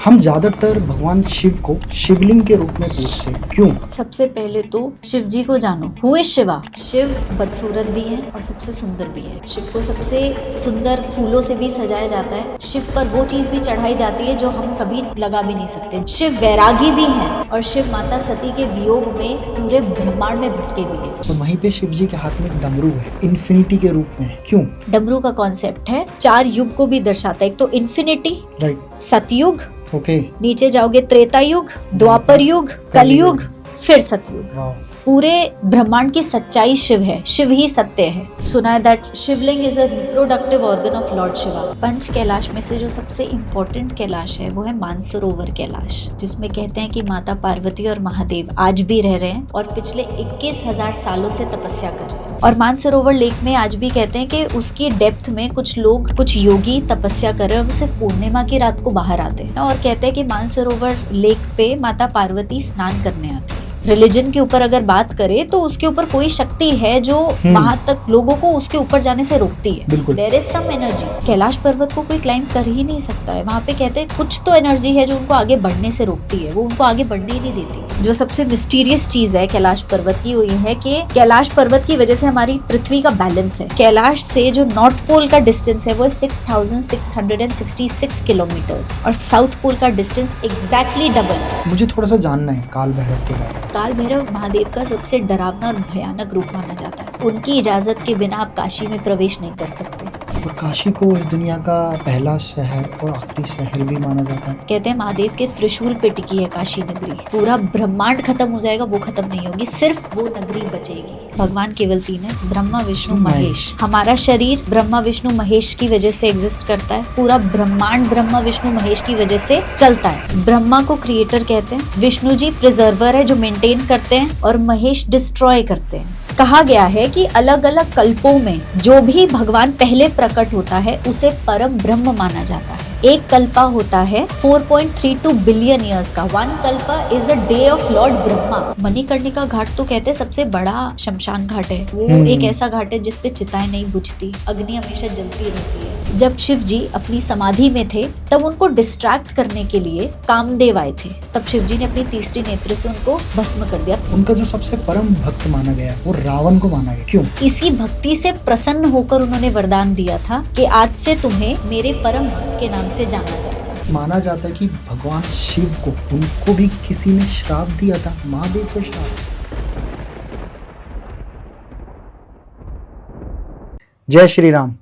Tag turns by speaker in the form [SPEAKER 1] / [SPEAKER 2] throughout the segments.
[SPEAKER 1] हम ज्यादातर भगवान शिव को शिवलिंग के रूप में पूजते हैं, क्यों?
[SPEAKER 2] सबसे पहले तो शिव जी को जानो। Who is Shiva? शिव बदसूरत भी है और सबसे सुंदर भी है। शिव को सबसे सुंदर फूलों से भी सजाया जाता है। शिव पर वो चीज भी चढ़ाई जाती है जो हम कभी लगा भी नहीं सकते। शिव वैरागी भी है और शिव माता सती के वियोग में पूरे ब्रह्मांड में भटके भी है।
[SPEAKER 1] तो वहीं पे शिव जी के हाथ में एक डमरू है, इन्फिनिटी के रूप में, क्यों?
[SPEAKER 2] डमरू का कॉन्सेप्ट है 4 युग को भी दर्शाता है। एक तो इन्फिनिटी,
[SPEAKER 1] राइट,
[SPEAKER 2] सतयुग,
[SPEAKER 1] ओके,
[SPEAKER 2] नीचे जाओगे त्रेता युग, द्वापर युग, कलयुग, फिर सतयुग।
[SPEAKER 1] वाह।
[SPEAKER 2] पूरे ब्रह्मांड की सच्चाई शिव है, शिव ही सत्य है। सुना है that Shivling is a reproductive organ of lord Shiva. Panch Kailash में से जो सबसे इम्पोर्टेंट कैलाश है वो है मानसरोवर कैलाश, जिसमें कहते हैं कि माता पार्वती और महादेव आज भी रह रहे हैं और पिछले 21,000 सालों से तपस्या कर रहे हैं। और मानसरोवर लेक में आज भी कहते हैं कि उसकी डेप्थ में कुछ लोग, कुछ योगी तपस्या कर रहे हैं और सिर्फ पूर्णिमा की रात को बाहर आते हैं और कहते हैं कि मानसरोवर लेक पे माता पार्वती स्नान करने आती है। रिलीजन के ऊपर अगर बात करें तो उसके ऊपर कोई शक्ति है जो वहां तक लोगों को उसके ऊपर जाने से रोकती है। There is some energy. Kailash पर्वत को कोई क्लाइंब कर ही नहीं सकता है। वहां पे कहते हैं कुछ तो एनर्जी है जो उनको आगे बढ़ने से रोकती है, वो उनको आगे बढ़ने ही नहीं देती। जो सबसे मिस्टीरियस चीज है कैलाश पर्वत की वो ये है कि कैलाश पर्वत की वजह से हमारी पृथ्वी का बैलेंस है। कैलाश से जो नॉर्थ पोल का डिस्टेंस है वो 6,666 किलोमीटर्स और साउथ पोल का डिस्टेंस एग्जैक्टली डबल है।
[SPEAKER 1] मुझे थोड़ा सा जानना है काल भैरव के बारे में।
[SPEAKER 2] काल भैरव महादेव का सबसे डरावना और भयानक रूप माना जाता है। उनकी इजाजत के बिना आप काशी में प्रवेश नहीं कर सकते।
[SPEAKER 1] और काशी को इस दुनिया का पहला शहर और आखिरी शहर भी माना जाता है।
[SPEAKER 2] कहते हैं महादेव के त्रिशूल पे टिकी है काशी नगरी। पूरा ब्रह्मांड खत्म हो जाएगा, वो खत्म नहीं होगी, सिर्फ वो नगरी बचेगी। भगवान केवल 3 है, ब्रह्मा विष्णु महेश। हमारा शरीर ब्रह्मा विष्णु महेश की वजह से एग्जिस्ट करता है। पूरा ब्रह्मांड ब्रह्मा विष्णु महेश की वजह से चलता है। ब्रह्मा को क्रिएटर कहते हैं, विष्णु जी प्रिजर्वर है जो मेंटेन करते हैं और महेश डिस्ट्रॉय करते हैं। कहा गया है कि अलग अलग कल्पों में जो भी भगवान पहले प्रकट होता है उसे परम ब्रह्म माना जाता है। एक कल्पा होता है 4.32 बिलियन ईयर्स का। 1 kalpa is a day of lord Brahma. Manikarnika Ghat तो कहते हैं सबसे बड़ा शमशान घाट है। वो एक ऐसा घाट है जिसपे चिताएं नहीं बुझती, अग्नि हमेशा जलती रहती है। जब शिव जी अपनी समाधि में थे तब उनको डिस्ट्रैक्ट करने के लिए कामदेव आए थे। तब शिव जी ने अपनी तीसरी नेत्र से उनको भस्म कर दिया।
[SPEAKER 1] उनका जो सबसे परम भक्त माना गया वो रावण को माना गया, क्यों?
[SPEAKER 2] इसी भक्ति से प्रसन्न होकर उन्होंने वरदान दिया था कि आज से तुम्हें मेरे परम भक्त के नाम से जाना जाएगा।
[SPEAKER 1] माना जाता है कि भगवान शिव को, उनको भी किसी ने श्राप दिया था, महादेव को श्राप। जय श्री राम।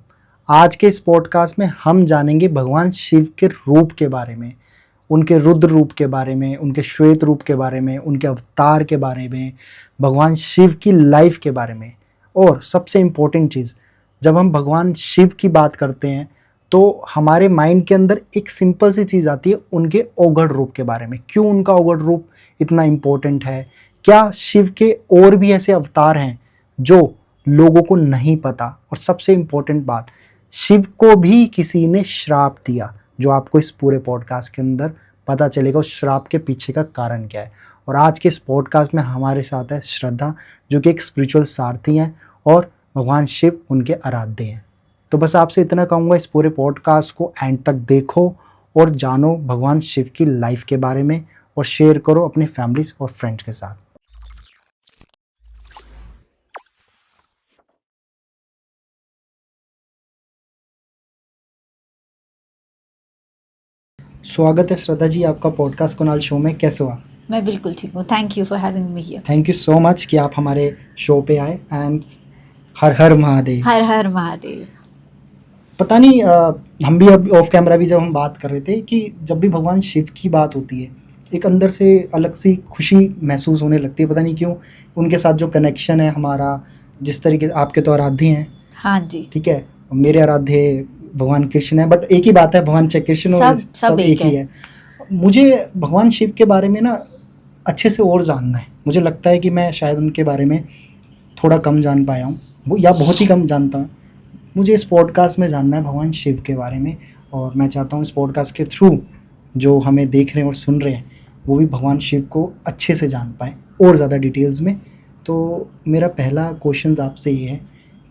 [SPEAKER 1] आज के इस पॉडकास्ट में हम जानेंगे भगवान शिव के रूप के बारे में, उनके रुद्र रूप के बारे में, उनके श्वेत रूप के बारे में, उनके अवतार के बारे में, भगवान शिव की लाइफ के बारे में। और सबसे इम्पोर्टेंट चीज़, जब हम भगवान शिव की बात करते हैं तो हमारे माइंड के अंदर एक सिंपल सी चीज़ आती है उनके औघड़ रूप के बारे में। क्यों उनका औघड़ रूप इतना इम्पोर्टेंट है? क्या शिव के और भी ऐसे अवतार हैं जो लोगों को नहीं पता? और सबसे इम्पोर्टेंट बात, शिव को भी किसी ने श्राप दिया, जो आपको इस पूरे पॉडकास्ट के अंदर पता चलेगा उस श्राप के पीछे का कारण क्या है। और आज के इस पॉडकास्ट में हमारे साथ है श्रद्धा, जो कि एक स्पिरिचुअल सारथी हैं और भगवान शिव उनके आराध्य हैं। तो बस आपसे इतना कहूँगा, इस पूरे पॉडकास्ट को एंड तक देखो और जानो भगवान शिव की लाइफ के बारे में और शेयर करो अपने फैमिलीज और फ्रेंड्स के साथ। स्वागत है श्रद्धा जी आपका पॉडकास्ट कुनाल शो में। कैसे हो आप?
[SPEAKER 2] मैं बिल्कुल ठीक हूँ। Thank you for having me here.
[SPEAKER 1] Thank you so much कि आप हमारे शो पे आए। एंड हर हर महादेव।
[SPEAKER 2] हर हर महादेव।
[SPEAKER 1] पता नहीं, हम भी अब ऑफ कैमरा भी जब हम बात कर रहे थे कि जब भी भगवान शिव की बात होती है एक अंदर से अलग सी खुशी महसूस होने लगती है। पता नहीं क्यों, उनके साथ जो कनेक्शन है हमारा, जिस तरीके से आपके तो आराध्य हैं।
[SPEAKER 2] हाँ जी,
[SPEAKER 1] ठीक है, मेरे आराध्य भगवान कृष्ण है, बट एक ही बात है, भगवान श्री कृष्ण और सब एक ही है। मुझे भगवान शिव के बारे में ना अच्छे से और जानना है। मुझे लगता है कि मैं शायद उनके बारे में थोड़ा कम जान पाया हूँ या बहुत ही कम जानता हूँ। मुझे इस पॉडकास्ट में जानना है भगवान शिव के बारे में, और मैं चाहता हूँ इस पॉडकास्ट के थ्रू जो हमें देख रहे हैं और सुन रहे हैं वो भी भगवान शिव को अच्छे से जान पाएँ और ज़्यादा डिटेल्स में। तो मेरा पहला क्वेश्चन आपसे ये है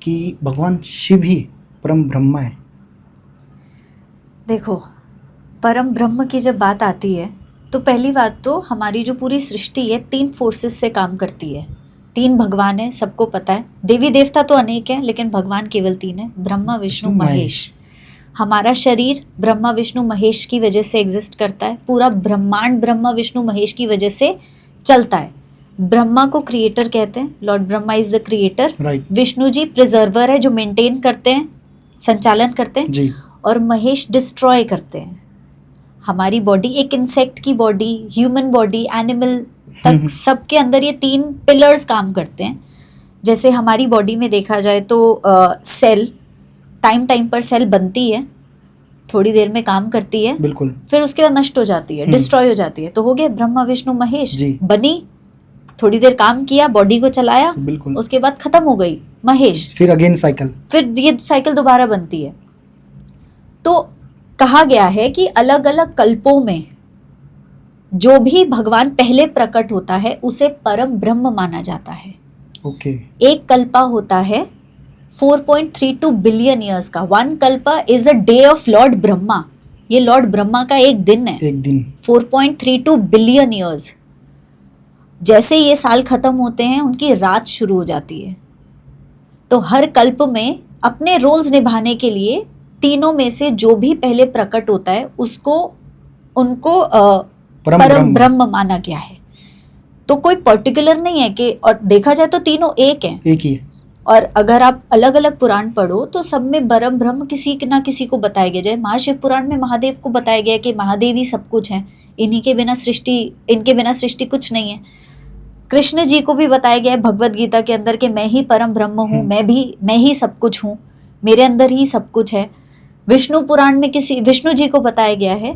[SPEAKER 1] कि भगवान शिव ही परम ब्रह्मा है?
[SPEAKER 2] देखो, परम ब्रह्म की जब बात आती है तो पहली बात तो हमारी जो पूरी सृष्टि है 3 फोर्सेस से काम करती है। 3 भगवान है, सबको पता है। देवी देवता तो अनेक हैं लेकिन भगवान केवल 3 है, ब्रह्मा विष्णु महेश। हमारा शरीर ब्रह्मा विष्णु महेश की वजह से एग्जिस्ट करता है। पूरा ब्रह्मांड ब्रह्मा विष्णु महेश की वजह से चलता है। ब्रह्मा को क्रिएटर कहते हैं, lord Brahma is the creator. Vishnu ji preserver है, जो मेंटेन करते हैं, संचालन करते हैं
[SPEAKER 1] जी।
[SPEAKER 2] और महेश डिस्ट्रॉय करते हैं। हमारी बॉडी एक इंसेक्ट की बॉडी, ह्यूमन बॉडी, एनिमल तक सबके अंदर ये 3 पिलर्स काम करते हैं। जैसे हमारी बॉडी में देखा जाए तो सेल टाइम पर सेल बनती है, थोड़ी देर में काम करती है,
[SPEAKER 1] बिल्कुल,
[SPEAKER 2] फिर उसके बाद नष्ट हो जाती है, डिस्ट्रॉय हो जाती है। तो हो गए ब्रह्मा विष्णु महेश। बनी, थोड़ी देर काम किया, बॉडी को चलाया,
[SPEAKER 1] बिल्कुल,
[SPEAKER 2] उसके बाद खत्म हो गई महेश,
[SPEAKER 1] फिर अगेन साइकिल,
[SPEAKER 2] फिर ये साइकिल दोबारा बनती है। तो कहा गया है कि अलग अलग कल्पों में जो भी भगवान पहले प्रकट होता है उसे परम ब्रह्म माना जाता है।
[SPEAKER 1] ओके।
[SPEAKER 2] एक कल्पा होता है 4.32 बिलियन ईयर्स का। 1 kalpa is a day of lord Brahma. ये लॉर्ड ब्रह्मा का एक दिन है,
[SPEAKER 1] एक दिन।
[SPEAKER 2] 4.32 बिलियन ईयर्स। जैसे ये साल खत्म होते हैं उनकी रात शुरू हो जाती है। तो हर कल्प में अपने रोल्स निभाने के लिए तीनों में से जो भी पहले प्रकट होता है उनको परम ब्रह्म माना गया है। तो कोई पर्टिकुलर नहीं है कि, और देखा जाए तो तीनों एक हैं,
[SPEAKER 1] एक ही है।
[SPEAKER 2] और अगर आप अलग अलग पुराण पढ़ो तो सब में परम ब्रह्म किसी ना किसी को बताया गया। जैसे महाशिव पुराण में महादेव को बताया गया कि महादेव ही सब कुछ है, इनके बिना सृष्टि कुछ नहीं है। कृष्ण जी को भी बताया गया है भगवत गीता के अंदर कि मैं ही परम ब्रह्म हूँ, मैं ही सब कुछ हूँ, मेरे अंदर ही सब कुछ है। विष्णु पुराण में विष्णु जी को बताया गया है।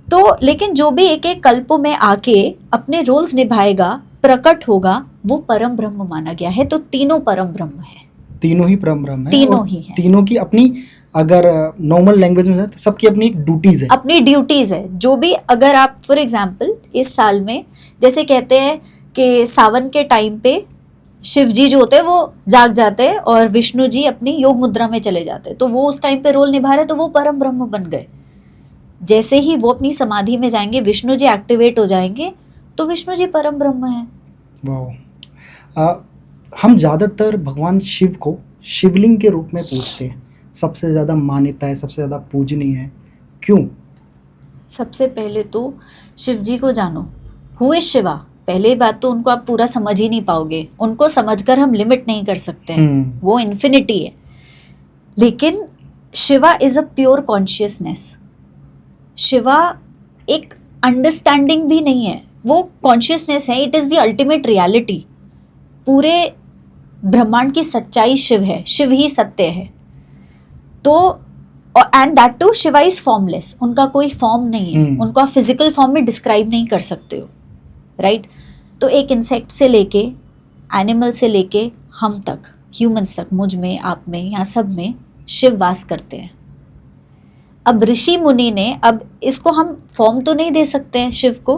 [SPEAKER 2] तो लेकिन जो भी एक एक कल्पों में आके अपने रोल्स निभाएगा, प्रकट होगा, वो परम ब्रह्म माना गया है। तो तीनों परम ब्रह्म है,
[SPEAKER 1] तीनों ही परम ब्रह्म है,
[SPEAKER 2] तीनों ही है।
[SPEAKER 1] तीनों की अपनी, अगर नॉर्मल लैंग्वेज में तो सबकी अपनी एक ड्यूटीज है,
[SPEAKER 2] अपनी ड्यूटीज है। जो भी, अगर आप फॉर एग्जाम्पल इस साल में जैसे कहते हैं कि सावन के टाइम पे शिव जी जो होते हैं वो जाग जाते हैं और विष्णु जी अपनी योग मुद्रा में चले जाते हैं, तो वो उस टाइम पे रोल निभा रहे, तो वो परम ब्रह्म बन गए। जैसे ही वो अपनी समाधि में जाएंगे, विष्णु जी एक्टिवेट हो जाएंगे, तो विष्णु जी परम ब्रह्म है।
[SPEAKER 1] वाह। हम ज़्यादातर भगवान शिव को शिवलिंग के रूप में पूजते हैं, सबसे ज़्यादा मान्यता है, सबसे ज़्यादा पूजनीय है, क्यों? सबसे
[SPEAKER 2] पहले तो शिव जी को जानो, हु इज शिवा। पहले बात तो उनको आप पूरा समझ ही नहीं पाओगे, उनको समझकर हम लिमिट नहीं कर सकते हैं, वो इन्फिनिटी है। लेकिन Shiva is a pure consciousness. Shiva एक अंडरस्टैंडिंग भी नहीं है, वो कॉन्शियसनेस है। It is the ultimate reality. पूरे ब्रह्मांड की सच्चाई शिव है, शिव ही सत्य है। तो and that to Shiva is formless, उनका कोई फॉर्म नहीं है, उनको आप फिजिकल फॉर्म में डिस्क्राइब नहीं कर सकते हो, राइट? तो एक इंसेक्ट से लेके एनिमल से लेके हम तक, ह्यूमंस तक, मुझ में, आप में, यहाँ सब में शिव वास करते हैं। अब ऋषि मुनि ने, अब इसको हम फॉर्म तो नहीं दे सकते हैं शिव को,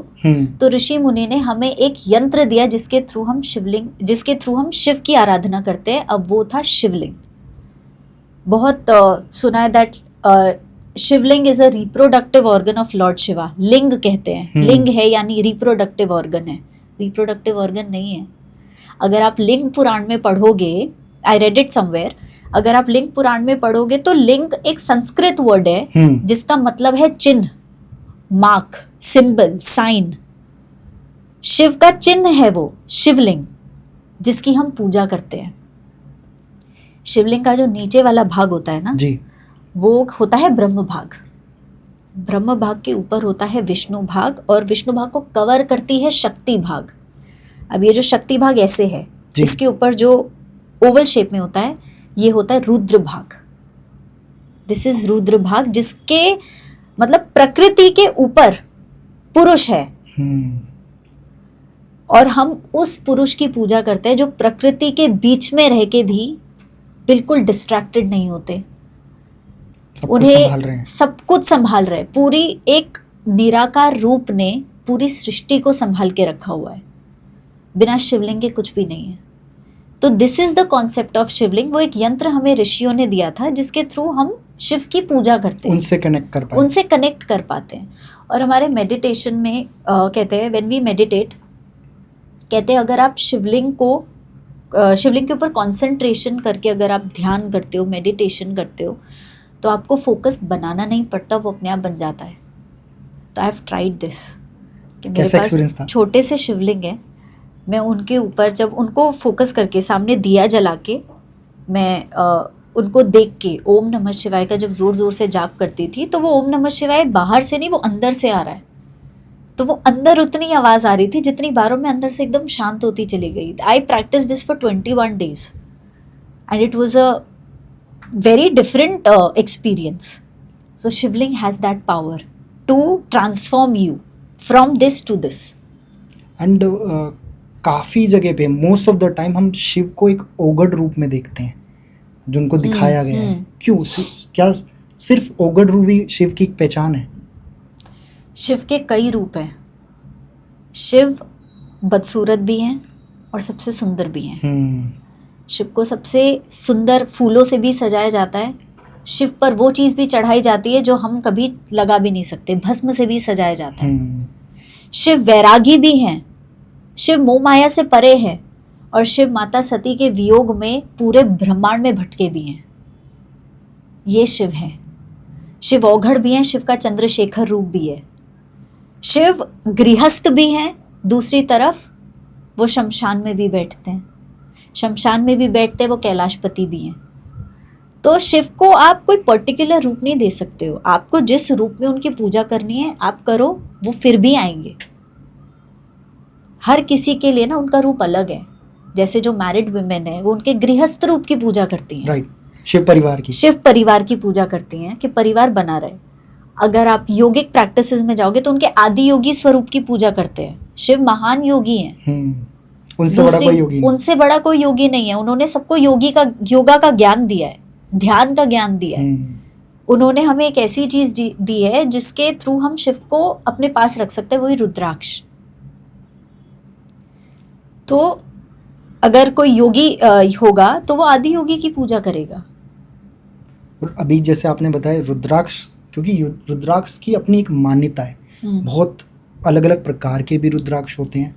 [SPEAKER 2] तो ऋषि मुनि ने हमें एक यंत्र दिया जिसके थ्रू हम शिव की आराधना करते हैं। अब वो था शिवलिंग। बहुत सुना है that Shivling is a reproductive organ of lord Shiva. लिंग कहते हैं, लिंग है यानी रिप्रोडक्टिव ऑर्गन है, रिप्रोडक्टिव ऑर्गन नहीं है। अगर आप लिंग पुराण में पढ़ोगे, आई रेड इट समवेयर, अगर आप लिंग पुराण में पढ़ोगे तो लिंग एक संस्कृत वर्ड है जिसका मतलब है चिन्ह, मार्क, सिंबल, साइन। शिव का चिन्ह है वो शिवलिंग, जिसकी हम पूजा करते हैं। शिवलिंग का जो नीचे वाला भाग होता है ना जी, वो होता है ब्रह्म भाग। ब्रह्म भाग के ऊपर होता है विष्णु भाग, और विष्णु भाग को कवर करती है शक्ति भाग। अब ये जो शक्ति भाग ऐसे है, इसके ऊपर जो ओवल शेप में होता है, ये होता है रुद्र भाग। दिस इज रुद्र भाग, जिसके मतलब प्रकृति के ऊपर पुरुष है। और हम उस पुरुष की पूजा करते हैं जो प्रकृति के बीच में रह के भी बिल्कुल डिस्ट्रैक्टेड नहीं होते, उन्हें सब कुछ संभाल रहे। पूरी एक निराकार रूप ने पूरी सृष्टि को संभाल के रखा हुआ है, बिना शिवलिंग के कुछ भी नहीं है। तो this is the concept of Shivling. वो एक यंत्र हमें ऋषियों ने दिया था जिसके थ्रू हम शिव की पूजा करते हैं,
[SPEAKER 1] उनसे कनेक्ट
[SPEAKER 2] कर पाते हैं। और हमारे मेडिटेशन में कहते हैं, व्हेन वी मेडिटेट, कहते हैं अगर आप शिवलिंग के ऊपर कंसंट्रेशन करके अगर आप ध्यान करते हो, मेडिटेशन करते हो, तो आपको फोकस बनाना नहीं पड़ता, वो अपने आप बन जाता है। तो आई हैव ट्राइड दिस कि मेरे पास छोटे से शिवलिंग है, मैं उनके ऊपर जब उनको फोकस करके सामने दिया जला के मैं उनको देख के ओम नमः शिवाय का जब ज़ोर ज़ोर से जाप करती थी, तो वो ओम नमः शिवाय बाहर से नहीं, वो अंदर से आ रहा है। तो वो अंदर उतनी आवाज़ आ रही थी जितनी बाहरों में अंदर से एकदम शांत होती चली गई। I practice this for 21 days and it was a very different experience. So Shivling has that power to transform you from this to this.
[SPEAKER 1] And काफ़ी जगह पे मोस्ट ऑफ द टाइम हम शिव को एक ओगड रूप में देखते हैं, जो उनको दिखाया गया है। क्यों? क्या सिर्फ ओगड रूप ही शिव की पहचान है?
[SPEAKER 2] शिव के कई रूप हैं। शिव बदसूरत भी हैं और सबसे सुंदर भी हैं। शिव को सबसे सुंदर फूलों से भी सजाया जाता है। शिव पर वो चीज़ भी चढ़ाई जाती है जो हम कभी लगा भी नहीं सकते, भस्म से भी सजाया जाता है। शिव वैरागी भी हैं, शिव मोह माया से परे है, और शिव माता सती के वियोग में पूरे ब्रह्मांड में भटके भी हैं। ये शिव हैं। शिव औघड़ भी हैं, शिव का चंद्रशेखर रूप भी है। शिव गृहस्थ भी हैं, दूसरी तरफ वो शमशान में भी बैठते हैं, शमशान में भी बैठते हैं, वो कैलाशपति भी हैं। तो शिव को आप कोई पर्टिकुलर रूप नहीं दे सकते हो, आपको जिस रूप में उनकी पूजा करनी है आप करो, वो फिर भी आएंगे। हर किसी के लिए ना उनका रूप अलग है। जैसे जो मैरिड वुमेन है वो उनके गृहस्थ रूप की पूजा करती हैं,
[SPEAKER 1] राइट, शिव परिवार की
[SPEAKER 2] पूजा करती हैं कि परिवार बना रहे। अगर आप योगिक प्रैक्टिसेस में जाओगे तो उनके आदि योगी स्वरूप की पूजा करते हैं। शिव महान योगी हैं, उनसे बड़ा कोई योगी नहीं है। उन्होंने सबको योगा का ज्ञान दिया है, ध्यान का ज्ञान दिया है। उन्होंने हमें एक ऐसी चीज दी है जिसके थ्रू हम शिव को अपने पास रख सकते हैं, वही रुद्राक्ष। तो अगर कोई योगी होगा तो वो आदि योगी की पूजा करेगा।
[SPEAKER 1] और अभी जैसे आपने बताया रुद्राक्ष, क्योंकि रुद्राक्ष की अपनी एक मान्यता है, बहुत अलग अलग प्रकार के भी रुद्राक्ष होते हैं।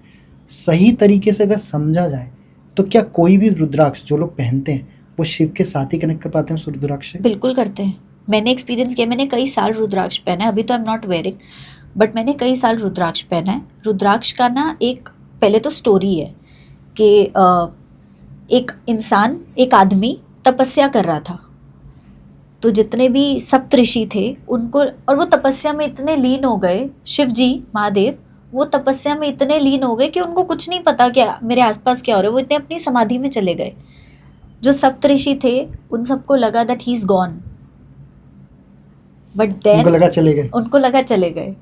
[SPEAKER 1] सही तरीके से अगर समझा जाए तो क्या कोई भी रुद्राक्ष जो लोग पहनते हैं वो शिव के साथ ही कनेक्ट कर पाते हैं उस रुद्राक्ष से?
[SPEAKER 2] बिल्कुल करते हैं। मैंने एक्सपीरियंस किया, मैंने कई साल रुद्राक्ष पहना है। अभी तो I am not wearing, but मैंने कई साल रुद्राक्ष पहना है। रुद्राक्ष का ना एक पहले तो स्टोरी है कि एक इंसान, एक आदमी तपस्या कर रहा था। तो जितने भी सप्तऋषि थे उनको, और वो तपस्या में इतने लीन हो गए, शिव जी महादेव वो तपस्या में इतने लीन हो गए कि उनको कुछ नहीं पता क्या मेरे आसपास क्या हो रहा है। वो इतने अपनी समाधि में चले गए। जो सप्तऋषि थे उन सबको लगा that he is gone, but then उनको लगा चले गए।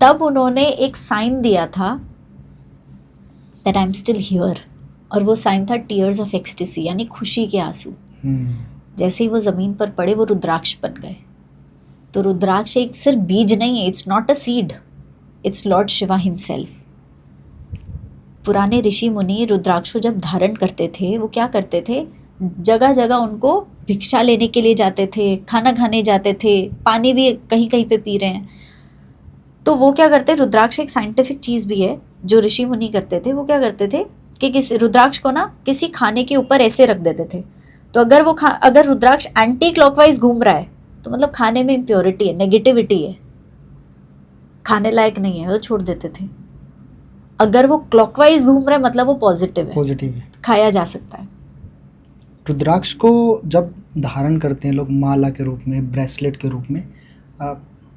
[SPEAKER 2] तब उन्होंने एक साइन दिया था that I am still here, और वो साइन था टीयर्स ऑफ एक्सटेसी, यानी खुशी के आंसू। जैसे ही वो ज़मीन पर पड़े वो रुद्राक्ष बन गए। तो रुद्राक्ष एक सिर्फ बीज नहीं है, it's not a seed, it's Lord Shiva himself. पुराने ऋषि मुनि रुद्राक्ष को जब धारण करते थे वो क्या करते थे, जगह जगह उनको भिक्षा लेने के लिए जाते थे, खाना खाने जाते थे, पानी भी कहीं कहीं पे पी रहे हैं। तो वो क्या करते, रुद्राक्ष एक साइंटिफिक चीज़ भी है जो ऋषि मुनि करते थे। वो क्या करते थे कि किसी रुद्राक्ष को ना किसी खाने के ऊपर ऐसे रख देते थे। तो अगर रुद्राक्ष एंटी क्लॉकवाइज घूम रहा है तो मतलब खाने में इम्प्योरिटी है, नेगेटिविटी है, खाने लायक नहीं है, वो छोड़ देते थे। अगर वो क्लॉकवाइज घूम रहा है मतलब वो पॉजिटिव है, खाया जा सकता है।
[SPEAKER 1] रुद्राक्ष को जब धारण करते हैं लोग माला के रूप में, ब्रेसलेट के रूप में,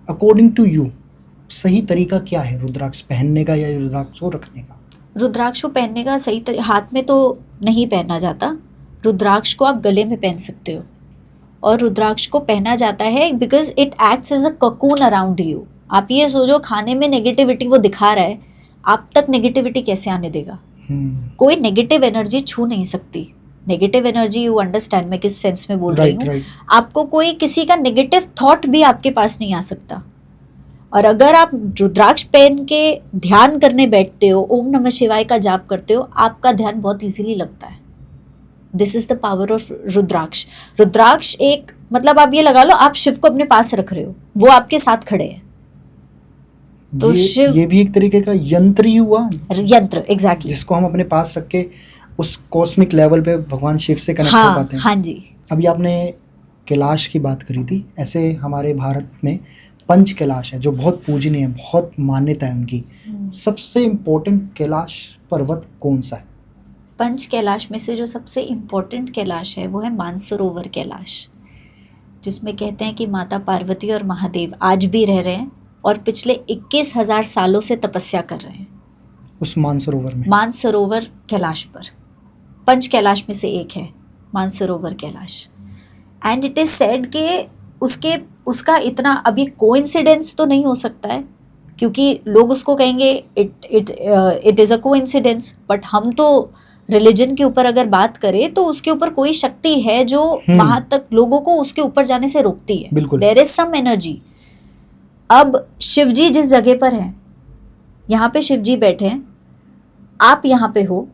[SPEAKER 1] अकॉर्डिंग टू यू सही तरीका क्या है रुद्राक्ष पहनने का या रुद्राक्ष को रखने का?
[SPEAKER 2] रुद्राक्ष को पहनने का सही हाथ में तो नहीं पहना जाता। रुद्राक्ष को आप गले में पहन सकते हो, और रुद्राक्ष को पहना जाता है because it acts as a cocoon around you. आप ये सोचो, खाने में नेगेटिविटी वो दिखा रहा है, आप तक नेगेटिविटी कैसे आने देगा? कोई नेगेटिव एनर्जी छू नहीं सकती। नेगेटिव एनर्जी, यू अंडरस्टैंड मैं किस सेंस में बोल रही हूँ। आपको कोई किसी का नेगेटिव थॉट भी आपके पास नहीं आ सकता। और अगर आप रुद्राक्ष पहन के ध्यान करने बैठते हो, ओम नमः शिवाय का जाप करते हो, आपका ध्यान बहुत इजीली लगता है। This is the power of rudraksha. Rudraksha एक मतलब आप ये लगा लो आप शिव को अपने पास रख रहे हो, वो आपके साथ खड़े हैं. तो
[SPEAKER 1] ये भी एक तरीके का यंत्र ही हुआ,
[SPEAKER 2] यंत्र एग्जैक्टली,
[SPEAKER 1] जिसको हम अपने पास रख के उस कॉस्मिक लेवल पे भगवान शिव से कनेक्ट हो पाते हैं.
[SPEAKER 2] हाँ जी.
[SPEAKER 1] अभी आपने कैलाश की बात करी थी. ऐसे हमारे भारत में 5 कैलाश है जो बहुत पूजनीय है, बहुत मान्यता है उनकी. सबसे इम्पोर्टेंट कैलाश पर्वत कौन सा है?
[SPEAKER 2] 5 कैलाश में से जो सबसे इम्पोर्टेंट कैलाश है वो है मानसरोवर कैलाश, जिसमें कहते हैं कि माता पार्वती और महादेव आज भी रह रहे हैं और पिछले 21,000 सालों से तपस्या कर रहे हैं
[SPEAKER 1] उस मानसरोवर में.
[SPEAKER 2] मानसरोवर कैलाश पर 5 कैलाश में से एक है Mansarovar Kailash. And it is said कि उसका इतना अभी कोइंसिडेंस तो नहीं हो सकता है, क्योंकि लोग उसको कहेंगे it is a coincidence, but हम तो रिलीजन के ऊपर अगर बात करें तो उसके ऊपर कोई शक्ति है जो वहां तक लोगों को उसके ऊपर जाने से रोकती है. There is some energy. अब शिवजी जिस जगह पर हैं, यहाँ पे शिवजी बैठे हैं, आप यहाँ पे हो,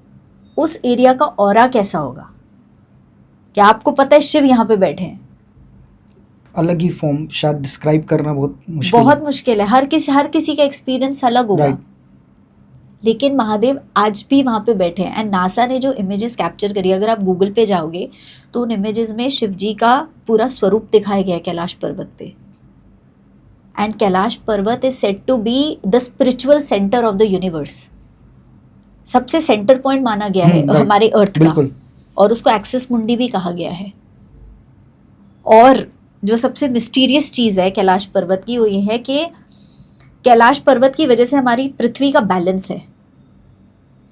[SPEAKER 2] उस एरिया का ऑरा कैसा होगा? क्या आपको पता है शिव यहाँ पे बैठे हैं?
[SPEAKER 1] अलग ही फॉर्म, शायद डिस्क्राइब करना बहुत मुश्किल
[SPEAKER 2] है. हर किसी का एक्सपीरियंस अलग होगा.
[SPEAKER 1] Right.
[SPEAKER 2] लेकिन महादेव आज भी वहाँ पे बैठे हैं. एंड नासा ने जो इमेजेस कैप्चर करी, अगर आप गूगल पे जाओगे तो उन इमेजेस में शिवजी का पूरा स्वरूप दिखाया गया है कैलाश पर्वत पे. एंड कैलाश पर्वत is said to be the spiritual center of the universe. सबसे सेंटर पॉइंट माना गया है हमारे अर्थ का, और उसको एक्सिस मुंडी भी कहा गया है. और जो सबसे मिस्टीरियस चीज़ है कैलाश पर्वत की वो ये है कि कैलाश पर्वत की वजह से हमारी पृथ्वी का बैलेंस है.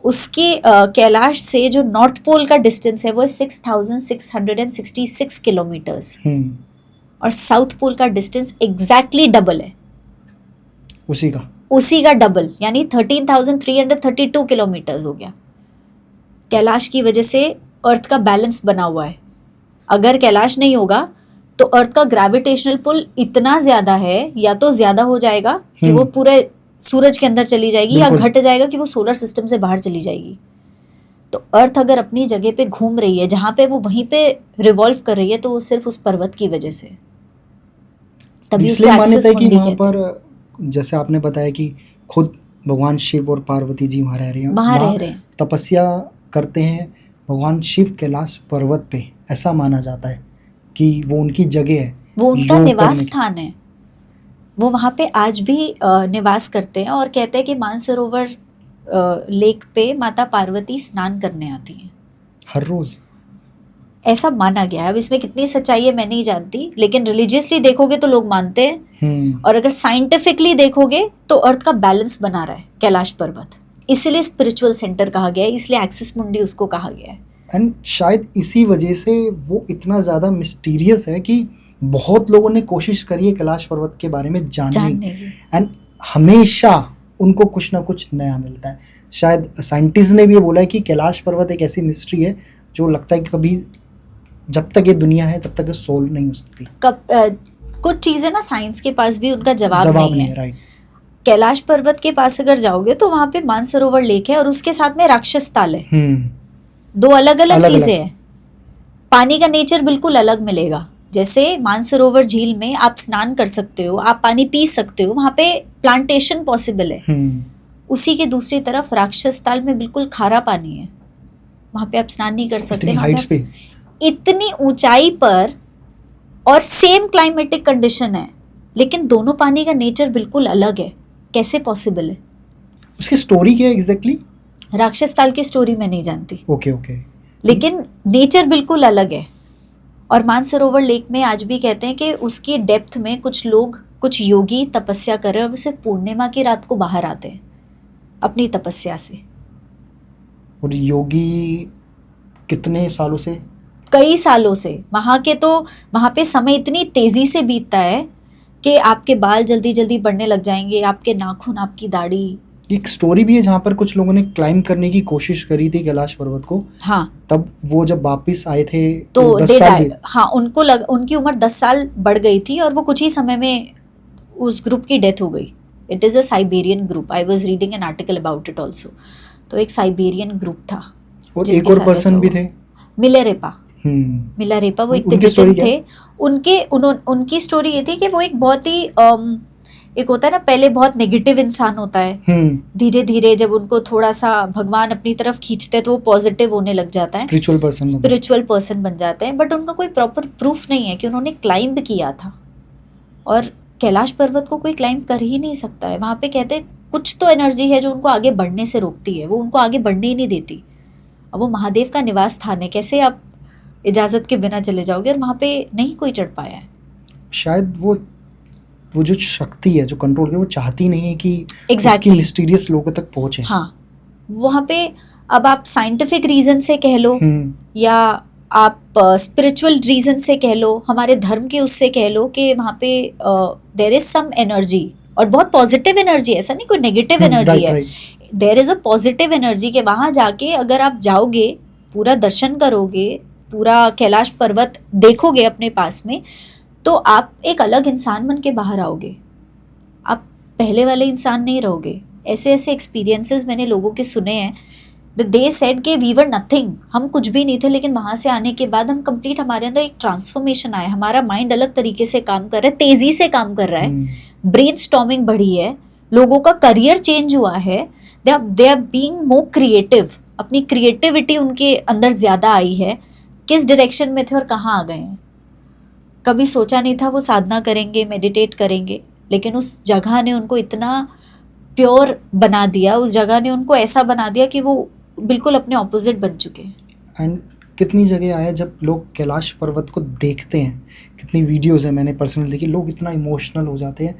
[SPEAKER 2] उसके कैलाश से जो नॉर्थ पोल का डिस्टेंस है वो है 6,666 किलोमीटर्स, और साउथ पोल का डिस्टेंस एग्जैक्टली डबल है उसी का डबल, यानी 13,332 किलोमीटर्स हो गया. कैलाश की वजह से अर्थ का बैलेंस बना हुआ है. अगर कैलाश नहीं होगा तो अर्थ का ग्रेविटेशनल पुल इतना ज्यादा है, या तो ज्यादा हो जाएगा कि वो पूरे सूरज के अंदर चली जाएगी, या घट जाएगा कि वो सोलर सिस्टम से बाहर चली जाएगी. तो अर्थ अगर अपनी जगह पे घूम रही है, जहां पे वो वहीं पे रिवॉल्व कर रही है, तो वो सिर्फ उस पर्वत की वजह से.
[SPEAKER 1] तभी इसलिए मान्यता है कि वहां पर, जैसे आपने बताया कि खुद भगवान शिव और पार्वती जी वहाँ रह रहे हैं, तपस्या करते हैं भगवान शिव कैलाश पर्वत पे. ऐसा माना जाता है कि वो उनकी जगह है,
[SPEAKER 2] वो उनका निवास स्थान है. वो वहाँ पे आज भी निवास करते हैं, और कहते हैं कि मानसरोवर लेक पे माता पार्वती स्नान करने आती हैं
[SPEAKER 1] हर रोज.
[SPEAKER 2] ऐसा माना गया है. अब इसमें कितनी सच्चाई है मैं नहीं जानती, लेकिन रिलीजियसली देखोगे तो लोग मानते हैं. और अगर साइंटिफिकली देखोगे तो अर्थ का बैलेंस बना रहा है कैलाश पर्वत. इसलिए स्पिरिचुअल सेंटर कहा गया है, इसलिए एक्सिस मुंडी उसको कहा गया है.
[SPEAKER 1] एंड शायद इसी वजह से वो इतना ज़्यादा मिस्टीरियस है कि बहुत लोगों ने कोशिश करी है कैलाश पर्वत के बारे में जानने की. एंड हमेशा उनको कुछ ना कुछ नया मिलता है. शायद साइंटिस्ट ने भी ये बोला है कि कैलाश पर्वत एक ऐसी मिस्ट्री है जो लगता है कि कभी, जब तक ये दुनिया है तब तक ये सोल्व नहीं हो सकती.
[SPEAKER 2] कुछ चीज़ें ना साइंस के पास भी उनका जवाब नहीं है.
[SPEAKER 1] राइट.
[SPEAKER 2] कैलाश पर्वत के पास अगर जाओगे तो वहाँ पे मानसरोवर लेक है, और उसके साथ में राक्षस ताल है. दो अलग अलग चीजें हैं. पानी का नेचर बिल्कुल अलग मिलेगा. जैसे मानसरोवर झील में आप स्नान कर सकते हो, आप पानी पी सकते हो, वहाँ पे प्लांटेशन पॉसिबल है. उसी के दूसरी तरफ राक्षस ताल में बिल्कुल खारा पानी है, वहाँ पे आप स्नान नहीं कर सकते. इतनी ऊंचाई पर और सेम क्लाइमेटिक कंडीशन है, लेकिन दोनों पानी का नेचर बिल्कुल अलग है. कैसे पॉसिबल है?
[SPEAKER 1] उसकी स्टोरी क्या है एग्जैक्टली?
[SPEAKER 2] राक्षस ताल की स्टोरी मैं नहीं जानती.
[SPEAKER 1] ओके.
[SPEAKER 2] लेकिन नेचर बिल्कुल अलग है. और मानसरोवर लेक में आज भी कहते हैं कि उसकी डेप्थ में कुछ योगी तपस्या कर रहे हैं, और वो सिर्फ पूर्णिमा की रात को बाहर आते हैं अपनी तपस्या से.
[SPEAKER 1] और योगी कितने सालों से?
[SPEAKER 2] कई सालों से. वहाँ पे समय इतनी तेजी से बीतता है कि आपके बाल जल्दी जल्दी बढ़ने लग जाएंगे, आपके नाखून, आपकी दाढ़ी.
[SPEAKER 1] एक स्टोरी भी है जहाँ पर कुछ लोगों ने क्लाइंब करने की कोशिश करी थी कैलाश पर्वत को.
[SPEAKER 2] हाँ.
[SPEAKER 1] तब वो जब वापस आए थे
[SPEAKER 2] तो 10 साल. हाँ, उनकी उम्र 10 साल बढ़ गई थी, और वो कुछ ही समय में उस ग्रुप की डेथ हो गई. It is a Siberian group. I was reading an article about it also. तो एक साइबेरियन ग्रुप था.
[SPEAKER 1] और एक और पर्सन भी थे.
[SPEAKER 2] मिलारेपा। मिलारेपा वो एक
[SPEAKER 1] उनकी
[SPEAKER 2] तिब्बतन
[SPEAKER 1] story क्या
[SPEAKER 2] थे। उनकी स्टोरी ये थी कि वो एक बहुत ही एक होता है ना, पहले बहुत नेगेटिव इंसान होता है, धीरे धीरे जब उनको थोड़ा सा भगवान अपनी तरफ खींचते हैं तो वो पॉजिटिव होने लग जाता है, स्पिरिचुअल पर्सन बन जाते हैं। बट उनका कोई प्रॉपर प्रूफ नहीं है कि उन्होंने क्लाइंब किया था, और कैलाश पर्वत को कोई क्लाइंब कर ही नहीं सकता है। वहाँ पे कहते हैं कुछ तो एनर्जी है जो उनको आगे बढ़ने से रोकती है, वो उनको आगे बढ़ने ही नहीं देती। अब वो महादेव का निवास स्थान है, कैसे आप इजाज़त के बिना चले जाओगे, और वहाँ पे नहीं कोई चढ़ पाया है।
[SPEAKER 1] शायद वो जो शक्ति है, जो कंट्रोल है, वो चाहती नहीं है कि
[SPEAKER 2] Exactly.
[SPEAKER 1] उसकी मिस्टीरियस लोगों तक पहुंचे।
[SPEAKER 2] हाँ, वहाँ पे अब आप साइंटिफिक रीजन से कह लो या आप स्पिरिचुअल रीजन से कह लो, हमारे धर्म के उससे कह लो कि वहाँ पे देयर इज सम एनर्जी, और बहुत पॉजिटिव एनर्जी है, ऐसा नहीं कोई नेगेटिव एनर्जी है। There is a positive energy के वहाँ जाके अगर आप जाओगे, पूरा दर्शन करोगे, पूरा कैलाश पर्वत देखोगे अपने पास में, तो आप एक अलग इंसान बन के बाहर आओगे, आप पहले वाले इंसान नहीं रहोगे। ऐसे ऐसे एक्सपीरियंसेस मैंने लोगों के सुने हैं। दे सेड कि वी वर नथिंग, हम कुछ भी नहीं थे, लेकिन वहाँ से आने के बाद हम कंप्लीट, हमारे अंदर एक ट्रांसफॉर्मेशन आया, हमारा माइंड अलग तरीके से काम कर रहा है, तेजी से काम कर रहा है, ब्रेन स्टॉर्मिंग बढ़ी है, लोगों का करियर चेंज हुआ है, they are being more creative, अपनी क्रिएटिविटी उनके अंदर ज़्यादा आई है। किस डायरेक्शन में थे और कहाँ आ गए हैं, कभी सोचा नहीं था वो साधना करेंगे, मेडिटेट करेंगे, लेकिन उस जगह ने उनको इतना प्योर बना दिया, उस जगह ने उनको ऐसा बना दिया कि वो बिल्कुल अपने ऑपोजिट बन चुके हैं।
[SPEAKER 1] एंड कितनी जगह आया जब लोग कैलाश पर्वत को देखते हैं, कितनी वीडियोस हैं मैंने पर्सनली देखी, लोग इतना इमोशनल हो जाते हैं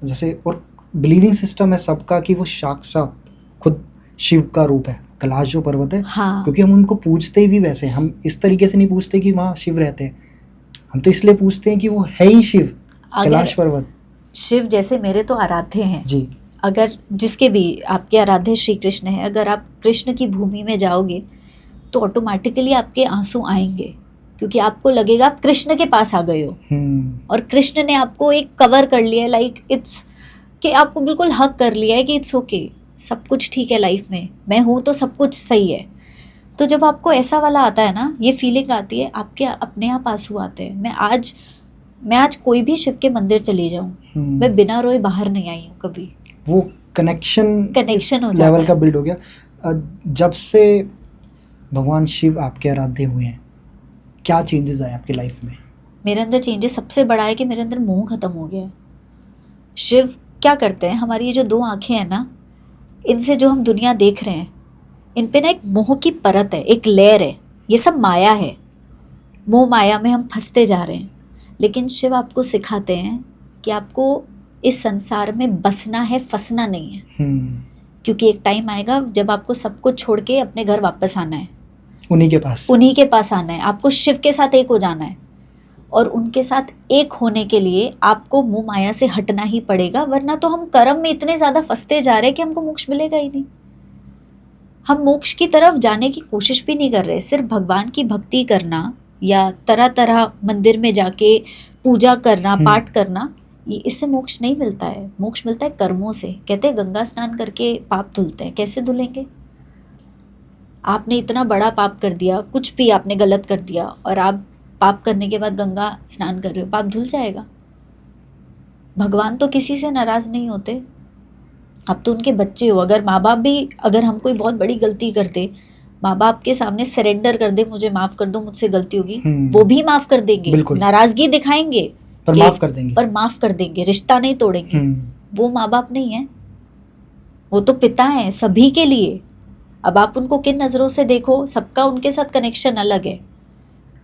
[SPEAKER 1] जैसे, और बिलीविंग सिस्टम है सबका कि वो साक्षात खुद शिव का रूप है कैलाश जो पर्वत है।
[SPEAKER 2] हाँ।
[SPEAKER 1] क्योंकि हम उनको पूछते भी वैसे, हम इस तरीके से नहीं पूछते कि वहाँ शिव रहते हैं, हम तो इसलिए पूछते हैं कि वो है ही शिव, कैलाश पर्वत।
[SPEAKER 2] शिव जैसे मेरे तो आराध्य हैं
[SPEAKER 1] जी,
[SPEAKER 2] अगर जिसके भी आपके आराध्य श्री कृष्ण है, अगर आप कृष्ण की भूमि में जाओगे तो ऑटोमेटिकली आपके आंसू आएंगे, क्योंकि आपको लगेगा आप कृष्ण के पास आ गए हो, और कृष्ण ने आपको एक कवर कर लिया है, लाइक इट्स कि आपको बिल्कुल हक कर लिया है कि इट्स ओके, सब कुछ ठीक है लाइफ में, मैं हूँ तो सब कुछ सही है। तो जब आपको ऐसा वाला आता है ना, ये फीलिंग आती है, आपके अपने आप आंसू आते हैं। मैं आज कोई भी शिव के मंदिर चली जाऊँ, मैं बिना रोए बाहर नहीं आई हूँ कभी।
[SPEAKER 1] वो कनेक्शन
[SPEAKER 2] हो
[SPEAKER 1] लेवल का बिल्ड हो गया। जब से भगवान शिव आपके आराध्य हुए हैं, क्या चेंजेस आए आपकी लाइफ में?
[SPEAKER 2] मेरे अंदर चेंजेस सबसे बड़ा है कि मेरे अंदर मोह खत्म हो गया है। शिव क्या करते हैं, हमारी ये जो दो आँखें हैं ना, इनसे जो हम दुनिया देख रहे हैं, इन पे ना एक मोह की परत है, एक लेयर है, ये सब माया है, मोह माया में हम फंसते जा रहे हैं। लेकिन शिव आपको सिखाते हैं कि आपको इस संसार में बसना है, फंसना नहीं है। क्योंकि एक टाइम आएगा जब आपको सब कुछ छोड़ के अपने घर वापस आना है, उन्हीं के पास आना है, आपको शिव के साथ एक हो जाना है, और उनके साथ एक होने के लिए आपको मोह माया से हटना ही पड़ेगा, वरना तो हम कर्म में इतने ज़्यादा फंसते जा रहे हैं कि हमको मोक्ष मिलेगा ही नहीं। हम मोक्ष की तरफ जाने की कोशिश भी नहीं कर रहे, सिर्फ भगवान की भक्ति करना या तरह तरह मंदिर में जाके पूजा करना, पाठ करना, ये इससे मोक्ष नहीं मिलता है। मोक्ष मिलता है कर्मों से। कहते हैं गंगा स्नान करके पाप धुलते हैं, कैसे धुलेंगे? आपने इतना बड़ा पाप कर दिया, कुछ भी आपने गलत कर दिया, और आप पाप करने के बाद गंगा स्नान कर रहे हो, पाप धुल जाएगा? भगवान तो किसी से नाराज़ नहीं होते। अब तो उनके बच्चे हो, अगर माँ बाप भी, अगर हम कोई बहुत बड़ी गलती करते, माँ बाप के सामने सरेंडर कर दे, मुझे माफ़ कर दो, मुझसे गलती होगी, वो भी माफ़ कर देंगे, नाराज़गी दिखाएंगे
[SPEAKER 1] पर माफ़ कर देंगे,
[SPEAKER 2] रिश्ता नहीं तोड़ेंगे। वो माँ बाप नहीं है, वो तो पिता हैं सभी के लिए। अब आप उनको किन नज़रों से देखो, सबका उनके साथ कनेक्शन अलग है।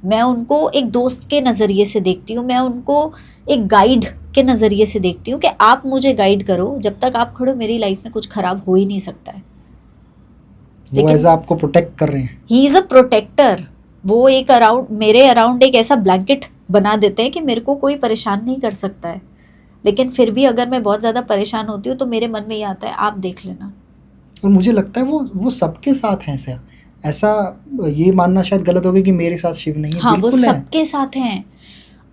[SPEAKER 2] मैं उनको एक दोस्त के नज़रिए से देखती हूँ, मैं उनको एक गाइड के नज़रिए से देखती हूँ कि आप मुझे गाइड करो, जब तक आप खड़ो मेरी लाइफ में कुछ खराब हो ही नहीं सकता है।
[SPEAKER 1] वो ऐसा आपको प्रोटेक्ट कर रहे हैं।
[SPEAKER 2] He is a protector. वो एक मेरे अराउंड एक ऐसा ब्लैंकेट बना देते हैं कि मेरे को कोई परेशान नहीं कर सकता है। लेकिन फिर भी अगर मैं बहुत ज़्यादा परेशान होती हूँ तो मेरे मन में ये आता है, आप देख लेना।
[SPEAKER 1] और मुझे लगता है वो सबके साथ हैं। ऐसा ये मानना शायद गलत होगा कि मेरे साथ शिव नहीं है।
[SPEAKER 2] हाँ, वो सबके साथ हैं।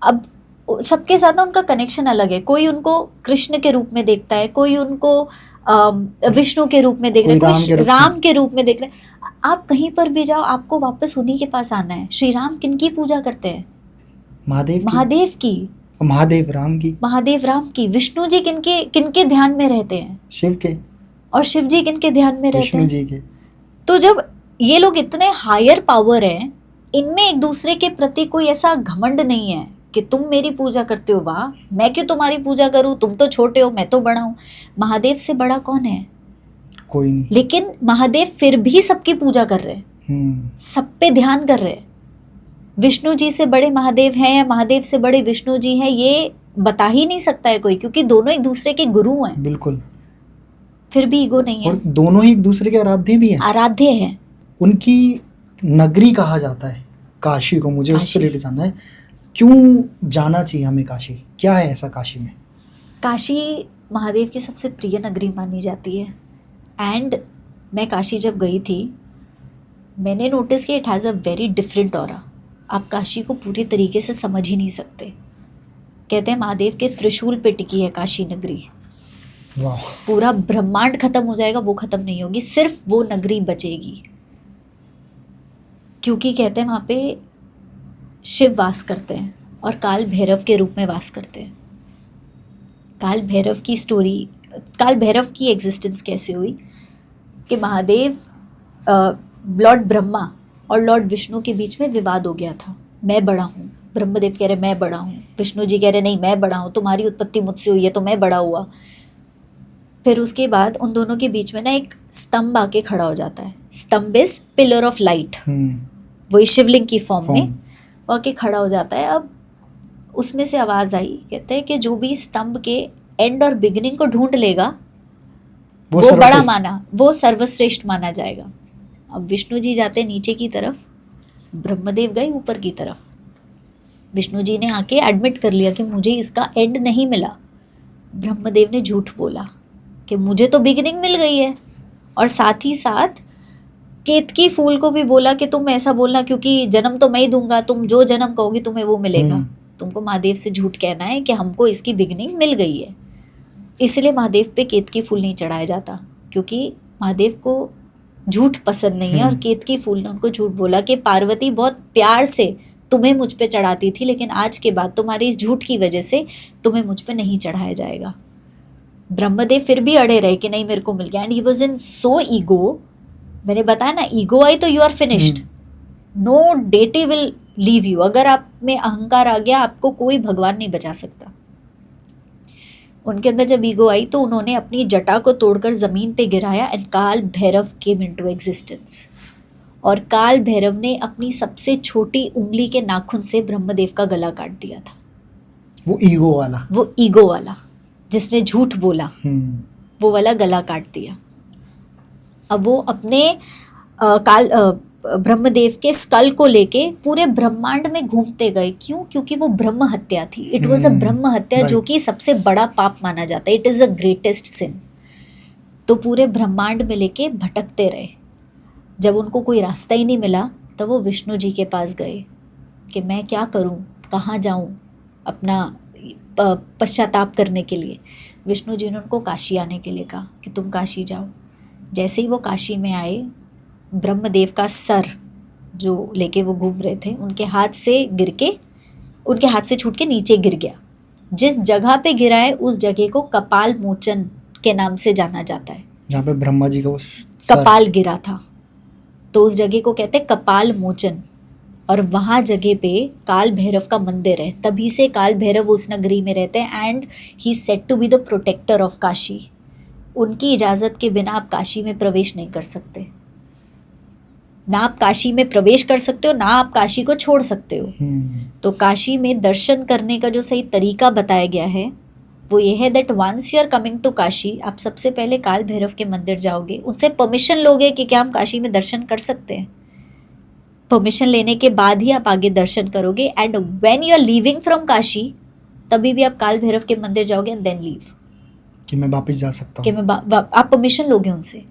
[SPEAKER 2] अब सबके साथ ना उनका कनेक्शन अलग है। कोई उनको कृष्ण के रूप में देखता है, कोई उनको विष्णु के रूप में देख रहे हैं,
[SPEAKER 1] कोई राम के
[SPEAKER 2] कोई
[SPEAKER 1] रूप में।
[SPEAKER 2] राम के रूप में देख रहे हैं। आप कहीं पर भी जाओ आपको वापस उन्हीं के पास आना है। श्री राम किनकी पूजा करते हैं?
[SPEAKER 1] महादेव की,
[SPEAKER 2] महादेव की,
[SPEAKER 1] महादेव राम की,
[SPEAKER 2] महादेव राम की। विष्णु जी किनके किनके ध्यान में रहते हैं?
[SPEAKER 1] शिव के,
[SPEAKER 2] और शिव जी किनके ध्यान में रहते
[SPEAKER 1] विष्णु
[SPEAKER 2] हैं?
[SPEAKER 1] जी के।
[SPEAKER 2] तो जब ये लोग इतने हायर पावर हैं, इनमें एक दूसरे के प्रति कोई ऐसा घमंड नहीं है कि तुम मेरी पूजा करते हो, वाह मैं क्यों तुम्हारी पूजा करूं, तुम तो छोटे हो मैं तो बड़ा हूं। महादेव से बड़ा कौन है?
[SPEAKER 1] कोई नहीं।
[SPEAKER 2] लेकिन महादेव फिर भी सबकी पूजा कर रहे हैं, सब पे ध्यान कर रहे हैं। विष्णु जी से बड़े महादेव हैं या महादेव से बड़े विष्णु जी हैं, ये बता ही नहीं सकता है कोई, क्योंकि दोनों एक दूसरे के गुरु हैं।
[SPEAKER 1] बिल्कुल।
[SPEAKER 2] फिर भी ईगो नहीं
[SPEAKER 1] और
[SPEAKER 2] है,
[SPEAKER 1] दोनों ही एक दूसरे के आराध्य भी हैं।
[SPEAKER 2] आराध्य हैं।
[SPEAKER 1] उनकी नगरी कहा जाता है काशी को। मुझे उससे
[SPEAKER 2] काशी।
[SPEAKER 1] रिलेटेड जानना है, क्यों जाना चाहिए हमें काशी? क्या है ऐसा काशी में?
[SPEAKER 2] काशी महादेव की सबसे प्रिय नगरी मानी जाती है। एंड मैं काशी जब गई थी, मैंने नोटिस किया it has a very different aura. आप काशी को पूरी तरीके से समझ ही नहीं सकते। कहते हैं महादेव के त्रिशूल पे टिकी है काशी नगरी।
[SPEAKER 1] वाह।
[SPEAKER 2] पूरा ब्रह्मांड खत्म हो जाएगा, वो खत्म नहीं होगी, सिर्फ वो नगरी बचेगी। क्योंकि कहते हैं वहाँ पे शिव वास करते हैं और काल भैरव के रूप में वास करते हैं। काल भैरव की स्टोरी, काल भैरव की एग्जिस्टेंस कैसे हुई कि महादेव, लॉर्ड ब्रह्मा और लॉर्ड विष्णु के बीच में विवाद हो गया था। मैं बड़ा हूँ, ब्रह्मदेव कह रहे मैं बड़ा हूँ, विष्णु जी कह रहे नहीं मैं बड़ा हूँ, तुम्हारी उत्पत्ति मुझसे हुई है तो मैं बड़ा हुआ। फिर उसके बाद उन दोनों के बीच में ना एक स्तंभ आके खड़ा हो जाता है। स्तंभ इज पिलर ऑफ लाइट, वही शिवलिंग की फॉर्म में वो आके खड़ा हो जाता है। अब उसमें से आवाज़ आई, कहते हैं कि जो भी स्तंभ के एंड और बिगिनिंग को ढूंढ लेगा वो बड़ा
[SPEAKER 1] सर्वश्रेष्ठ।
[SPEAKER 2] माना, वो सर्वश्रेष्ठ माना जाएगा। अब विष्णु जी जाते नीचे की तरफ, ब्रह्मदेव गए ऊपर की तरफ। विष्णु जी ने आके एडमिट कर लिया कि मुझे इसका एंड नहीं मिला। ब्रह्मदेव ने झूठ बोला कि मुझे तो बिगिनिंग मिल गई है, और साथ ही साथ केतकी फूल को भी बोला कि तुम ऐसा बोलना क्योंकि जन्म तो मैं ही दूंगा, तुम जो जन्म कहोगी तुम्हें वो मिलेगा। तुमको महादेव से झूठ कहना है कि हमको इसकी बिगिनिंग मिल गई है। इसलिए महादेव पे केतकी फूल नहीं चढ़ाया जाता, क्योंकि महादेव को झूठ पसंद नहीं है। और केतकी फूल ने उनको झूठ बोला कि पार्वती बहुत प्यार से तुम्हें मुझ पे चढ़ाती थी, लेकिन आज के बाद तुम्हारी इस झूठ की वजह से तुम्हें मुझ पे नहीं चढ़ाया जाएगा। ब्रह्मदेव फिर भी अड़े रहे कि नहीं मेरे को मिल गया, and he was in so ego. मैंने बताया ना, ईगो आई तो you are finished, no deity will leave you. अगर आप में अहंकार आ गया, आपको कोई भगवान नहीं बचा सकता। उनके अंदर जब ईगो आई तो उन्होंने अपनी जटा को तोड़कर जमीन पे गिराया, एंड काल भैरव केम इनटू एग्जिस्टेंस। और काल भैरव ने अपनी सबसे छोटी उंगली के नाखून से ब्रह्मदेव का गला काट दिया था।
[SPEAKER 1] वो ईगो वाला,
[SPEAKER 2] वो ईगो वाला जिसने झूठ बोला, वो वाला गला काट दिया। अब वो अपने ब्रह्मदेव के स्कल को लेके पूरे ब्रह्मांड में घूमते गए। क्यों? क्योंकि वो ब्रह्म हत्या थी। इट वॉज अ ब्रह्म हत्या, जो कि सबसे बड़ा पाप माना जाता है। इट इज़ अ ग्रेटेस्ट सिन। तो पूरे ब्रह्मांड में लेके भटकते रहे। जब उनको कोई रास्ता ही नहीं मिला तब वो विष्णु जी के पास गए कि मैं क्या करूं, कहाँ जाऊं अपना पश्चाताप करने के लिए। विष्णु जी ने उनको काशी आने के लिए कहा कि तुम काशी जाओ। जैसे ही वो काशी में आए, ब्रह्मदेव का सर जो लेके वो घूम रहे थे उनके हाथ से छूट के नीचे गिर गया। जिस जगह पे गिरा है उस जगह को कपाल मोचन के नाम से जाना जाता है।
[SPEAKER 1] जहाँ पे ब्रह्मा जी का वो
[SPEAKER 2] कपाल गिरा था, तो उस जगह को कहते हैं कपाल मोचन। और वहाँ जगह पे काल भैरव का मंदिर है, तभी से काल भैरव उस नगरी में रहते हैं। And he said to be the protector of Kashi. उनकी इजाज़त के बिना आप काशी में प्रवेश नहीं कर सकते। ना आप काशी में प्रवेश कर सकते हो, ना आप काशी को छोड़ सकते हो। तो काशी में दर्शन करने का जो सही तरीका बताया गया है वो ये है that once you are coming to Kashi, आप सबसे पहले काल भैरव के मंदिर जाओगे, उनसे परमिशन लोगे कि क्या हम काशी में दर्शन कर सकते हैं। परमिशन लेने के बाद ही आप आगे दर्शन करोगे। And when you are leaving from Kashi, तभी भी आप काल भैरव के मंदिर जाओगे एंड देन लीव,
[SPEAKER 1] कि मैं वापस जा सकता
[SPEAKER 2] कि
[SPEAKER 1] हूँ।
[SPEAKER 2] मैं आप परमिशन लोगे उनसे।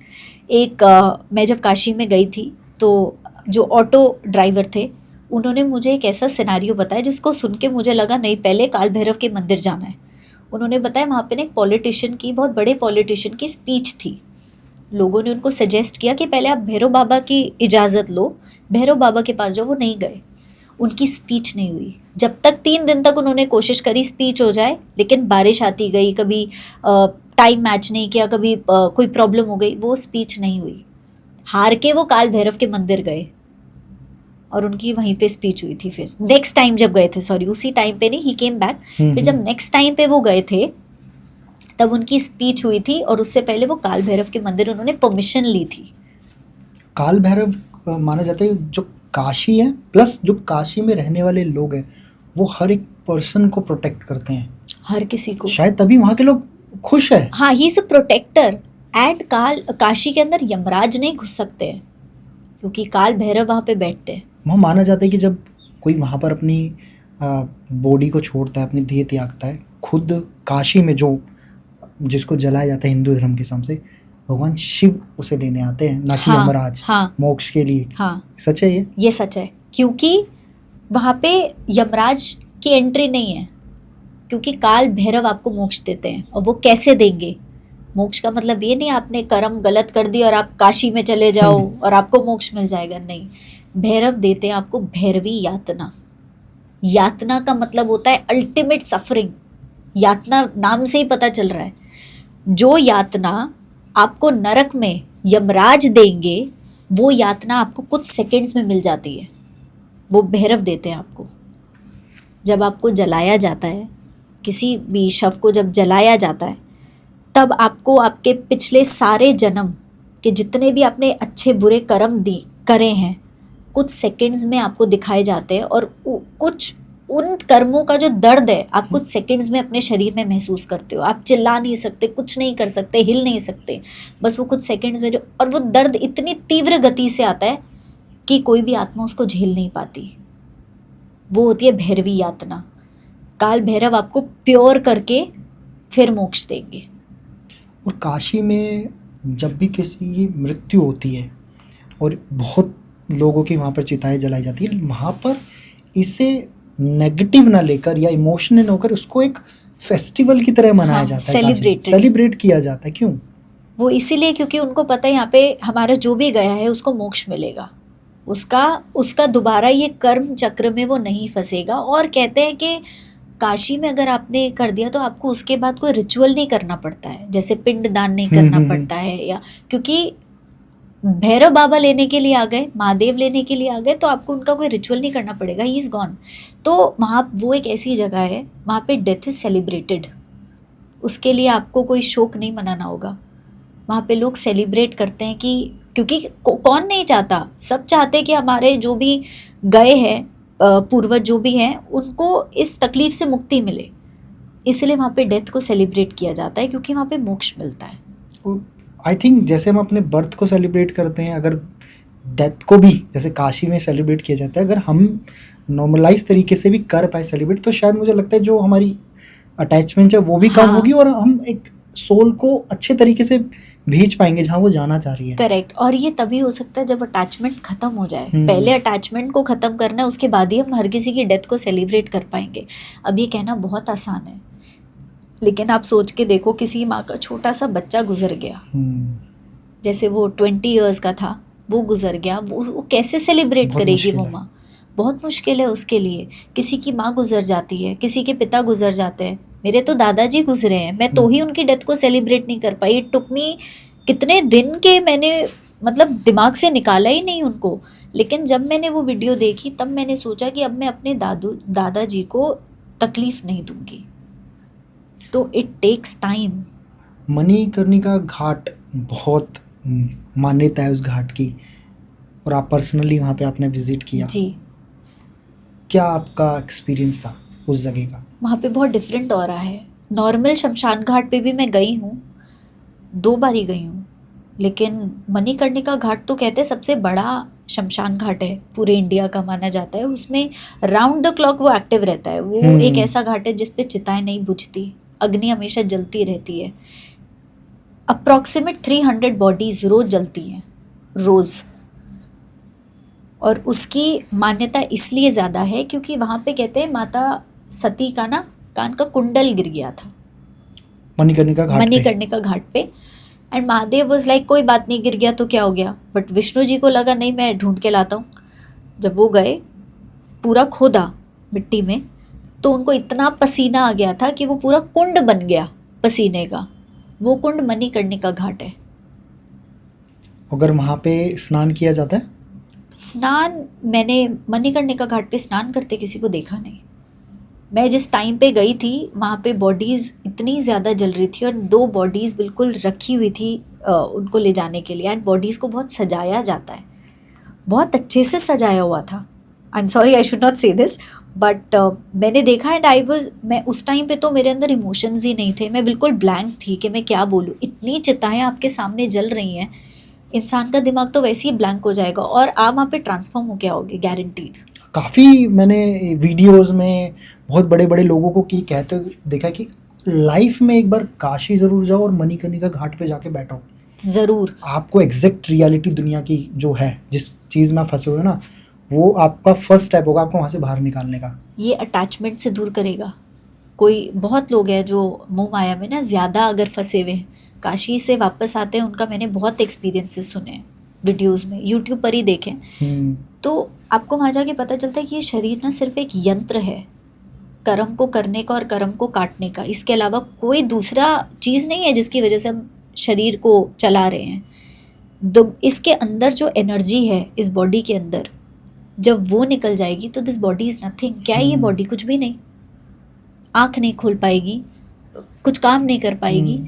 [SPEAKER 2] मैं जब काशी में गई थी तो जो ऑटो ड्राइवर थे उन्होंने मुझे एक ऐसा सिनेरियो बताया जिसको सुन के मुझे लगा नहीं, पहले काल भैरव के मंदिर जाना है। उन्होंने बताया वहाँ पे ना एक पॉलिटिशियन की, बहुत बड़े पॉलिटिशियन की स्पीच थी। लोगों ने उनको सजेस्ट किया कि पहले आप भैरव बाबा की इजाज़त लो, भैरव बाबा के पास जाओ। वो नहीं गए, उनकी स्पीच नहीं हुई। जब तक 3 दिन तक उन्होंने कोशिश करी स्पीच हो जाए, लेकिन बारिश आती गई, कभी टाइम मैच नहीं किया, कभी कोई प्रॉब्लम हो गई, वो स्पीच नहीं हुई। हार के वो काल भैरव के मंदिर गए और उनकी वहीं पे स्पीच हुई थी। फिर नेक्स्ट टाइम जब गए थे, सॉरी उसी टाइम पे नहीं, ही केम बैक। फिर जब नेक्स्ट टाइम पे वो गए थे तब उनकी स्पीच हुई थी, और उससे पहले वो काल भैरव के मंदिर उन्होंने परमिशन ली थी।
[SPEAKER 1] काल भैरव माना जाता है जो काशी है, प्लस जो काशी में रहने वाले लोग हैं वो हर एक पर्सन को प्रोटेक्ट करते हैं,
[SPEAKER 2] हर किसी को।
[SPEAKER 1] शायद तभी वहाँ के लोग खुश है।
[SPEAKER 2] हाँ, he is a protector. And Kashi के अंदर यमराज नहीं घुस सकते हैं क्योंकि काल भैरव वहाँ पे बैठते हैं।
[SPEAKER 1] वहाँ माना जाता है कि जब कोई वहाँ पर अपनी बॉडी को छोड़ता है, अपनी देह त्यागता है, खुद काशी में जो जिसको जलाया जाता है हिंदू धर्म के हिसाब से, भगवान शिव उसे लेने आते हैं, ना कि
[SPEAKER 2] हाँ,
[SPEAKER 1] यमराज,
[SPEAKER 2] हाँ,
[SPEAKER 1] मोक्ष के लिए।
[SPEAKER 2] हाँ,
[SPEAKER 1] सच है
[SPEAKER 2] ये सच है, क्योंकि वहाँ पे यमराज की एंट्री नहीं है, क्योंकि काल भैरव आपको मोक्ष देते हैं। और वो कैसे देंगे? मोक्ष का मतलब ये नहीं आपने कर्म गलत कर दिया और आप काशी में चले जाओ और आपको मोक्ष मिल जाएगा, नहीं। भैरव देते हैं आपको भैरवी यातना। यातना का मतलब होता है अल्टीमेट सफरिंग। यातना नाम से ही पता चल रहा है, जो यातना आपको नरक में यमराज देंगे वो यातना आपको कुछ सेकंड्स में मिल जाती है, वो भैरव देते हैं आपको। जब आपको जलाया जाता है, किसी भी शव को जब जलाया जाता है, तब आपको आपके पिछले सारे जन्म के जितने भी आपने अच्छे बुरे कर्म करे हैं कुछ सेकंड्स में आपको दिखाए जाते हैं, और कुछ उन कर्मों का जो दर्द है आप कुछ सेकंड्स में अपने शरीर में महसूस करते हो। आप चिल्ला नहीं सकते, कुछ नहीं कर सकते, हिल नहीं सकते, बस वो कुछ सेकंड्स में जो, और वो दर्द इतनी तीव्र गति से आता है कि कोई भी आत्मा उसको झेल नहीं पाती। वो होती है भैरवी यातना। काल भैरव आपको प्योर करके फिर मोक्ष देंगे।
[SPEAKER 1] और काशी में जब भी किसी की मृत्यु होती है और बहुत लोगों की वहाँ पर चिताएं जलाई जाती है, वहाँ पर इसे नेगेटिव ना लेकर या इमोशनल होकर उसको एक फेस्टिवल की तरह मनाया जाता है, सेलिब्रेट किया जाता है। क्यों?
[SPEAKER 2] वो इसीलिए क्योंकि उनको पता है यहाँ पे हमारा जो भी गया है उसको मोक्ष मिलेगा, उसका दोबारा ये कर्म चक्र में वो नहीं फंसेगा। और कहते हैं कि काशी में अगर आपने कर दिया तो आपको उसके बाद कोई रिचुअल नहीं करना पड़ता है, जैसे पिंड दान नहीं करना पड़ता है, या क्योंकि भैरव बाबा लेने के लिए आ गए, महादेव लेने के लिए आ गए, तो आपको उनका कोई रिचुअल नहीं करना पड़ेगा, ही इज़ गॉन। तो वहाँ वो एक ऐसी जगह है वहाँ पे डेथ इज़ सेलिब्रेटेड, उसके लिए आपको कोई शोक नहीं मनाना होगा। वहाँ पे लोग सेलिब्रेट करते हैं कि क्योंकि कौन नहीं चाहता, सब चाहते कि हमारे जो भी गए हैं पूर्वज जो भी हैं उनको इस तकलीफ से मुक्ति मिले, इसलिए वहाँ पे डेथ को सेलिब्रेट किया जाता है क्योंकि वहाँ पे मोक्ष मिलता है।
[SPEAKER 1] आई थिंक जैसे हम अपने बर्थ को सेलिब्रेट करते हैं, अगर डेथ को भी जैसे काशी में सेलिब्रेट किया जाता है, अगर हम नॉर्मलाइज तरीके से भी कर पाए सेलिब्रेट, तो शायद मुझे लगता है जो हमारी अटैचमेंट है वो भी कम होगी और हम एक सोल को अच्छे तरीके से भेज पाएंगे जहाँ वो जाना चाह रही है।
[SPEAKER 2] करेक्ट। और ये तभी हो सकता है जब अटैचमेंट खत्म हो जाए। पहले अटैचमेंट को खत्म करना है, उसके बाद ही हम हर किसी की डेथ को सेलिब्रेट कर पाएंगे। अब ये कहना बहुत आसान है, लेकिन आप सोच के देखो, किसी माँ का छोटा सा बच्चा गुजर गया, जैसे वो 20 इयर्स का था, वो गुजर गया, वो कैसे सेलिब्रेट करेगी वो माँ? बहुत मुश्किल है उसके लिए। किसी की माँ गुजर जाती है, किसी के पिता गुजर जाते हैं। मेरे तो दादाजी गुजरे हैं, मैं तो ही उनकी डेथ को सेलिब्रेट नहीं कर पाई। इट टुक मी कितने दिन के, मैंने मतलब दिमाग से निकाला ही नहीं उनको। लेकिन जब मैंने वो वीडियो देखी तब मैंने सोचा कि अब मैं अपने दादाजी को तकलीफ नहीं दूंगी। तो इट टेक्स टाइम।
[SPEAKER 1] मणिकर्णिका घाट बहुत मान्यता है उस घाट की, और आप पर्सनली वहाँ पे आपने विजिट किया
[SPEAKER 2] जी।
[SPEAKER 1] क्या आपका एक्सपीरियंस था उस जगह का?
[SPEAKER 2] वहाँ पे बहुत डिफरेंट हो रहा है। नॉर्मल शमशान घाट पे भी मैं गई हूँ, 2 बार ही गई हूँ, लेकिन मणिकर्णिका घाट तो कहते हैं सबसे बड़ा शमशान घाट है पूरे इंडिया का, माना जाता है। उसमें राउंड द क्लॉक वो एक्टिव रहता है। वो एक ऐसा घाट है जिसपे चिताएं नहीं बुझती, अग्नि हमेशा जलती रहती है। अप्रॉक्सीमेट 300 बॉडीज रोज जलती हैं, रोज। और उसकी मान्यता इसलिए ज़्यादा है क्योंकि वहाँ पे कहते हैं माता सती का ना कान का कुंडल गिर गया था,
[SPEAKER 1] मणिकर्णिका घाट पे।
[SPEAKER 2] मणिकर्णिका घाट पे। एंड महादेव वाज लाइक कोई बात नहीं, गिर गया तो क्या हो गया, बट विष्णु जी को लगा नहीं मैं ढूंढ के लाता हूँ। जब वो गए, पूरा खोदा मिट्टी में, तो उनको इतना पसीना आ गया था कि वो पूरा कुंड बन गया पसीने का। वो कुंड मणिकर्णिका घाट है।
[SPEAKER 1] अगर वहाँ पे स्नान किया जाता है?
[SPEAKER 2] स्नान मैंने मणिकर्णिका घाट पे स्नान करते किसी को देखा नहीं। मैं जिस टाइम पे गई थी वहाँ पे बॉडीज़ इतनी ज़्यादा जल रही थी और 2 बॉडीज़ बिल्कुल रखी हुई थी उनको ले जाने के लिए। एंड बॉडीज़ को बहुत सजाया जाता है, बहुत अच्छे से सजाया हुआ था। I am sorry, I should not से दिस, बट मैंने देखा एंड मैं उस टाइम पे तो मेरे अंदर इमोशंस ही नहीं थे। मैं बिल्कुल ब्लैंक थी कि मैं क्या बोलूँ। इतनी चिताएँ आपके सामने जल रही हैं, इंसान का दिमाग तो वैसे ही ब्लैंक हो जाएगा और आप वहाँ पे ट्रांसफॉर्म हो के आओगे, गारंटीड।
[SPEAKER 1] काफ़ी मैंने वीडियोस में बहुत बड़े बड़े लोगों को की कहते हुए देखा कि लाइफ में एक बार काशी ज़रूर जाओ और मणिकर्णिका घाट पे जाके बैठो।
[SPEAKER 2] ज़रूर।
[SPEAKER 1] आपको एग्जैक्ट रियलिटी दुनिया की जो है, जिस चीज़ में आप फंसे हुए हो ना, वो आपका फर्स्ट स्टेप होगा आपको वहाँ से बाहर निकालने का।
[SPEAKER 2] ये अटैचमेंट से दूर करेगा। कोई बहुत लोग हैं जो मोह माया में ना ज़्यादा अगर फंसे हुए हैं, काशी से वापस आते हैं, उनका मैंने बहुत एक्सपीरियंसेस सुने हैं, वीडियोस में, यूट्यूब पर ही देखें, तो आपको वहाँ जाके पता चलता है कि ये शरीर ना सिर्फ एक यंत्र है कर्म को करने का और कर्म को काटने का। इसके अलावा कोई दूसरा चीज़ नहीं है जिसकी वजह से हम शरीर को चला रहे हैं। इसके अंदर जो एनर्जी है इस बॉडी के अंदर, जब वो निकल जाएगी तो दिस बॉडी इज़ नथिंग। क्या है ये बॉडी? कुछ भी नहीं। आँख नहीं खोल पाएगी, कुछ काम नहीं कर पाएगी,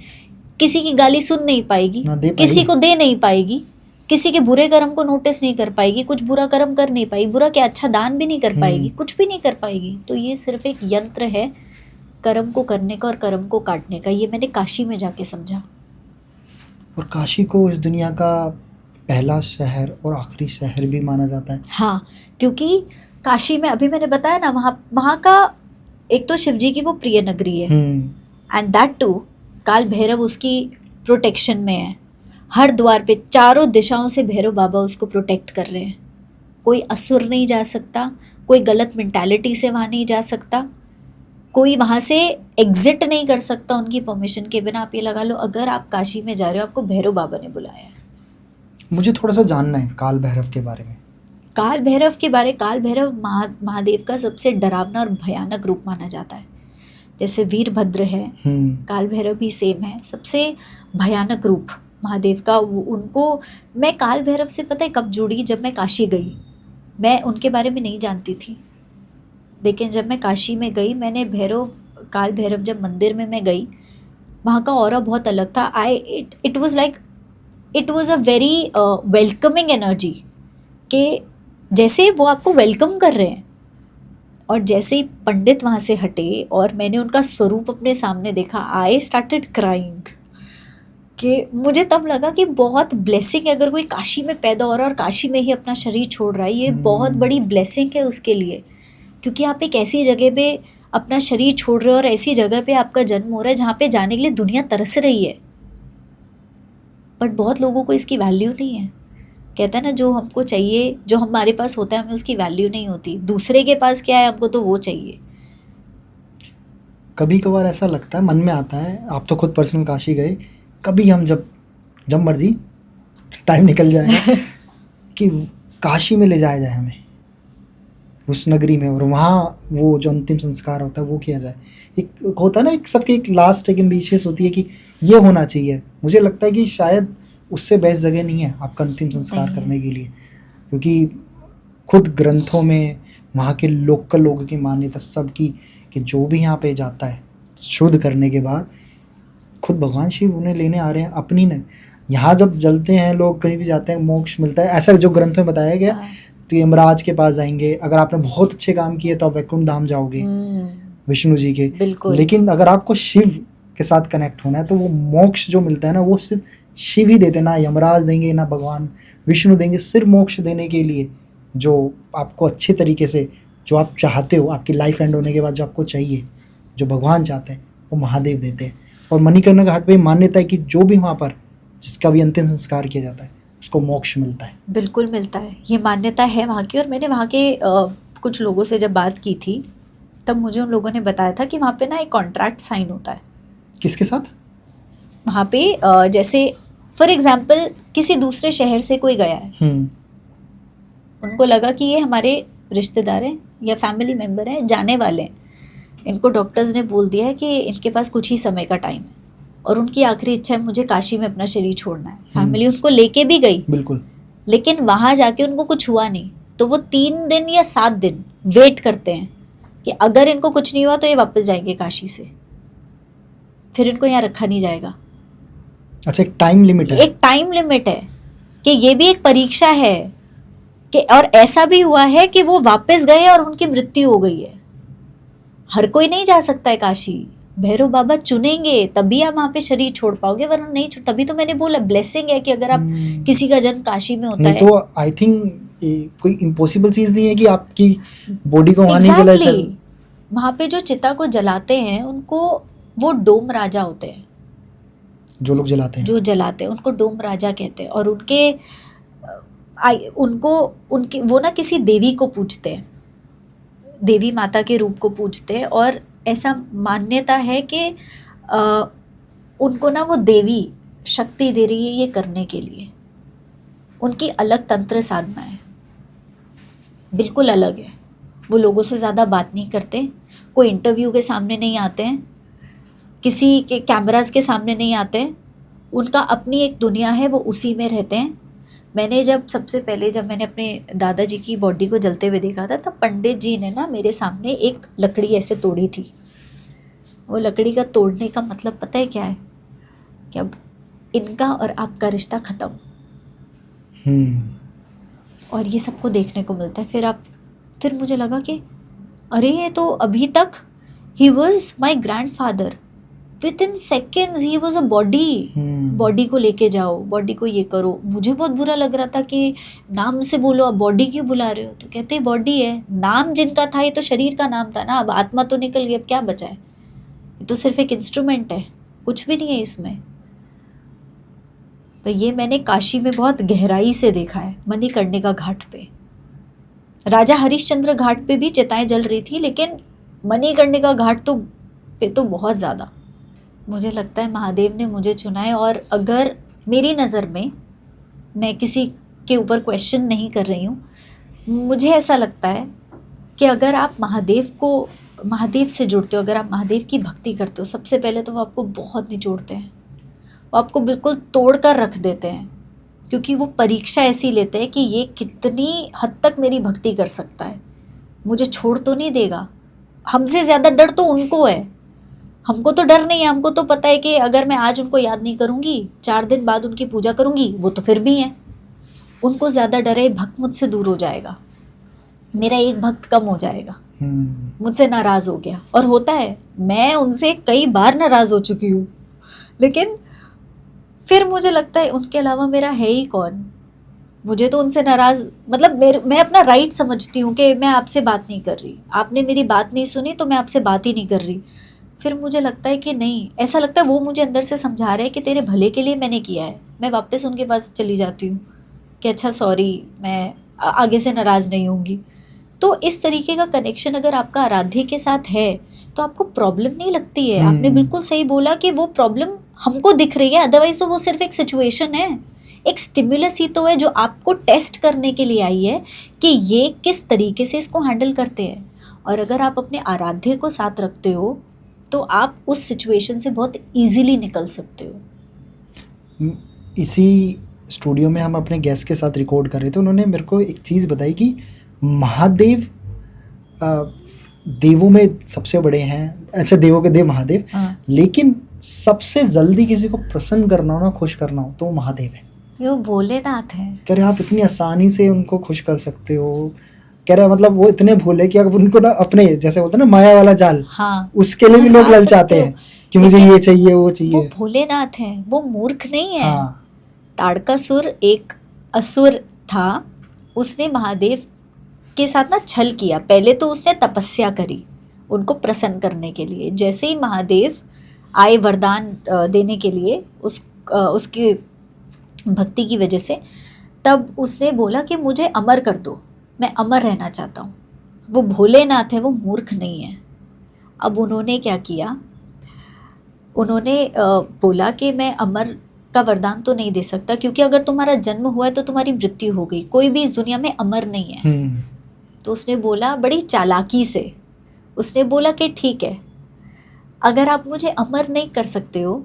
[SPEAKER 2] किसी की गाली सुन नहीं पाएगी, किसी को दे नहीं पाएगी, किसी के बुरे कर्म को नोटिस नहीं कर पाएगी, कुछ बुरा कर्म कर नहीं पाएगी, बुरा क्या अच्छा दान भी नहीं कर पाएगी, कुछ भी नहीं कर पाएगी। तो ये सिर्फ एक यंत्र है कर्म को करने का और कर्म को काटने का। ये मैंने काशी में जाके समझा।
[SPEAKER 1] और काशी को इस दुनिया का पहला शहर और आखिरी शहर भी माना जाता है।
[SPEAKER 2] हाँ, क्योंकि काशी में अभी मैंने बताया ना, वहाँ का एक तो शिव जी की वो प्रिय नगरी है, एंड दैट टू काल भैरव उसकी प्रोटेक्शन में है। हर द्वार पे चारों दिशाओं से भैरव बाबा उसको प्रोटेक्ट कर रहे हैं। कोई असुर नहीं जा सकता, कोई गलत मेंटालिटी से वहाँ नहीं जा सकता, कोई वहाँ से एग्जिट नहीं कर सकता उनकी परमिशन के बिना। आप ये लगा लो, अगर आप काशी में जा रहे हो, आपको भैरव बाबा ने बुलाया है।
[SPEAKER 1] मुझे थोड़ा सा जानना है काल भैरव के बारे में।
[SPEAKER 2] काल भैरव के बारे काल भैरव महादेव का सबसे डरावना और भयानक रूप माना जाता है। जैसे वीरभद्र है, काल भैरव भी सेम है, सबसे भयानक रूप महादेव का। उनको मैं काल भैरव से पता है कब जुड़ी, जब मैं काशी गई। मैं उनके बारे में नहीं जानती थी, लेकिन जब मैं काशी में गई, मैंने काल भैरव जब मंदिर में मैं गई, वहाँ का ऑरा बहुत अलग था। It was a very welcoming energy, कि जैसे वो आपको वेलकम कर रहे हैं। और जैसे ही पंडित वहाँ से हटे और मैंने उनका स्वरूप अपने सामने देखा, आई स्टार्टेड क्राइंग। कि मुझे तब लगा कि बहुत ब्लेसिंग है अगर कोई काशी में पैदा हो रहा है और काशी में ही अपना शरीर छोड़ रहा है। ये बहुत बड़ी ब्लेसिंग है उसके लिए, क्योंकि आप एक ऐसी जगह पे अपना शरीर छोड़ रहे हो और ऐसी जगह पे आपका जन्म हो रहा है जहाँ पे जाने के लिए दुनिया तरस रही है। बट बहुत लोगों को इसकी वैल्यू नहीं है। कहता है ना, जो हमको चाहिए, जो हमारे पास होता है, हमें उसकी वैल्यू नहीं होती। दूसरे के पास क्या है, हमको तो वो चाहिए।
[SPEAKER 1] कभी कभार ऐसा लगता है, मन में आता है, आप तो खुद पर्सनल काशी गए, कभी हम जब मर्जी टाइम निकल जाएगा कि काशी में ले जाया जाए हमें, उस नगरी में, और वहाँ वो जो अंतिम संस्कार होता है वो किया जाए। एक होता है ना, एक सबके एक लास्ट एक एम्बिशियस होती है कि ये होना चाहिए। मुझे लगता है कि शायद उससे बेस्ट जगह नहीं है आपका अंतिम संस्कार करने के लिए, क्योंकि खुद ग्रंथों में वहाँ के लोकल लोगों की मान्यता सबकी कि जो भी यहाँ पे जाता है शुद्ध करने के बाद, खुद भगवान शिव उन्हें लेने आ रहे हैं अपनी ने। यहाँ जब जलते हैं लोग, कहीं भी जाते हैं, मोक्ष मिलता है, ऐसा जो ग्रंथों में बताया गया। तो यमराज के पास जाएंगे, अगर आपने बहुत अच्छे काम किए तो आप वैकुंठ धाम जाओगे विष्णु जी के। लेकिन अगर आपको शिव के साथ कनेक्ट होना है तो वो मोक्ष जो मिलता है ना, वो सिर्फ शिव ही देते, ना यमराज देंगे ना भगवान विष्णु देंगे। सिर्फ मोक्ष देने के लिए जो आपको अच्छे तरीके से, जो आप चाहते हो, आपकी लाइफ एंड होने के बाद जो आपको चाहिए, जो भगवान चाहते हैं, वो महादेव देते हैं। और मणिकर्णिका घाट पे मान्यता है कि जो भी वहाँ पर जिसका भी अंतिम संस्कार किया जाता है उसको मोक्ष मिलता है।
[SPEAKER 2] बिल्कुल मिलता है, ये मान्यता है वहाँ की। और मैंने वहाँ के कुछ लोगों से जब बात की थी, तब मुझे उन लोगों ने बताया था कि वहाँ पे ना एक कॉन्ट्रैक्ट साइन होता है
[SPEAKER 1] किसके साथ?
[SPEAKER 2] वहाँ पे जैसे फॉर एग्जाम्पल किसी दूसरे शहर से कोई गया है, उनको लगा कि ये हमारे रिश्तेदार हैं या फैमिली मेम्बर हैं, जाने वाले हैं, इनको डॉक्टर्स ने बोल दिया है कि इनके पास कुछ ही समय का टाइम है और उनकी आखिरी इच्छा है मुझे काशी में अपना शरीर छोड़ना है। फैमिली उनको लेके भी गई,
[SPEAKER 1] बिल्कुल,
[SPEAKER 2] लेकिन वहाँ जाके उनको कुछ हुआ नहीं, तो वो 3 दिन या 7 दिन वेट करते हैं कि अगर इनको कुछ नहीं हुआ तो ये वापस जाएंगे काशी से, फिर इनको यहाँ रखा नहीं जाएगा।
[SPEAKER 1] अच्छा, एक टाइम लिमिट है।
[SPEAKER 2] एक टाइम लिमिट है कि ये भी एक परीक्षा है कि, और ऐसा भी हुआ है कि वो वापस गए और उनकी मृत्यु हो गई है। हर कोई नहीं जा सकता है काशी, भैरव बाबा चुनेंगे तभी आप वहाँ पे शरीर छोड़ पाओगे, वरना नहीं छोड़। तभी तो मैंने बोला ब्लेसिंग है कि अगर आप किसी का जन्म काशी में होता
[SPEAKER 1] नहीं
[SPEAKER 2] है
[SPEAKER 1] तो आई थिंक कोई इम्पॉसिबल चीज नहीं है कि आपकी बॉडी को वहाँ नहीं जलाया।
[SPEAKER 2] वहाँ पे जो चिता को जलाते हैं उनको वो डोम राजा होते हैं,
[SPEAKER 1] जो लोग जलाते हैं,
[SPEAKER 2] जो जलाते हैं उनको डोम राजा कहते हैं। और उनके वो ना किसी देवी को पूजते हैं, देवी माता के रूप को पूजते हैं, और ऐसा मान्यता है कि उनको ना वो देवी शक्ति दे रही है ये करने के लिए। उनकी अलग तंत्र साधना है, बिल्कुल अलग है। वो लोगों से ज़्यादा बात नहीं करते, कोई इंटरव्यू के सामने नहीं आते हैं, किसी के कैमरास के सामने नहीं आते हैं। उनका अपनी एक दुनिया है, वो उसी में रहते हैं। मैंने सबसे पहले जब मैंने अपने दादाजी की बॉडी को जलते हुए देखा था, तब पंडित जी ने ना मेरे सामने एक लकड़ी ऐसे तोड़ी थी। वो लकड़ी का तोड़ने का मतलब पता है क्या है? कि अब इनका और आपका रिश्ता ख़त्म। और ये सबको देखने को मिलता है। फिर मुझे लगा कि अरे ये तो अभी तक he was my grand father, with in seconds he was a body. Body को लेके जाओ, बॉडी को ये करो। मुझे बहुत बुरा लग रहा था कि नाम से बोलो, अब बॉडी क्यों बुला रहे हो? तो कहते हैं बॉडी है, नाम जिनका था ये तो शरीर का नाम था ना, अब आत्मा तो निकल गई, अब क्या बचा है? ये तो सिर्फ एक इंस्ट्रूमेंट है, कुछ भी नहीं है इसमें। तो ये मैंने काशी में बहुत गहराई से देखा है। मणिकर्णिका घाट पे, राजा हरिश्चंद्र घाट पे भी चिताएं जल रही थी, लेकिन मणिकर्णिका घाट पे तो बहुत ज़्यादा। मुझे लगता है महादेव ने मुझे चुना है। और अगर मेरी नज़र में, मैं किसी के ऊपर क्वेश्चन नहीं कर रही हूँ, मुझे ऐसा लगता है कि अगर आप महादेव से जुड़ते हो, अगर आप महादेव की भक्ति करते हो, सबसे पहले तो वो आपको बहुत निचोड़ते हैं, वो आपको बिल्कुल तोड़ कर रख देते हैं, क्योंकि वो परीक्षा ऐसी लेते हैं कि ये कितनी हद तक मेरी भक्ति कर सकता है, मुझे छोड़ तो नहीं देगा। हमसे ज़्यादा डर तो उनको है, हमको तो डर नहीं है। हमको तो पता है कि अगर मैं आज उनको याद नहीं करूँगी, 4 दिन बाद उनकी पूजा करूँगी, वो तो फिर भी हैं। उनको ज़्यादा डर है भक्त मुझसे दूर हो जाएगा, मेरा एक भक्त कम हो जाएगा, मुझसे नाराज़ हो गया। और होता है, मैं उनसे कई बार नाराज़ हो चुकी हूँ, लेकिन फिर मुझे लगता है उनके अलावा मेरा है ही कौन। मुझे तो उनसे नाराज़, मतलब मैं अपना राइट समझती हूँ कि मैं आपसे बात नहीं कर रही, आपने मेरी बात नहीं सुनी तो मैं आपसे बात ही नहीं कर रही। फिर मुझे लगता है कि नहीं, ऐसा लगता है वो मुझे अंदर से समझा रहे हैं कि तेरे भले के लिए मैंने किया है। मैं वापस उनके पास चली जाती हूँ कि अच्छा सॉरी, मैं आगे से नाराज़ नहीं होंगी। तो इस तरीके का कनेक्शन अगर आपका आराध्य के साथ है तो आपको प्रॉब्लम नहीं लगती है। आपने बिल्कुल सही बोला कि वो प्रॉब्लम हमको दिख रही है, अदरवाइज तो वो सिर्फ एक सिचुएशन है, एक स्टिमुलस ही तो है जो आपको टेस्ट करने के लिए आई है कि ये किस तरीके से इसको हैंडल करते हैं। और अगर आप अपने आराध्य को साथ रखते हो तो आप उस सिचुएशन से बहुत इजीली निकल सकते हो।
[SPEAKER 1] इसी स्टूडियो में हम अपने गेस्ट के साथ रिकॉर्ड कर रहे थे, उन्होंने मेरे को एक चीज़ बताई कि महादेव देवों में सबसे बड़े हैं। अच्छा, देवों के देव महादेव, लेकिन सबसे जल्दी किसी को प्रसन्न करना हो ना, खुश करना हो, तो वो महादेव है।
[SPEAKER 2] वो भोलेनाथ है।
[SPEAKER 1] कह रहे आप इतनी आसानी से उनको खुश कर सकते हो। कह रहे मतलब वो इतने भोले कि अगर उनको ना अपने, जैसे बोलते हैं ना माया वाला जाल,
[SPEAKER 2] हाँ,
[SPEAKER 1] उसके लिए भी लोग ललचाते हैं कि मुझे ये चाहिए वो चाहिए।
[SPEAKER 2] वो भोलेनाथ है, वो मूर्ख नहीं है।
[SPEAKER 1] हाँ।
[SPEAKER 2] ताड़कासुर एक असुर था, उसने महादेव के साथ ना छल किया। पहले तो उसने तपस्या करी उनको प्रसन्न करने के लिए। जैसे ही महादेव आए वरदान देने के लिए उसकी भक्ति की वजह से, तब उसने बोला कि मुझे अमर कर दो, मैं अमर रहना चाहता हूँ। वो भोलेनाथ है, वो मूर्ख नहीं है। अब उन्होंने क्या किया, उन्होंने बोला कि मैं अमर का वरदान तो नहीं दे सकता, क्योंकि अगर तुम्हारा जन्म हुआ है तो तुम्हारी मृत्यु हो गई, कोई भी इस दुनिया में अमर नहीं है। तो उसने बोला बड़ी चालाकी से, उसने बोला कि ठीक है, अगर आप मुझे अमर नहीं कर सकते हो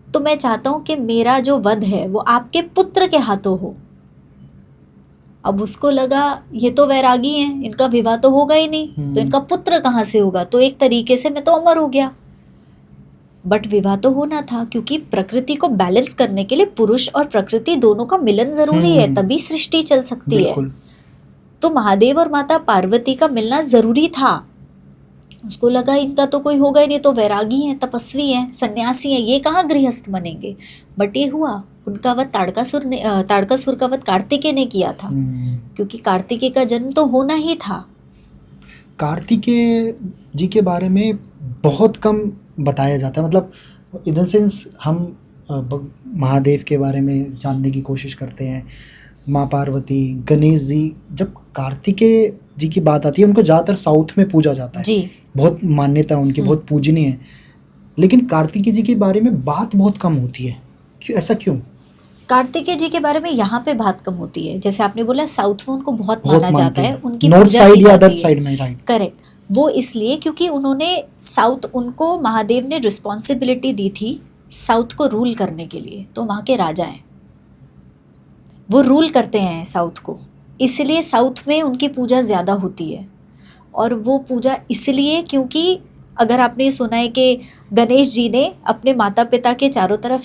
[SPEAKER 2] तो मैं चाहता हूँ कि मेरा जो वध है वो आपके पुत्र के हाथों हो। अब उसको लगा ये तो वैरागी हैं, इनका विवाह तो होगा ही नहीं, तो इनका पुत्र कहाँ से होगा, तो एक तरीके से मैं तो अमर हो गया। बट विवाह तो होना था, क्योंकि प्रकृति को बैलेंस करने के लिए पुरुष और प्रकृति दोनों का मिलन जरूरी है, तभी सृष्टि चल सकती है। तो महादेव और माता पार्वती का मिलना जरूरी था। उसको लगा इनका तो कोई होगा ही नहीं, तो वैरागी हैं, तपस्वी हैं, सन्यासी हैं, ये कहाँ गृहस्थ बनेंगे। बट ये हुआ, उनका वध ताड़कासुर का वध कार्तिकेय ने किया था, क्योंकि कार्तिकेय का जन्म तो होना ही था।
[SPEAKER 1] कार्तिकेय जी के बारे में बहुत कम बताया जाता है, मतलब इन द सेंस हम महादेव के बारे में जानने की कोशिश करते हैं, माँ पार्वती, गणेश जी। जब कार्तिकेय जी की बात आती है, उनको ज़्यादातर साउथ में पूजा जाता है जी, बहुत मान्यता उनकी, बहुत पूजनीय है। लेकिन कार्तिकेय जी के बारे में बात बहुत कम होती है, क्यों, ऐसा क्यों?
[SPEAKER 2] कार्तिकेय जी के बारे में यहाँ पे बात कम होती है, जैसे आपने बोला साउथ में उनको बहुत माना जाता है, उनकी
[SPEAKER 1] नॉर्थ साइड या अदर साइड में, राइट,
[SPEAKER 2] करेक्ट। वो इसलिए क्योंकि उन्होंने साउथ, उनको महादेव ने रिस्पॉन्सिबिलिटी दी थी साउथ को रूल करने के लिए, तो वहाँ के राजा हैं, वो रूल करते हैं साउथ को, इसलिए साउथ में उनकी पूजा ज़्यादा होती है। और वो पूजा इसलिए क्योंकि अगर आपने सुना है कि गणेश जी ने अपने माता पिता के चारों तरफ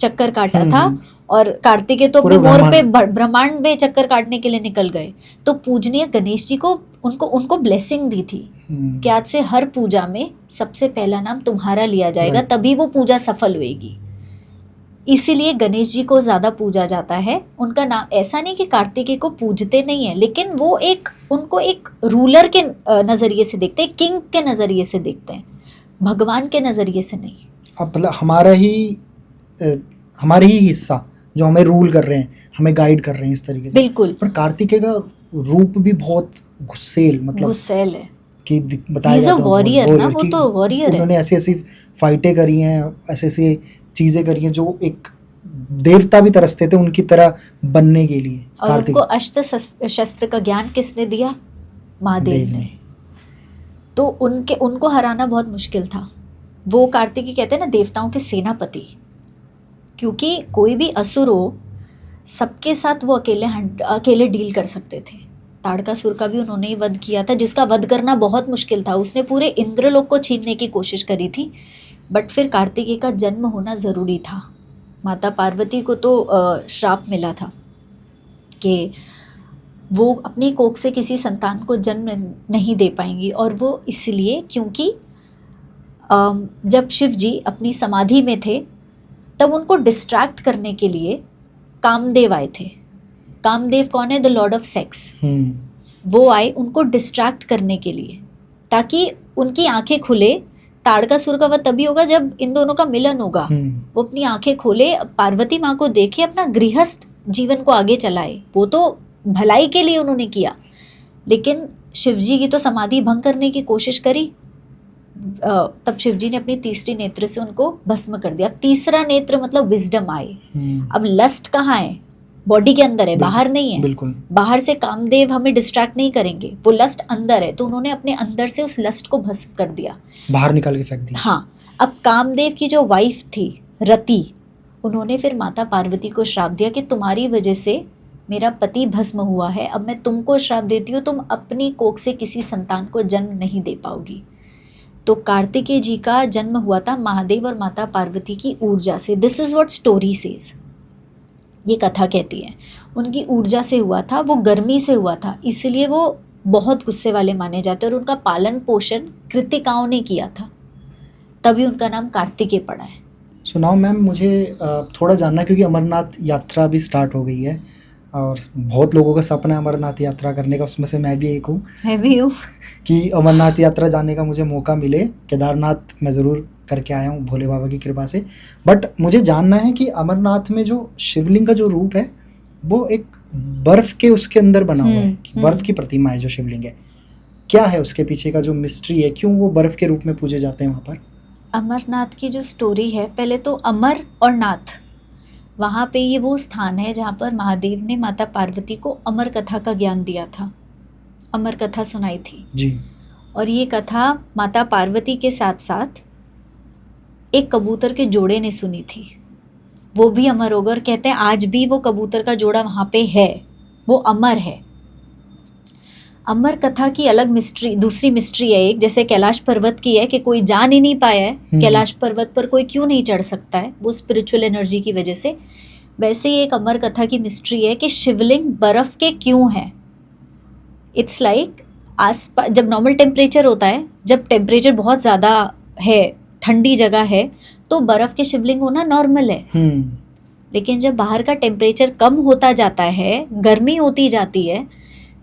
[SPEAKER 2] चक्कर काटा था, और कार्तिकेय तो अपने मोर पे ब्रह्मांड में चक्कर काटने के लिए निकल गए, तो पूजनीय गणेश जी को उनको ब्लेसिंग दी थी कि आज से हर पूजा में सबसे पहला नाम तुम्हारा लिया जाएगा, तभी वो पूजा सफल होगी। इसीलिए गणेश जी को ज़्यादा पूजा जाता है। उनका नाम, ऐसा नहीं कि कार्तिकेय को पूजते नहीं है, लेकिन वो उनको एक रूलर के नज़रिए से देखते हैं, किंग के नज़रिए से देखते हैं, भगवान के नज़रिए से नहीं।
[SPEAKER 1] अब मतलब हमारे ही हिस्सा जो हमें रूल कर रहे हैं, हमें गाइड कर रहे हैं इस तरीके से।
[SPEAKER 2] बिल्कुल।
[SPEAKER 1] पर कार्तिकेय का रूप भी बहुत गुस्सेल, मतलब
[SPEAKER 2] गुस्सेल है
[SPEAKER 1] कि बताया जाता है
[SPEAKER 2] वॉरियर ना, वो तो वॉरियर है।
[SPEAKER 1] उन्होंने ऐसी फाइटें करी हैं, ऐसी चीजें करी हैं जो एक देवता भी तरसते थे उनकी तरह बनने के लिए।
[SPEAKER 2] और उनको अस्त्र शस्त्र का ज्ञान किसने दिया? महादेव ने। तो उनको हराना बहुत मुश्किल था। वो कार्तिकेय कहते हैं ना देवताओं के सेनापति, क्योंकि कोई भी असुर हो सबके साथ वो अकेले डील कर सकते थे। ताड़कासुर का भी उन्होंने ही वध किया था, जिसका वध करना बहुत मुश्किल था। उसने पूरे इंद्रलोक को छीनने की कोशिश करी थी, बट फिर कार्तिकेय का जन्म होना ज़रूरी था। माता पार्वती को तो श्राप मिला था कि वो अपनी कोख से किसी संतान को जन्म नहीं दे पाएंगी, और वो इसलिए क्योंकि जब शिव जी अपनी समाधि में थे तब उनको डिस्ट्रैक्ट करने के लिए कामदेव आए थे। कामदेव कौन है? The Lord of sex. वो आए उनको डिस्ट्रैक्ट करने के लिए, ताकि उनकी आंखें खुले। ताड़कासुर का वध तभी होगा जब इन दोनों का मिलन होगा। वो अपनी आंखें खोले, पार्वती माँ को देखे, अपना गृहस्थ जीवन को आगे चलाए। वो तो भलाई के लिए उन्होंने किया, लेकिन शिवजी की तो समाधि भंग करने की कोशिश करी। तब शिवजी ने अपनी तीसरी नेत्र से उनको भस्म कर दिया। अब तीसरा नेत्र मतलब विजडम आए। अब लस्ट कहाँ है? बॉडी के अंदर है, बाहर नहीं है।
[SPEAKER 1] बिल्कुल।
[SPEAKER 2] बाहर से कामदेव हमें डिस्ट्रैक्ट नहीं करेंगे, वो लस्ट अंदर है, तो उन्होंने अपने अंदर से उस लस्ट को भस्म कर दिया,
[SPEAKER 1] बाहर निकाल के फेंक दिया।
[SPEAKER 2] हाँ। अब कामदेव की जो वाइफ थी रति, उन्होंने फिर माता पार्वती को श्राप दिया कि तुम्हारी वजह से मेरा पति भस्म हुआ है, अब मैं तुमको श्राप देती हूँ, तुम अपनी कोख से किसी संतान को जन्म नहीं दे पाओगी। तो कार्तिकेय जी का जन्म हुआ था महादेव और माता पार्वती की ऊर्जा से। This is what story says, ये कथा कहती है। उनकी ऊर्जा से हुआ था, वो गर्मी से हुआ था, इसलिए वो बहुत गुस्से वाले माने जाते हैं। और उनका पालन पोषण कृतिकाओं ने किया था, तभी उनका नाम कार्तिकेय पड़ा है।
[SPEAKER 1] सुनाओ मैम, मुझे थोड़ा जानना, क्योंकि अमरनाथ यात्रा भी स्टार्ट हो गई है और बहुत लोगों का सपना है अमरनाथ यात्रा करने का, उसमें से मैं भी एक हूँ।
[SPEAKER 2] मैं भी हूँ
[SPEAKER 1] कि अमरनाथ यात्रा जाने का मुझे मौका मिले। केदारनाथ मैं ज़रूर करके आया हूँ भोले बाबा की कृपा से, बट मुझे जानना है कि अमरनाथ में जो शिवलिंग का जो रूप है वो एक बर्फ़ के उसके अंदर बना हुआ है, बर्फ़ की प्रतिमा है जो शिवलिंग है। क्या है उसके पीछे का जो मिस्ट्री है, क्यों वो बर्फ़ के रूप में पूजे जाते हैं वहाँ पर?
[SPEAKER 2] अमरनाथ की जो स्टोरी है, पहले तो अमर और नाथ, वहाँ पे ये वो स्थान है जहाँ पर महादेव ने माता पार्वती को अमर कथा का ज्ञान दिया था, अमर कथा सुनाई थी
[SPEAKER 1] जी।
[SPEAKER 2] और ये कथा माता पार्वती के साथ साथ एक कबूतर के जोड़े ने सुनी थी, वो भी अमर हो गए और कहते हैं आज भी वो कबूतर का जोड़ा वहाँ पे है, वो अमर है। अमर कथा की अलग मिस्ट्री, दूसरी मिस्ट्री है एक, जैसे कैलाश पर्वत की है कि कोई जान ही नहीं पाया है कैलाश पर्वत पर कोई क्यों नहीं चढ़ सकता है, वो स्पिरिचुअल एनर्जी की वजह से। वैसे ही एक अमर कथा की मिस्ट्री है कि शिवलिंग बर्फ के क्यों है। इट्स लाइक आसपास जब नॉर्मल टेम्परेचर होता है, जब टेम्परेचर बहुत ज़्यादा है, ठंडी जगह है, तो बर्फ़ के शिवलिंग होना नॉर्मल है। लेकिन जब बाहर का टेम्परेचर कम होता जाता है, गर्मी होती जाती है,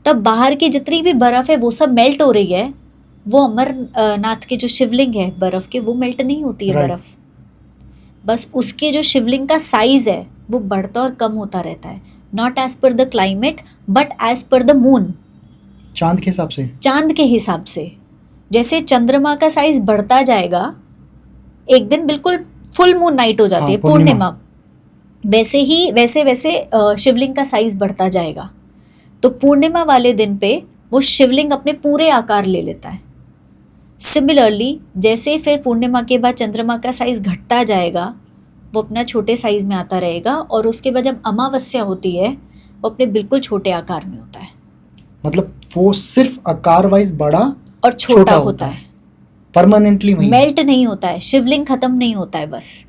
[SPEAKER 2] तब बाहर की जितनी भी बर्फ़ है वो सब मेल्ट हो रही है। वो अमरनाथ के जो शिवलिंग है बर्फ़ के, वो मेल्ट नहीं होती है बर्फ़, बस उसके जो शिवलिंग का साइज़ है वो बढ़ता और कम होता रहता है, not as per the climate but as per the moon,
[SPEAKER 1] चांद के हिसाब से। चांद
[SPEAKER 2] के हिसाब से जैसे चंद्रमा का साइज़ बढ़ता जाएगा, एक दिन बिल्कुल फुल मून नाइट हो जाती है, पूर्णिमा, वैसे ही वैसे शिवलिंग का साइज़ बढ़ता जाएगा। तो पूर्णिमा वाले दिन पे वो शिवलिंग अपने पूरे आकार ले लेता है। सिमिलरली जैसे फिर पूर्णिमा के बाद चंद्रमा का साइज़ घटता जाएगा, वो अपना छोटे साइज़ में आता रहेगा और उसके बाद जब अमावस्या होती है वो अपने बिल्कुल छोटे आकार में होता है।
[SPEAKER 1] मतलब वो सिर्फ आकार वाइज बड़ा
[SPEAKER 2] और छोटा होता है,
[SPEAKER 1] परमानेंटली
[SPEAKER 2] मेल्ट नहीं होता है, शिवलिंग खत्म नहीं होता है, बस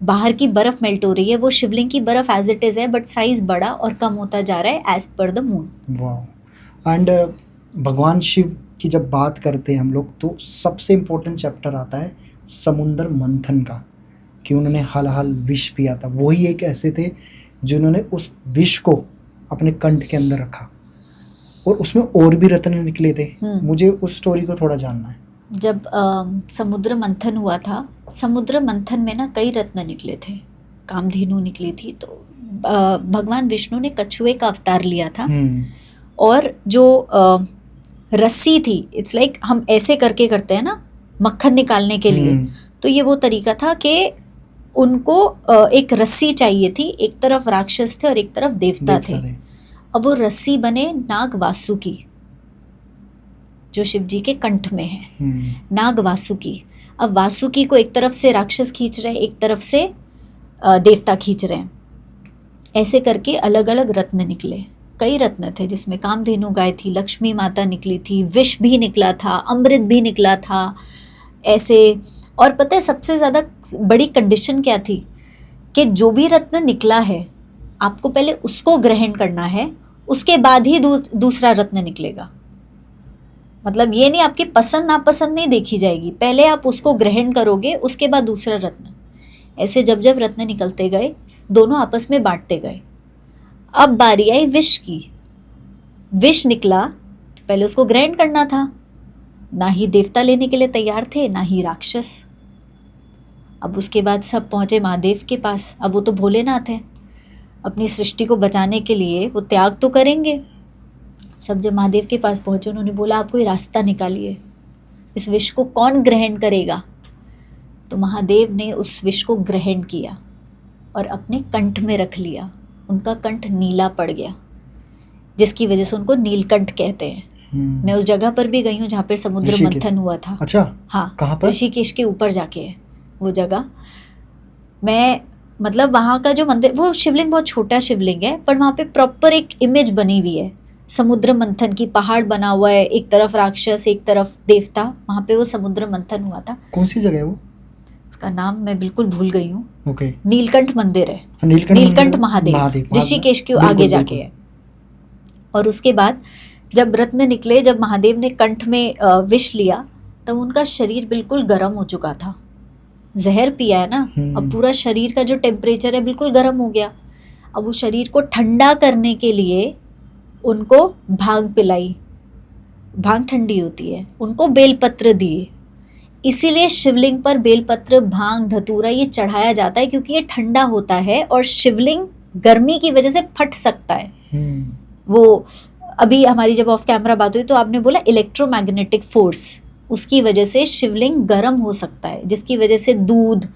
[SPEAKER 2] बाहर की बर्फ मेल्ट हो रही है, वो शिवलिंग की बर्फ एज इट इज है बट साइज बड़ा और कम होता जा रहा है एज पर द मून।
[SPEAKER 1] वाह। एंड भगवान शिव की जब बात करते हैं हम लोग, तो सबसे इम्पोर्टेंट चैप्टर आता है समुद्र मंथन का, कि उन्होंने हाल विष पिया था। वही एक ऐसे थे जिन्होंने उस विष को अपने कंठ के अंदर रखा और उसमें और भी रत्न निकले थे। मुझे उस स्टोरी को थोड़ा जानना है।
[SPEAKER 2] जब समुद्र मंथन हुआ था, समुद्र मंथन में ना कई रत्न निकले थे, कामधेनु निकली थी, तो भगवान विष्णु ने कछुए का अवतार लिया था और जो रस्सी थी, इट्स लाइक हम ऐसे करके करते हैं ना मक्खन निकालने के लिए, तो ये वो तरीका था कि उनको एक रस्सी चाहिए थी, एक तरफ राक्षस थे और एक तरफ देवता थे। अब वो रस्सी बने नाग वासुकी, जो शिव जी के कंठ में है, नाग वासुकी। अब वासुकी को एक तरफ से राक्षस खींच रहे हैं, एक तरफ से देवता खींच रहे हैं, ऐसे करके अलग अलग रत्न निकले। कई रत्न थे जिसमें कामधेनु गाय थी, लक्ष्मी माता निकली थी, विष भी निकला था, अमृत भी निकला था, ऐसे। और पता है सबसे ज़्यादा बड़ी कंडीशन क्या थी कि जो भी रत्न निकला है आपको पहले उसको ग्रहण करना है, उसके बाद ही दूसरा रत्न निकलेगा। मतलब ये नहीं आपकी पसंद नापसंद नहीं देखी जाएगी, पहले आप उसको ग्रहण करोगे उसके बाद दूसरा रत्न। ऐसे जब जब रत्न निकलते गए दोनों आपस में बांटते गए। अब बारी आई विष की। विष निकला, पहले उसको ग्रहण करना था, ना ही देवता लेने के लिए तैयार थे ना ही राक्षस। अब उसके बाद सब पहुँचे महादेव के पास। अब वो तो भोलेनाथ हैं, अपनी सृष्टि को बचाने के लिए वो त्याग तो करेंगे। सब जब महादेव के पास पहुँचे उन्होंने बोला आप कोई रास्ता निकालिए, इस विष को कौन ग्रहण करेगा। तो महादेव ने उस विष को ग्रहण किया और अपने कंठ में रख लिया। उनका कंठ नीला पड़ गया, जिसकी वजह से उनको नीलकंठ कहते हैं। मैं उस जगह पर भी गई हूँ जहाँ पर समुद्र मंथन हुआ था।
[SPEAKER 1] अच्छा,
[SPEAKER 2] हाँ,
[SPEAKER 1] कहाँ पर?
[SPEAKER 2] ऋषिकेश के ऊपर जाके है वो जगह। मैं मतलब वहाँ का जो मंदिर, वो शिवलिंग बहुत छोटा शिवलिंग है, पर वहाँ पे प्रॉपर एक इमेज बनी हुई है समुद्र मंथन की। पहाड़ बना हुआ है, एक तरफ राक्षस एक तरफ देवता, वहाँ पे वो समुद्र मंथन हुआ था।
[SPEAKER 1] कौन सी जगह है वो?
[SPEAKER 2] उसका नाम मैं बिल्कुल भूल गई हूँ।
[SPEAKER 1] ओके।
[SPEAKER 2] नीलकंठ मंदिर है,
[SPEAKER 1] नीलकंठ
[SPEAKER 2] महादेव ऋषिकेश के आगे जाके है। और उसके बाद जब रत्न निकले, जब महादेव ने कंठ में विष लिया, तब उनका शरीर बिल्कुल गर्म हो चुका था। जहर पिया है ना, अब पूरा शरीर का जो टेम्परेचर है बिल्कुल गर्म हो गया। अब उस शरीर को ठंडा करने के लिए उनको भांग पिलाई, भांग ठंडी होती है, उनको बेलपत्र दिए। इसीलिए शिवलिंग पर बेलपत्र, भांग, धतूरा ये चढ़ाया जाता है, क्योंकि ये ठंडा होता है और शिवलिंग गर्मी की वजह से फट सकता है। वो अभी हमारी जब ऑफ कैमरा बात हुई तो आपने बोला इलेक्ट्रोमैग्नेटिक फोर्स, उसकी वजह से शिवलिंग गर्म हो सकता है, जिसकी वजह से दूध,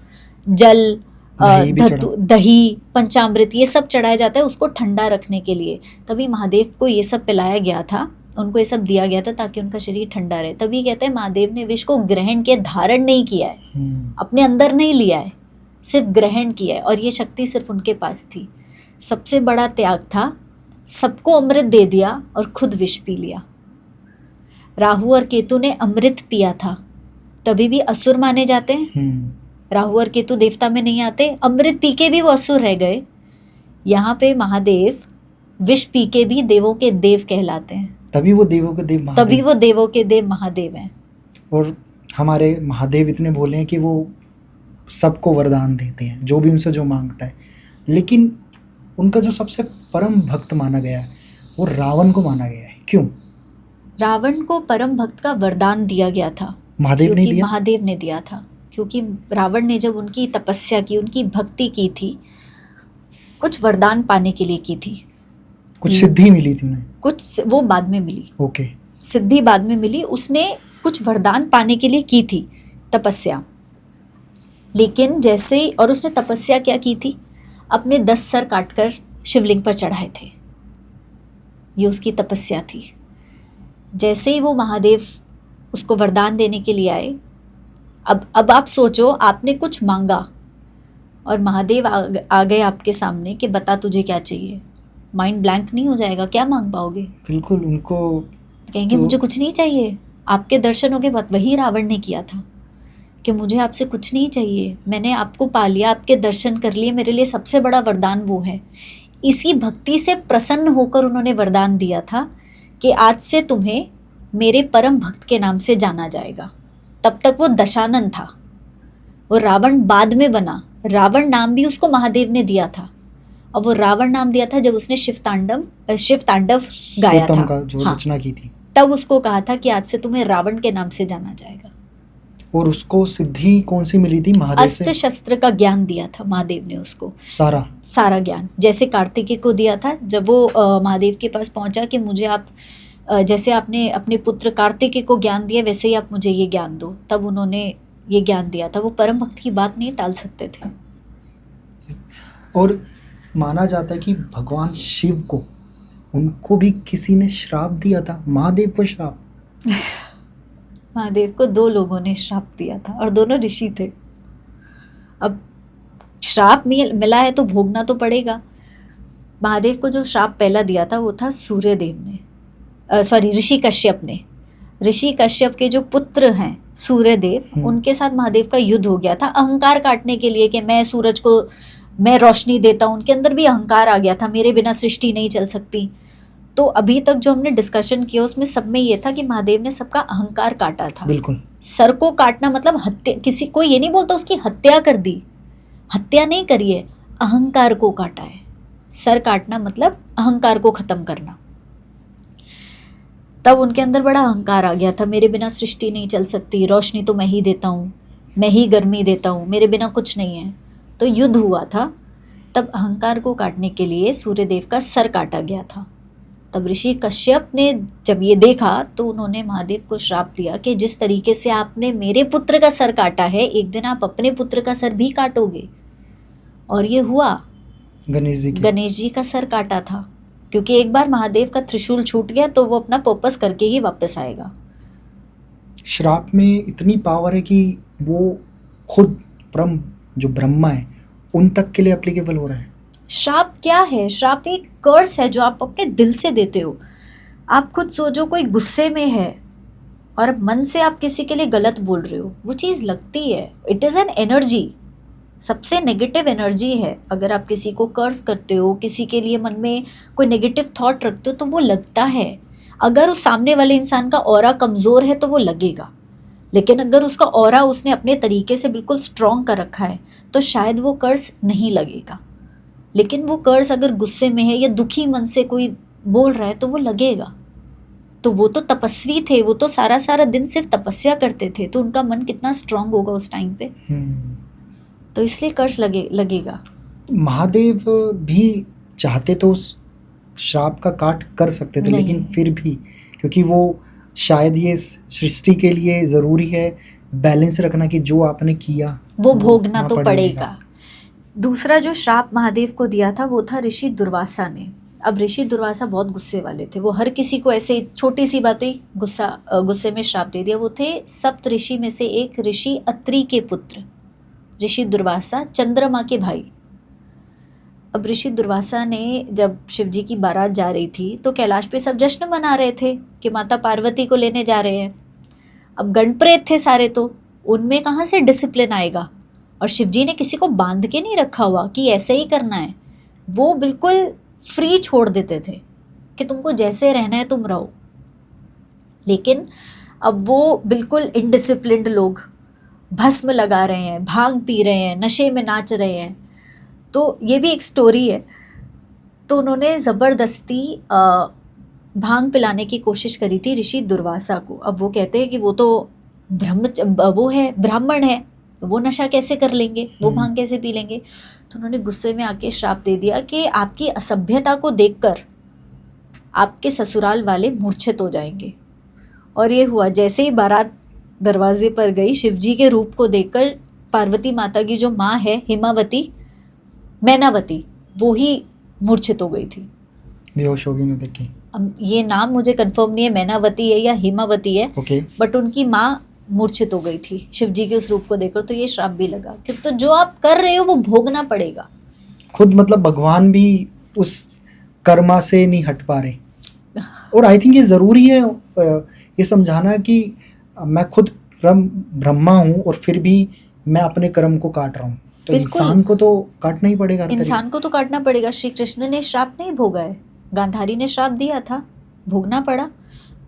[SPEAKER 2] जल, दही, पंचामृत ये सब चढ़ाया जाता है उसको ठंडा रखने के लिए। तभी महादेव को ये सब पिलाया गया था, उनको ये सब दिया गया था ताकि उनका शरीर ठंडा रहे। तभी कहते हैं महादेव ने विष को ग्रहण किया, धारण नहीं किया है, अपने अंदर नहीं लिया है, सिर्फ ग्रहण किया है। और ये शक्ति सिर्फ उनके पास थी। सबसे बड़ा त्याग था, सबको अमृत दे दिया और खुद विष पी लिया। राहु और केतु ने अमृत पिया था, तभी भी असुर माने जाते हैं। राहु और केतु देवता में नहीं आते, अमृत पी के भी वो असुर रह गए। यहाँ पे महादेव विष पी के भी देवों के देव कहलाते हैं,
[SPEAKER 1] तभी वो देवों के देव महादेव,
[SPEAKER 2] तभी वो देवों के देव महादेव हैं।
[SPEAKER 1] और हमारे महादेव इतने भोले हैं कि वो सबको वरदान देते हैं, जो भी उनसे जो मांगता है। लेकिन उनका जो सबसे परम भक्त माना गया है वो रावण को माना गया है। क्यों?
[SPEAKER 2] रावण को परम भक्त का वरदान दिया गया था,
[SPEAKER 1] महादेव ने दिया?
[SPEAKER 2] महादेव ने दिया था, क्योंकि रावण ने जब उनकी तपस्या की, उनकी भक्ति की थी, कुछ वरदान पाने के लिए की थी,
[SPEAKER 1] कुछ सिद्धि मिली थी उन्हें,
[SPEAKER 2] कुछ वो बाद में मिली।
[SPEAKER 1] ओके,
[SPEAKER 2] सिद्धि बाद में मिली, उसने कुछ वरदान पाने के लिए की थी तपस्या। लेकिन जैसे, और उसने तपस्या क्या की थी, अपने 10 सर काटकर शिवलिंग पर चढ़ाए थे, ये उसकी तपस्या थी। जैसे ही वो महादेव उसको वरदान देने के लिए आए, अब आप सोचो, आपने कुछ मांगा और महादेव आ गए आपके सामने कि बता तुझे क्या चाहिए, माइंड ब्लैंक नहीं हो जाएगा? क्या मांग पाओगे?
[SPEAKER 1] बिल्कुल, उनको
[SPEAKER 2] कहेंगे मुझे कुछ नहीं चाहिए। आपके दर्शनों के बाद वही रावण ने किया था कि मुझे आपसे कुछ नहीं चाहिए, मैंने आपको पा लिया, आपके दर्शन कर लिए, मेरे लिए सबसे बड़ा वरदान वो है। इसी भक्ति से प्रसन्न होकर उन्होंने वरदान दिया था कि आज से तुम्हें मेरे परम भक्त के नाम से जाना जाएगा। तब तक वो दशानन था, वो रावण बाद में बना। रावण नाम भी उसको महादेव ने दिया था, और वो रावण नाम दिया था जब उसने शिव तांडव गाया था,
[SPEAKER 1] का जो रचना की थी,
[SPEAKER 2] तब उसको कहा था कि आज से तुम्हें रावण के नाम से जाना जाएगा।
[SPEAKER 1] और उसको सिद्धि कौन सी मिली थी? महादेव से।
[SPEAKER 2] अस्त्र शस्त्र का ज्ञान दिया था महादेव ने उसको,
[SPEAKER 1] सारा
[SPEAKER 2] ज्ञान। जैसे कार्तिकेय को दिया था, जब वो महादेव के पास पहुंचा कि मुझे आप जैसे आपने अपने पुत्र कार्तिकेय को ज्ञान दिया, वैसे ही आप मुझे ये ज्ञान दो, तब उन्होंने ये ज्ञान दिया था। वो परम भक्त की बात नहीं टाल सकते थे।
[SPEAKER 1] और माना जाता है कि भगवान शिव को, उनको भी किसी ने श्राप दिया था, महादेव को श्राप।
[SPEAKER 2] महादेव को 2 लोगों ने श्राप दिया था, और दोनों ऋषि थे। अब श्राप मिला है तो भोगना तो पड़ेगा। महादेव को जो श्राप पहला दिया था वो था सूर्यदेव ने, ऋषि कश्यप ने। ऋषि कश्यप के जो पुत्र हैं सूर्यदेव, उनके साथ महादेव का युद्ध हो गया था, अहंकार काटने के लिए कि मैं सूरज को मैं रोशनी देता हूँ। उनके अंदर भी अहंकार आ गया था, मेरे बिना सृष्टि नहीं चल सकती। तो अभी तक जो हमने डिस्कशन किया उसमें सब में ये था कि महादेव ने सबका अहंकार काटा था।
[SPEAKER 1] बिल्कुल।
[SPEAKER 2] सर को काटना मतलब हत्या, किसी को ये नहीं बोलता उसकी हत्या कर दी, हत्या नहीं करी है, अहंकार को काटा है। सर काटना मतलब अहंकार को खत्म करना। तब उनके अंदर बड़ा अहंकार आ गया था, मेरे बिना सृष्टि नहीं चल सकती, रोशनी तो मैं ही देता हूँ, मैं ही गर्मी देता हूँ, मेरे बिना कुछ नहीं है। तो युद्ध हुआ था, तब अहंकार को काटने के लिए सूर्यदेव का सर काटा गया था। तब ऋषि कश्यप ने जब ये देखा तो उन्होंने महादेव को श्राप दिया कि जिस तरीके से आपने मेरे पुत्र का सर काटा है, एक दिन आप अपने पुत्र का सर भी काटोगे। और ये हुआ। गणेश जी का सर काटा था, क्योंकि एक बार महादेव का त्रिशूल छूट गया तो वो अपना पर्पस करके ही वापस आएगा।
[SPEAKER 1] श्राप में इतनी पावर है कि वो खुद परम जो ब्रह्मा है उन तक के लिए एप्लीकेबल हो रहा है।
[SPEAKER 2] श्राप क्या है? श्राप एक कर्स है जो आप अपने दिल से देते हो। आप खुद सोचो, कोई गुस्से में है और मन से आप किसी के लिए गलत बोल रहे हो, वो चीज़ लगती है। इट इज़ एन एनर्जी, सबसे नेगेटिव एनर्जी है। अगर आप किसी को कर्स करते हो, किसी के लिए मन में कोई नेगेटिव थॉट रखते हो तो वो लगता है। अगर उस सामने वाले इंसान का ऑरा कमज़ोर है तो वो लगेगा, लेकिन अगर उसका ऑरा उसने अपने तरीके से बिल्कुल स्ट्रॉन्ग कर रखा है तो शायद वो कर्स नहीं लगेगा। लेकिन वो कर्स अगर गुस्से में है या दुखी मन से कोई बोल रहा है तो वो लगेगा। तो वो तो तपस्वी थे, वो तो सारा सारा दिन सिर्फ तपस्या करते थे, तो उनका मन कितना स्ट्रांग होगा उस टाइम पे। तो इसलिए कर्स लगेगा।
[SPEAKER 1] महादेव भी चाहते तो उस श्राप का काट कर सकते थे, लेकिन फिर भी क्योंकि वो शायद ये सृष्टि के लिए ज़रूरी है बैलेंस रखना कि जो आपने किया
[SPEAKER 2] वो भोगना तो पड़ेगा। दूसरा जो श्राप महादेव को दिया था वो था ऋषि दुर्वासा ने। अब ऋषि दुर्वासा बहुत गुस्से वाले थे, वो हर किसी को ऐसे छोटी सी बात ही गुस्से में श्राप दे दिया। वो थे सप्त ऋषि में से एक ऋषि अत्रि के पुत्र, ऋषि दुर्वासा चंद्रमा के भाई। अब ऋषि दुर्वासा ने जब शिव जी की बारात जा रही थी तो कैलाश पे सब जश्न मना रहे थे कि माता पार्वती को लेने जा रहे हैं। अब गणप्रेत थे सारे, तो उनमें कहाँ से डिसिप्लिन आएगा। और शिव जी ने किसी को बांध के नहीं रखा हुआ कि ऐसे ही करना है, वो बिल्कुल फ्री छोड़ देते थे कि तुमको जैसे रहना है तुम रहो। लेकिन अब वो बिल्कुल इनडिसिप्लिन्ड लोग भस्म लगा रहे हैं, भांग पी रहे हैं, नशे में नाच रहे हैं। तो ये भी एक स्टोरी है। तो उन्होंने ज़बरदस्ती भांग पिलाने की कोशिश करी थी ऋषि दुर्वासा को। अब वो कहते हैं कि वो तो ब्राह्मण है, वो नशा कैसे कर लेंगे, वो भांग कैसे पी लेंगे। तो उन्होंने गुस्से में आके श्राप दे दिया कि आपकी असभ्यता को देखकर आपके ससुराल वाले मूर्छित हो जाएंगे। और ये हुआ, जैसे ही बारात दरवाजे पर गई, शिवजी के रूप को देखकर पार्वती माता की जो माँ है मैनावती, वो ही मूर्छित हो गई थी,
[SPEAKER 1] बेहोश हो गई ना देखी।
[SPEAKER 2] अब ये नाम मुझे कंफर्म नहीं है मैनावती है या हिमावती है, बट उनकी माँ मूर्छित हो गई थी शिवजी के उस रूप को देखकर। तो ये श्राप भी लगा कि तो जो आप कर रहे हो वो भोगना पड़ेगा
[SPEAKER 1] खुद। मतलब भगवान भी उस कर्मा से नहीं हट पा रहे। और आई थिंक ये ज़रूरी है ये समझाना कि मैं खुद ब्रह्मा हूँ और फिर भी मैं अपने कर्म को काट रहा हूँ। तो इंसान को तो काटना ही पड़ेगा,
[SPEAKER 2] इंसान को तो काटना पड़ेगा। श्री कृष्ण ने श्राप नहीं भोगा है, गांधारी ने श्राप दिया था, भोगना पड़ा।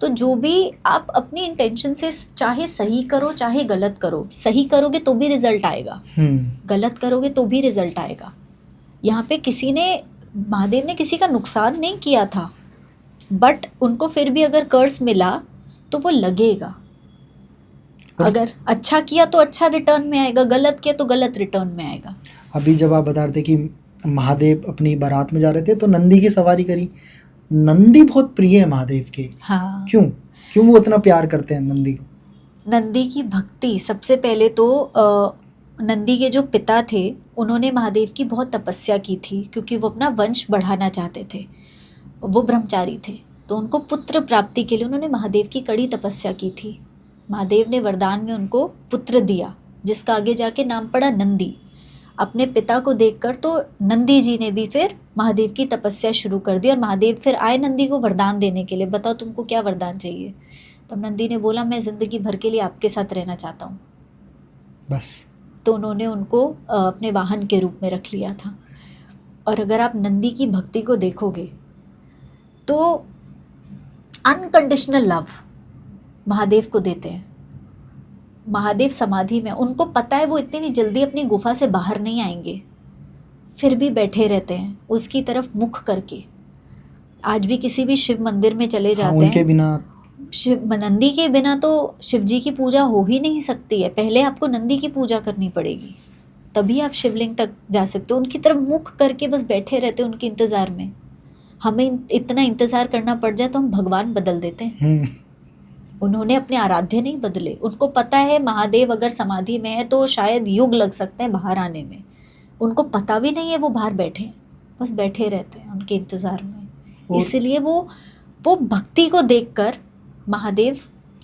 [SPEAKER 2] तो जो भी आप अपनी इंटेंशन से, चाहे सही करो चाहे गलत करो, सही करोगे तो भी रिजल्ट आएगा, गलत करोगे तो भी रिजल्ट आएगा। यहाँ पे महादेव ने किसी का नुकसान नहीं किया था, बट उनको फिर भी अगर कर्ज मिला तो वो लगेगा। अगर अच्छा किया तो अच्छा रिटर्न में आएगा, गलत किया तो गलत रिटर्न में आएगा।
[SPEAKER 1] अभी जब आप बता रहे थे कि महादेव अपनी बारात में जा रहे थे तो नंदी की सवारी करी। नंदी बहुत प्रिय है महादेव के।
[SPEAKER 2] हाँ,
[SPEAKER 1] क्यों वो इतना प्यार करते हैं नंदी को?
[SPEAKER 2] नंदी की भक्ति, सबसे पहले तो नंदी के जो पिता थे उन्होंने महादेव की बहुत तपस्या की थी, क्योंकि वो अपना वंश बढ़ाना चाहते थे, वो ब्रह्मचारी थे। तो उनको पुत्र प्राप्ति के लिए उन्होंने महादेव की कड़ी तपस्या की थी। महादेव ने वरदान में उनको पुत्र दिया, जिसका आगे जाके नाम पड़ा नंदी। अपने पिता को देखकर तो नंदी जी ने भी फिर महादेव की तपस्या शुरू कर दी, और महादेव फिर आए नंदी को वरदान देने के लिए, बताओ तुमको क्या वरदान चाहिए। तब नंदी ने बोला, मैं ज़िंदगी भर के लिए आपके साथ रहना चाहता हूँ,
[SPEAKER 1] बस।
[SPEAKER 2] तो उन्होंने उनको अपने वाहन के रूप में रख लिया था। और अगर आप नंदी की भक्ति को देखोगे तो अनकंडीशनल लव महादेव को देते हैं। महादेव समाधि में, उनको पता है वो इतनी जल्दी अपनी गुफा से बाहर नहीं आएंगे, फिर भी बैठे रहते हैं उसकी तरफ मुख करके। आज भी किसी भी शिव मंदिर में चले जाते
[SPEAKER 1] उनके
[SPEAKER 2] हैं,
[SPEAKER 1] बिना
[SPEAKER 2] नंदी के बिना तो शिव जी की पूजा हो ही नहीं सकती है। पहले आपको नंदी की पूजा करनी पड़ेगी, तभी आप शिवलिंग तक जा सकते हो। उनकी तरफ मुख करके बस बैठे रहते हैं उनके इंतज़ार में। हमें इतना इंतज़ार करना पड़ जाए तो हम भगवान बदल देते हैं। उन्होंने अपने आराध्य नहीं बदले। उनको पता है महादेव अगर समाधि में है तो शायद युग लग सकते हैं बाहर आने में। उनको पता भी नहीं है वो बाहर बैठे हैं, बस बैठे रहते हैं उनके इंतज़ार में। इसलिए वो भक्ति को देखकर महादेव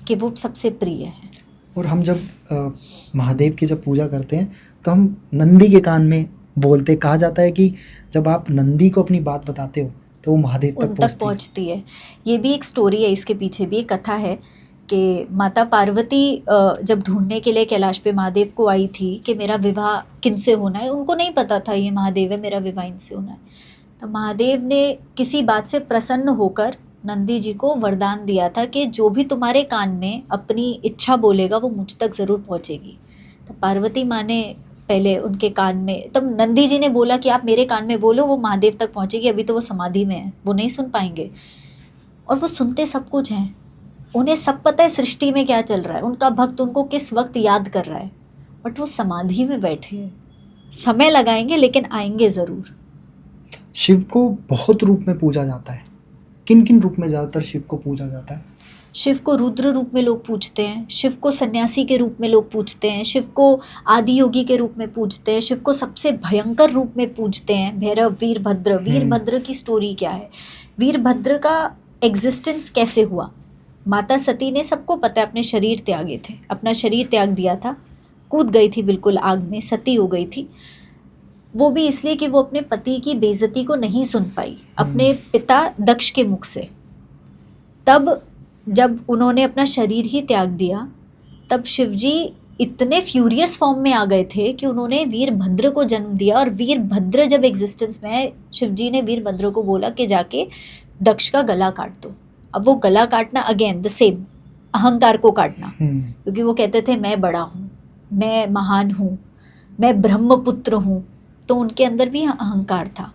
[SPEAKER 2] के वो सबसे प्रिय है।
[SPEAKER 1] और हम जब महादेव की जब पूजा करते हैं तो हम नंदी के कान में बोलते, कहा जाता है कि जब आप नंदी को अपनी बात बताते हो तो वो महादेव तक
[SPEAKER 2] पहुंचती है। ये भी एक स्टोरी है, इसके पीछे भी एक कथा है कि माता पार्वती जब ढूंढने के लिए कैलाश पे महादेव को आई थी कि मेरा विवाह किनसे होना है, उनको नहीं पता था ये महादेव है, मेरा विवाह इनसे होना है। तो महादेव ने किसी बात से प्रसन्न होकर नंदी जी को वरदान दिया था कि जो भी तुम्हारे कान में अपनी इच्छा बोलेगा वो मुझ तक ज़रूर पहुँचेगी। तो पार्वती माँ ने पहले उनके कान में, तब नंदी जी ने बोला कि आप मेरे कान में बोलो, वो महादेव तक पहुँचेगी। अभी तो वो समाधि में है, वो नहीं सुन पाएंगे। और वो सुनते सब कुछ हैं, उन्हें सब पता है सृष्टि में क्या चल रहा है, उनका भक्त उनको किस वक्त याद कर रहा है, बट वो समाधि में बैठे हैं। समय लगाएंगे लेकिन आएंगे ज़रूर।
[SPEAKER 1] शिव को बहुत रूप में पूजा जाता है। किन किन रूप में ज़्यादातर शिव को पूजा जाता है?
[SPEAKER 2] शिव को रुद्र रूप में लोग पूजते हैं, शिव को सन्यासी के रूप में लोग पूजते हैं, शिव को आदि योगी के रूप में पूजते हैं, शिव को सबसे भयंकर रूप में पूजते हैं, भैरव, वीरभद्र। वीरभद्र की स्टोरी क्या है, वीरभद्र का एग्जिस्टेंस कैसे हुआ? माता सती ने, सबको पता है, अपने शरीर त्यागे थे, अपना शरीर त्याग दिया था, कूद गई थी बिल्कुल आग में, सती हो गई थी। वो भी इसलिए कि वो अपने पति की बेइज्जती को नहीं सुन पाई अपने पिता दक्ष के मुख से। तब जब उन्होंने अपना शरीर ही त्याग दिया, तब शिवजी इतने फ्यूरियस फॉर्म में आ गए थे कि उन्होंने वीरभद्र को जन्म दिया। और वीरभद्र जब एग्जिस्टेंस में है, शिवजी ने वीरभद्र को बोला कि जाके दक्ष का गला काट दो। अब वो गला काटना अगेन द सेम, अहंकार को काटना, क्योंकि वो कहते थे मैं बड़ा हूँ, मैं महान हूँ, मैं ब्रह्मपुत्र हूँ, तो उनके अंदर भी अहंकार था।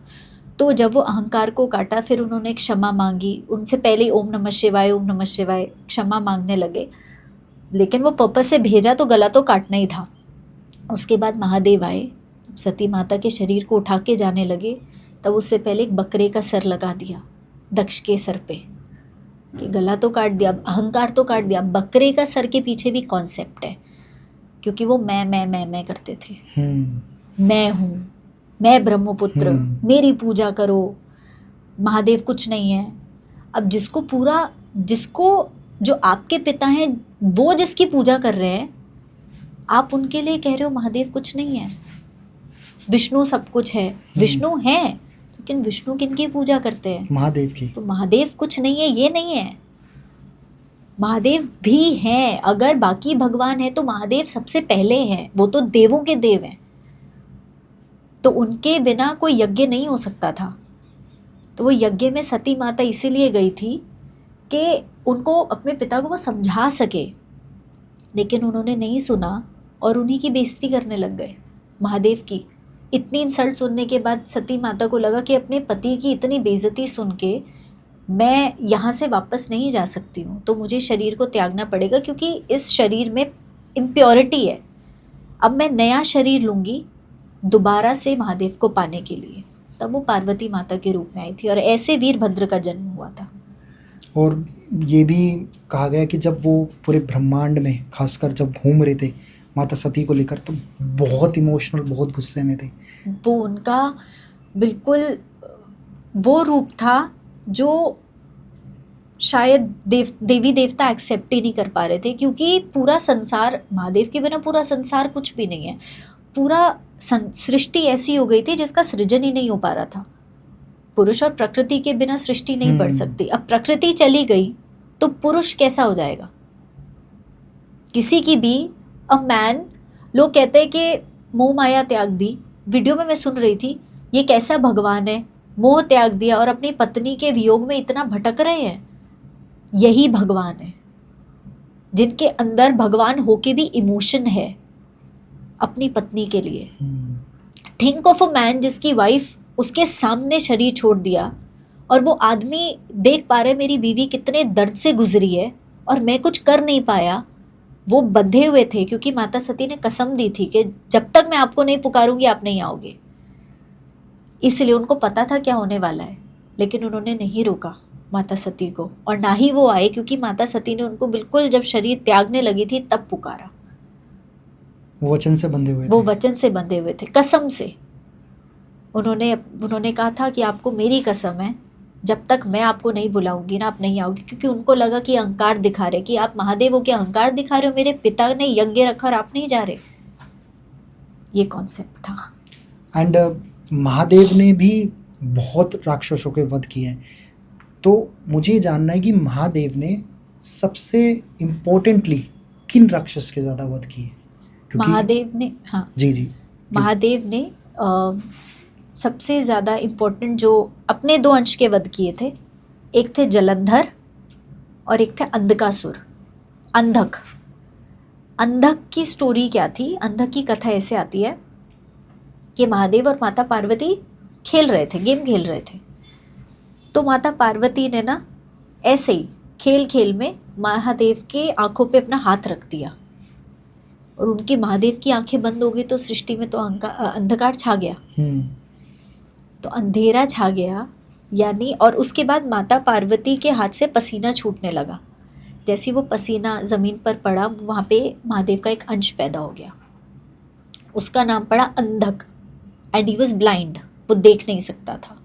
[SPEAKER 2] तो जब वो अहंकार को काटा, फिर उन्होंने क्षमा मांगी। उनसे पहले ओम नमः शिवाय, ओम नमः शिवाय क्षमा मांगने लगे, लेकिन वो पर्पस से भेजा तो गला तो काटना ही था। उसके बाद महादेव आए, सती माता के शरीर को उठा के जाने लगे, तब उससे पहले एक बकरे का सर लगा दिया दक्ष के सर पे, कि गला तो काट दिया, अहंकार तो काट दिया, बकरे का सर के पीछे भी कॉन्सेप्ट है, क्योंकि वो मैं करते थे। मैं हूँ, मैं ब्रह्मपुत्र, मेरी पूजा करो, महादेव कुछ नहीं है। अब जिसको जो आपके पिता हैं, वो जिसकी पूजा कर रहे हैं, आप उनके लिए कह रहे हो महादेव कुछ नहीं है, विष्णु सब कुछ है। विष्णु है, लेकिन विष्णु किनकी पूजा करते हैं? महादेव की। तो महादेव कुछ नहीं है, ये नहीं है, महादेव भी हैं। अगर बाकी भगवान है तो महादेव सबसे पहले हैं, वो तो देवों के देव हैं, तो उनके बिना कोई यज्ञ नहीं हो सकता था। तो वो यज्ञ में सती माता इसीलिए गई थी कि उनको, अपने पिता को वो समझा सके, लेकिन उन्होंने नहीं सुना और उन्हीं की बेइज्जती करने लग गए, महादेव की। इतनी इंसल्ट सुनने के बाद सती माता को लगा कि अपने पति की इतनी बेइज्जती सुन के मैं यहाँ से वापस नहीं जा सकती हूँ, तो मुझे शरीर को त्यागना पड़ेगा, क्योंकि इस शरीर में इम्प्योरिटी है। अब मैं नया शरीर लूँगी दोबारा से महादेव को पाने के लिए। तब वो पार्वती माता के रूप में आई थी, और ऐसे वीरभद्र का जन्म हुआ था। और
[SPEAKER 1] ये भी कहा गया कि जब वो पूरे ब्रह्मांड में, खासकर जब घूम रहे थे माता सती को लेकर, तो बहुत इमोशनल, बहुत गुस्से में थे।
[SPEAKER 2] वो उनका बिल्कुल वो रूप था जो शायद देवी देवता एक्सेप्ट ही नहीं कर पा रहे थे, क्योंकि पूरा संसार, महादेव के बिना पूरा संसार कुछ भी नहीं है। पूरा सृष्टि ऐसी हो गई थी जिसका सृजन ही नहीं हो पा रहा था। पुरुष और प्रकृति के बिना सृष्टि नहीं बढ़ सकती। अब प्रकृति चली गई तो पुरुष कैसा हो जाएगा? किसी की भी अ मैन, लोग कहते हैं कि मोह माया त्याग दी। वीडियो में मैं सुन रही थी, ये कैसा भगवान है, मोह त्याग दिया और अपनी पत्नी के वियोग में इतना भटक रहे हैं। यही भगवान है, जिनके अंदर भगवान होके भी इमोशन है अपनी पत्नी के लिए। थिंक ऑफ अ मैन जिसकी वाइफ उसके सामने शरीर छोड़ दिया, और वो आदमी देख पा रहे मेरी बीवी कितने दर्द से गुजरी है और मैं कुछ कर नहीं पाया। वो बंधे हुए थे, क्योंकि माता सती ने कसम दी थी कि जब तक मैं आपको नहीं पुकारूंगी आप नहीं आओगे। इसलिए उनको पता था क्या होने वाला है, लेकिन उन्होंने नहीं रोका माता सती को, और ना ही वो आए, क्योंकि माता सती ने उनको बिल्कुल जब शरीर त्यागने लगी थी तब पुकारा।
[SPEAKER 1] वो वचन से बंधे हुए थे।
[SPEAKER 2] वो वचन से बंधे हुए थे, कसम से। उन्होंने कहा था कि आपको मेरी कसम है, जब तक मैं आपको नहीं बुलाऊंगी ना आप नहीं आओगे, क्योंकि उनको लगा कि अहंकार दिखा रहे, कि आप महादेव हो, क्या अहंकार दिखा रहे हो, मेरे पिता ने यज्ञ रखा और आप नहीं जा रहे। ये कॉन्सेप्ट था।
[SPEAKER 1] एंड महादेव ने भी बहुत राक्षसों के वध किए हैं, तो मुझे जानना है कि महादेव ने सबसे इम्पोर्टेंटली किन राक्षस के ज़्यादा वध किए?
[SPEAKER 2] महादेव ने, हाँ
[SPEAKER 1] जी
[SPEAKER 2] महादेव ने सबसे ज़्यादा इम्पोर्टेंट जो अपने 2 अंश के वध किए थे, एक थे जलंधर और एक थे अंधकासुर। अंधक की स्टोरी क्या थी? अंधक की कथा ऐसे आती है कि महादेव और माता पार्वती खेल रहे थे, गेम खेल रहे थे। तो माता पार्वती ने ना ऐसे ही खेल में महादेव के आंखों पे अपना हाथ रख दिया, और उनकी महादेव की आंखें बंद हो गई, तो सृष्टि में तो अंधकार छा गया। तो अंधेरा छा गया, यानी, और उसके बाद माता पार्वती के हाथ से पसीना छूटने लगा। जैसे ही वो पसीना ज़मीन पर पड़ा, वहाँ पे महादेव का एक अंश पैदा हो गया। उसका नाम पड़ा Andhak, and he was blind, वो देख नहीं सकता था।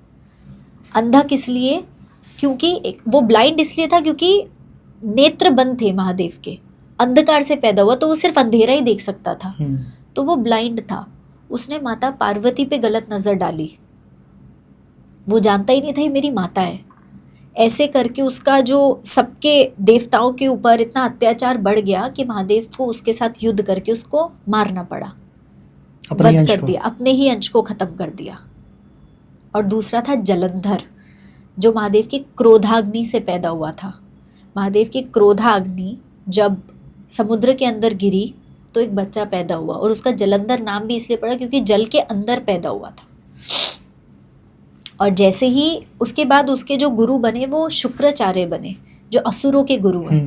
[SPEAKER 2] अंधक इसलिए क्योंकि वो ब्लाइंड इसलिए था क्योंकि नेत्र बंद थे महादेव के, अंधकार से पैदा हुआ, तो वो सिर्फ अंधेरा ही देख सकता था, तो वो ब्लाइंड था। उसने माता पार्वती पे गलत नज़र डाली, वो जानता ही नहीं था ये मेरी माता है। ऐसे करके उसका जो सबके देवताओं के ऊपर इतना अत्याचार बढ़ गया कि महादेव को उसके साथ युद्ध करके उसको मारना पड़ा, वध कर दिया, अपने ही अंश को खत्म कर दिया। और दूसरा था जलंधर, जो महादेव की क्रोधाग्नि से पैदा हुआ था। महादेव की क्रोधाग्नि जब समुद्र के अंदर गिरी तो एक बच्चा पैदा हुआ, और उसका जलंधर नाम भी इसलिए पड़ा क्योंकि जल के अंदर पैदा हुआ था। और जैसे ही उसके बाद उसके जो गुरु बने वो शुक्राचार्य बने, जो असुरों के गुरु हैं।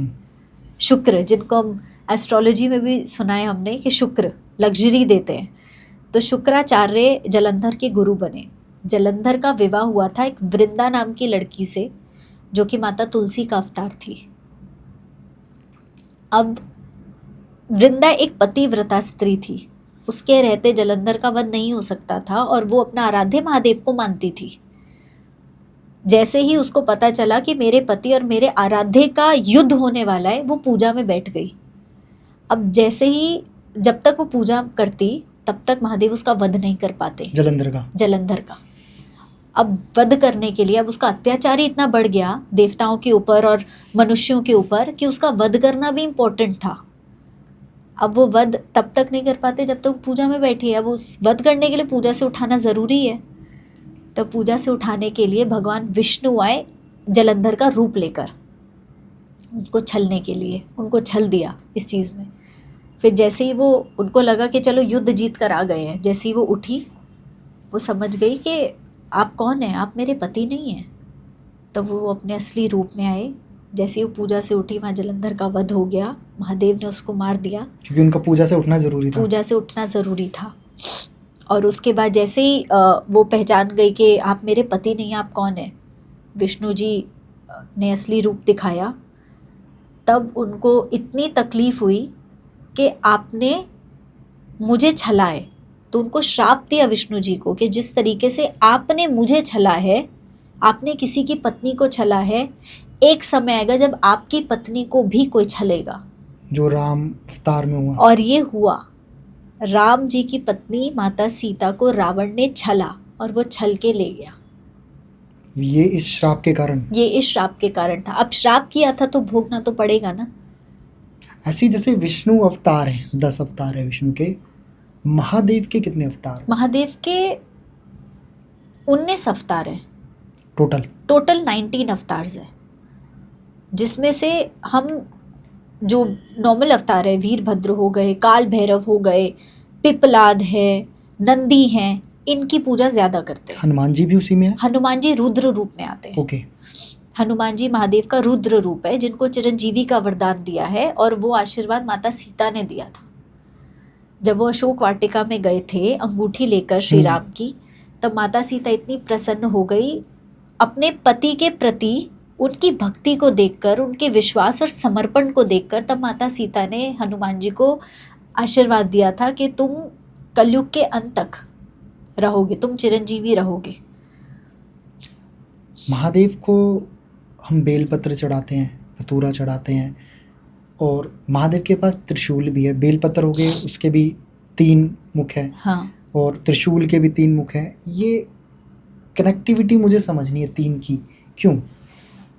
[SPEAKER 2] शुक्र, जिनको हम एस्ट्रोलॉजी में भी सुना है हमने कि शुक्र लग्जरी देते हैं, तो शुक्राचार्य जलंधर के गुरु बने। जलंधर का विवाह हुआ था एक वृंदा नाम की लड़की से, जो कि माता तुलसी का अवतार थी। अब वृंदा एक पतिव्रता स्त्री थी, उसके रहते जलंधर का वध नहीं हो सकता था, और वो अपना आराध्य महादेव को मानती थी। जैसे ही उसको पता चला कि मेरे पति और मेरे आराध्य का युद्ध होने वाला है, वो पूजा में बैठ गई। अब जैसे ही, जब तक वो पूजा करती तब तक महादेव उसका वध नहीं कर पाते, जलंधर का। अब वध करने के लिए, अब उसका अत्याचार ही इतना बढ़ गया देवताओं के ऊपर और मनुष्यों के ऊपर कि उसका वध करना भी इम्पोर्टेंट था। अब वो वध तब तक नहीं कर पाते जब तक तो पूजा में बैठी है। अब उस वध करने के लिए पूजा से उठाना ज़रूरी है, तो पूजा से उठाने के लिए भगवान विष्णु आए जलंधर का रूप लेकर, उनको छलने के लिए, उनको छल दिया इस चीज़ में। फिर जैसे ही वो, उनको लगा कि चलो युद्ध जीत कर आ गए हैं, जैसे ही वो उठी, वो समझ गई कि आप कौन हैं, आप मेरे पति नहीं हैं। तब वो अपने असली रूप में आए। जैसे ही वो पूजा से उठी, वहाँ जलंधर का वध हो गया, महादेव ने उसको मार दिया,
[SPEAKER 1] क्योंकि उनका पूजा से उठना ज़रूरी था।
[SPEAKER 2] और उसके बाद जैसे ही वो पहचान गई कि आप मेरे पति नहीं, आप कौन हैं, विष्णु जी ने असली रूप दिखाया, तब उनको इतनी तकलीफ़ हुई कि आपने मुझे छला है। तो उनको श्राप दिया विष्णु जी को कि जिस तरीके से आपने मुझे छला है, आपने किसी की पत्नी को छला है, एक समय आएगा जब आपकी पत्नी को भी कोई छलेगा, जो
[SPEAKER 1] राम अवतार में हुआ।
[SPEAKER 2] और ये हुआ। राम जी की पत्नी माता सीता को रावण ने छला और वो छल के ले गया।
[SPEAKER 1] ये इस श्राप के कारण था। अब श्राप किया था तो भोगना तो पड़ेगा ना। ऐसी जैसे विष्णु अवतार हैं, 10 अवतार है विष्णु के, महादेव के कितने अवतार?
[SPEAKER 2] महादेव के 19 अवतार हैं टोटल 19 अवतार है, जिसमें से हम जो नॉर्मल अवतार है, वीरभद्र हो गए, काल भैरव हो गए, पिपलाद है, नंदी हैं, इनकी पूजा ज़्यादा करते हैं।
[SPEAKER 1] हनुमान जी भी उसी में है?
[SPEAKER 2] हनुमान जी रुद्र रूप में आते हैं।
[SPEAKER 1] ओके।
[SPEAKER 2] हनुमान जी महादेव का रुद्र रूप है, जिनको चिरंजीवी का वरदान दिया है, और वो आशीर्वाद माता सीता ने दिया था। जब वो अशोक वाटिका में गए थे अंगूठी लेकर श्री राम की, तब माता सीता इतनी प्रसन्न हो गई अपने पति के प्रति, उनकी भक्ति को देखकर, उनके विश्वास और समर्पण को देखकर। तब माता सीता ने हनुमान जी को आशीर्वाद दिया था कि तुम कलयुग के अंत तक रहोगे, तुम चिरंजीवी रहोगे।
[SPEAKER 1] महादेव को हम बेलपत्र चढ़ाते हैं, धतूरा चढ़ाते हैं, और महादेव के पास त्रिशूल भी है। बेलपत्र हो गए, उसके भी 3 मुख हैं।
[SPEAKER 2] हाँ।
[SPEAKER 1] और त्रिशूल के भी 3 मुख हैं। ये कनेक्टिविटी मुझे समझनी है 3 की, क्यों?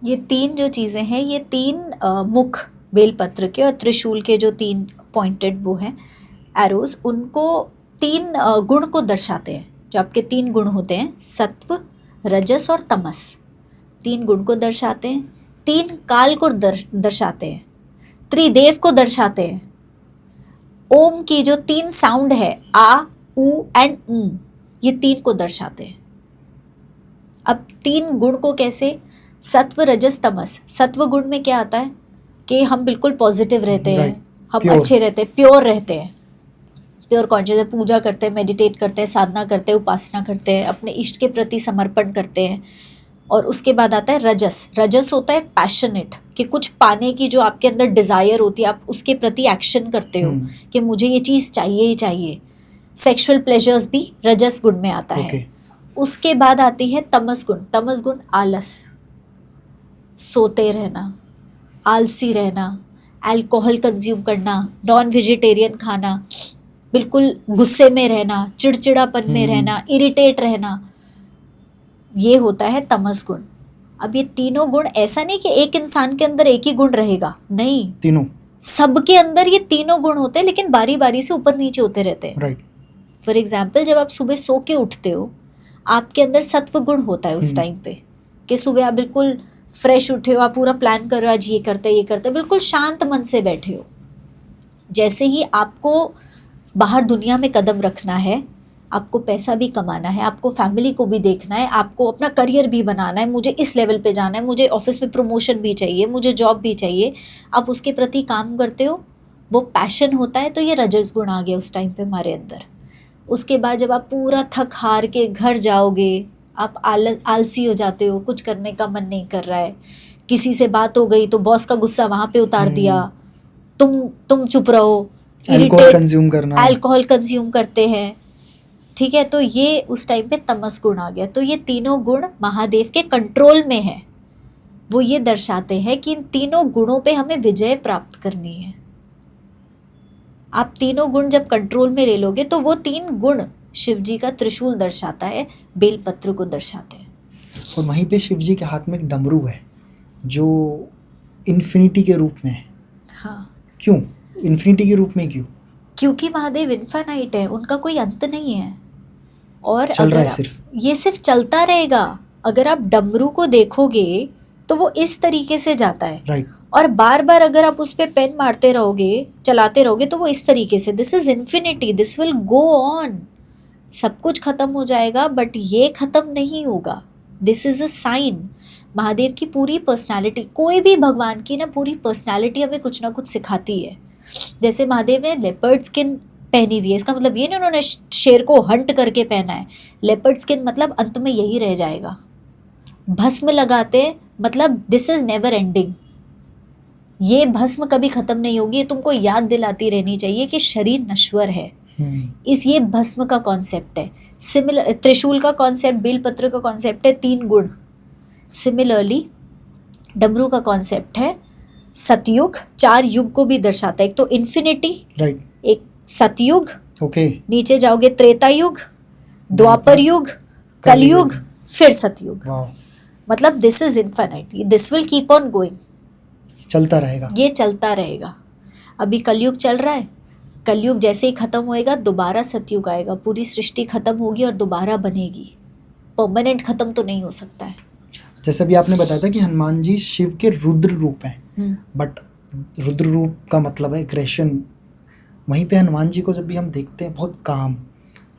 [SPEAKER 2] ये 3 जो चीज़ें हैं, ये 3 मुख बेलपत्र के और त्रिशूल के जो 3 पॉइंटेड वो हैं एरोज, उनको 3 गुण को दर्शाते हैं। जो आपके 3 गुण होते हैं, सत्व, रजस और तमस, 3 गुण को दर्शाते हैं। 3 काल को दर्शाते हैं, त्रिदेव को दर्शाते हैं। ओम की जो 3 साउंड है, आ, उ एंड ऊ, ये 3 को दर्शाते हैं। अब 3 गुण को कैसे? सत्व, रजस, तमस। सत्व गुण में क्या आता है कि हम बिल्कुल पॉजिटिव रहते हैं, हम अच्छे रहते हैं, प्योर रहते हैं, प्योर कॉन्शियस, पूजा करते हैं, मेडिटेट करते हैं, साधना करते हैं, उपासना करते हैं, अपने इष्ट के प्रति समर्पण करते हैं, और उसके बाद आता है रजस। रजस होता है पैशनेट, कि कुछ पाने की जो आपके अंदर डिजायर होती है, आप उसके प्रति एक्शन करते हो कि मुझे ये चीज चाहिए ही चाहिए। सेक्सुअल प्लेजर्स भी रजस गुण में आता है। उसके बाद आती है तमस गुण। तमस गुण आलस, सोते रहना, आलसी रहना, अल्कोहल कंज्यूम करना, नॉन वेजिटेरियन खाना, बिल्कुल गुस्से में रहना, चिड़चिड़ापन में रहना, इरिटेट रहना, ये होता है तमस गुण। अब ये तीनों गुण, ऐसा नहीं कि एक इंसान के अंदर एक ही गुण रहेगा, नहीं,
[SPEAKER 1] तीनों,
[SPEAKER 2] सबके अंदर ये तीनों गुण होते हैं, लेकिन बारी बारी से ऊपर नीचे होते रहते हैं।
[SPEAKER 1] राइट।
[SPEAKER 2] फॉर एग्जाम्पल, जब आप सुबह सो के उठते हो, आपके अंदर सत्व गुण होता है उस टाइम पे, कि सुबह आप बिल्कुल फ्रेश उठे हो, आप पूरा प्लान कर रहे हो, आज ये करते, बिल्कुल शांत मन से बैठे हो। जैसे ही आपको बाहर दुनिया में कदम रखना है, आपको पैसा भी कमाना है, आपको फैमिली को भी देखना है, आपको अपना करियर भी बनाना है, मुझे इस लेवल पे जाना है, मुझे ऑफिस में प्रमोशन भी चाहिए, मुझे जॉब भी चाहिए, आप उसके प्रति काम करते हो, वो पैशन होता है। तो ये रजस गुण आ गया उस टाइम पे हमारे अंदर। उसके बाद जब आप पूरा थक हार के घर जाओगे, आप आलसी हो जाते हो, कुछ करने का मन नहीं कर रहा है, किसी से बात हो गई तो बॉस का गुस्सा वहाँ पे उतार दिया, तुम चुप रहो, अल्कोहल कंज्यूम करते हैं, ठीक है। तो ये उस टाइम पे तमस गुण आ गया। तो ये तीनों गुण महादेव के कंट्रोल में है। वो ये दर्शाते हैं कि इन तीनों गुणों पे हमें विजय प्राप्त करनी है। आप तीनों गुण जब कंट्रोल में ले लोगे तो वो तीन गुण शिव जी का त्रिशूल दर्शाता है, बेलपत्र को दर्शाते हैं।
[SPEAKER 1] और वहीं पे शिव जी के हाथ में एक डमरू है जो इन्फिनिटी के रूप में है।
[SPEAKER 2] हाँ,
[SPEAKER 1] क्यों इन्फिनिटी के रूप में?
[SPEAKER 2] क्योंकि महादेव इन्फिनाइट है, उनका कोई अंत नहीं है। और
[SPEAKER 1] चल रहा है
[SPEAKER 2] सिर्फ चलता रहेगा। अगर आप डमरू को देखोगे तो वो इस तरीके से जाता है,
[SPEAKER 1] राइट।
[SPEAKER 2] और बार बार अगर आप उस पर पेन मारते रहोगे, चलाते रहोगे, तो वो इस तरीके से, this is infinity, this will go on. सब कुछ खत्म हो जाएगा बट ये खत्म नहीं होगा। This is a sign. Mahadev की पूरी पर्सनालिटी, कोई भी भगवान की ना पूरी पर्सनालिटी हमें कुछ ना कुछ सिखाती है। जैसे महादेव ने लेपर्ड स्किन पहनी हुई है, इसका मतलब ये नहीं उन्होंने शेर को हंट करके पहना है। लेपर्ड स्किन मतलब अंत में यही रह जाएगा। भस्म लगाते मतलब दिस इज नेवर एंडिंग, ये भस्म कभी खत्म नहीं होगी। ये तुमको याद दिलाती रहनी चाहिए कि शरीर नश्वर है। ये भस्म का कॉन्सेप्ट है। सिमिलर त्रिशूल का कॉन्सेप्ट, बेलपत्र का कॉन्सेप्ट है 3 गुण। सिमिलरली डमरू का कॉन्सेप्ट है सतयुग, 4 युग को भी दर्शाता है। एक तो इन्फिनिटी,
[SPEAKER 1] राइट,
[SPEAKER 2] एक सतयुग,
[SPEAKER 1] ओके,
[SPEAKER 2] नीचे जाओगे त्रेता युग, द्वापर युग, कलयुग, फिर सतयुग। मतलब this is infinite, this will keep on going,
[SPEAKER 1] चलता रहेगा,
[SPEAKER 2] ये चलता रहेगा। अभी कलयुग चल रहा है, कलयुग जैसे ही खत्म होएगा दोबारा सतयुग आएगा, पूरी सृष्टि खत्म होगी और दोबारा बनेगी। परमानेंट खत्म तो नहीं हो सकता है।
[SPEAKER 1] जैसे भी आपने बताया था कि हनुमान जी शिव के रुद्र रूप हैं, बट रुद्र रूप का मतलब है एग्रेशन। वहीं पे हनुमान जी को जब भी हम देखते हैं बहुत काम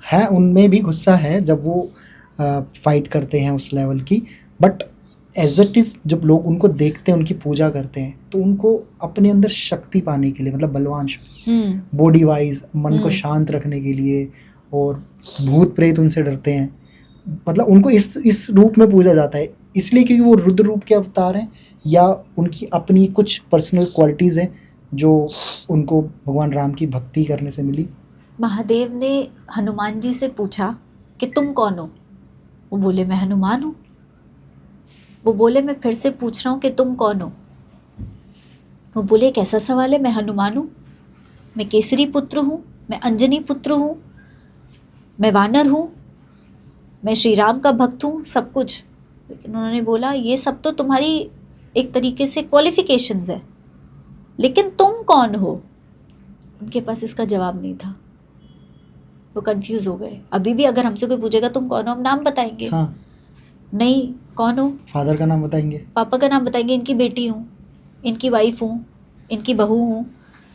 [SPEAKER 1] है, उनमें भी गुस्सा है जब वो फाइट करते हैं उस लेवल की, बट एज इट इज़ जब लोग उनको देखते हैं, उनकी पूजा करते हैं, तो उनको अपने अंदर शक्ति पाने के लिए, मतलब बलवान शक्ति, बॉडी वाइज मन को शांत रखने के लिए, और भूत प्रेत उनसे डरते हैं, मतलब उनको इस रूप में पूजा जाता है। इसलिए क्योंकि वो रुद्र रूप के अवतार हैं, या उनकी अपनी कुछ पर्सनल क्वालिटीज़ हैं जो उनको भगवान राम की भक्ति करने से मिली।
[SPEAKER 2] महादेव ने हनुमान जी से पूछा कि तुम कौन हो? वो बोले मैं हनुमान हूँ। वो बोले मैं फिर से पूछ रहा हूँ कि तुम कौन हो? वो बोले कैसा सवाल है, मैं हनुमान हूँ, मैं केसरी पुत्र हूँ, मैं अंजनी पुत्र हूँ, मैं वानर हूँ, मैं श्री राम का भक्त हूँ, सब कुछ। लेकिन उन्होंने बोला ये सब तो तुम्हारी एक तरीके से क्वालिफिकेशंस है, लेकिन तुम कौन हो? उनके पास इसका जवाब नहीं था, वो कंफ्यूज हो गए। अभी भी अगर हमसे कोई पूछेगा तुम कौन हो, हम नाम बताएंगे।
[SPEAKER 1] हाँ,
[SPEAKER 2] नहीं, कौन हो?
[SPEAKER 1] फादर का नाम बताएंगे,
[SPEAKER 2] पापा का नाम बताएंगे, इनकी बेटी हूँ, इनकी वाइफ हूँ, इनकी बहू हूँ,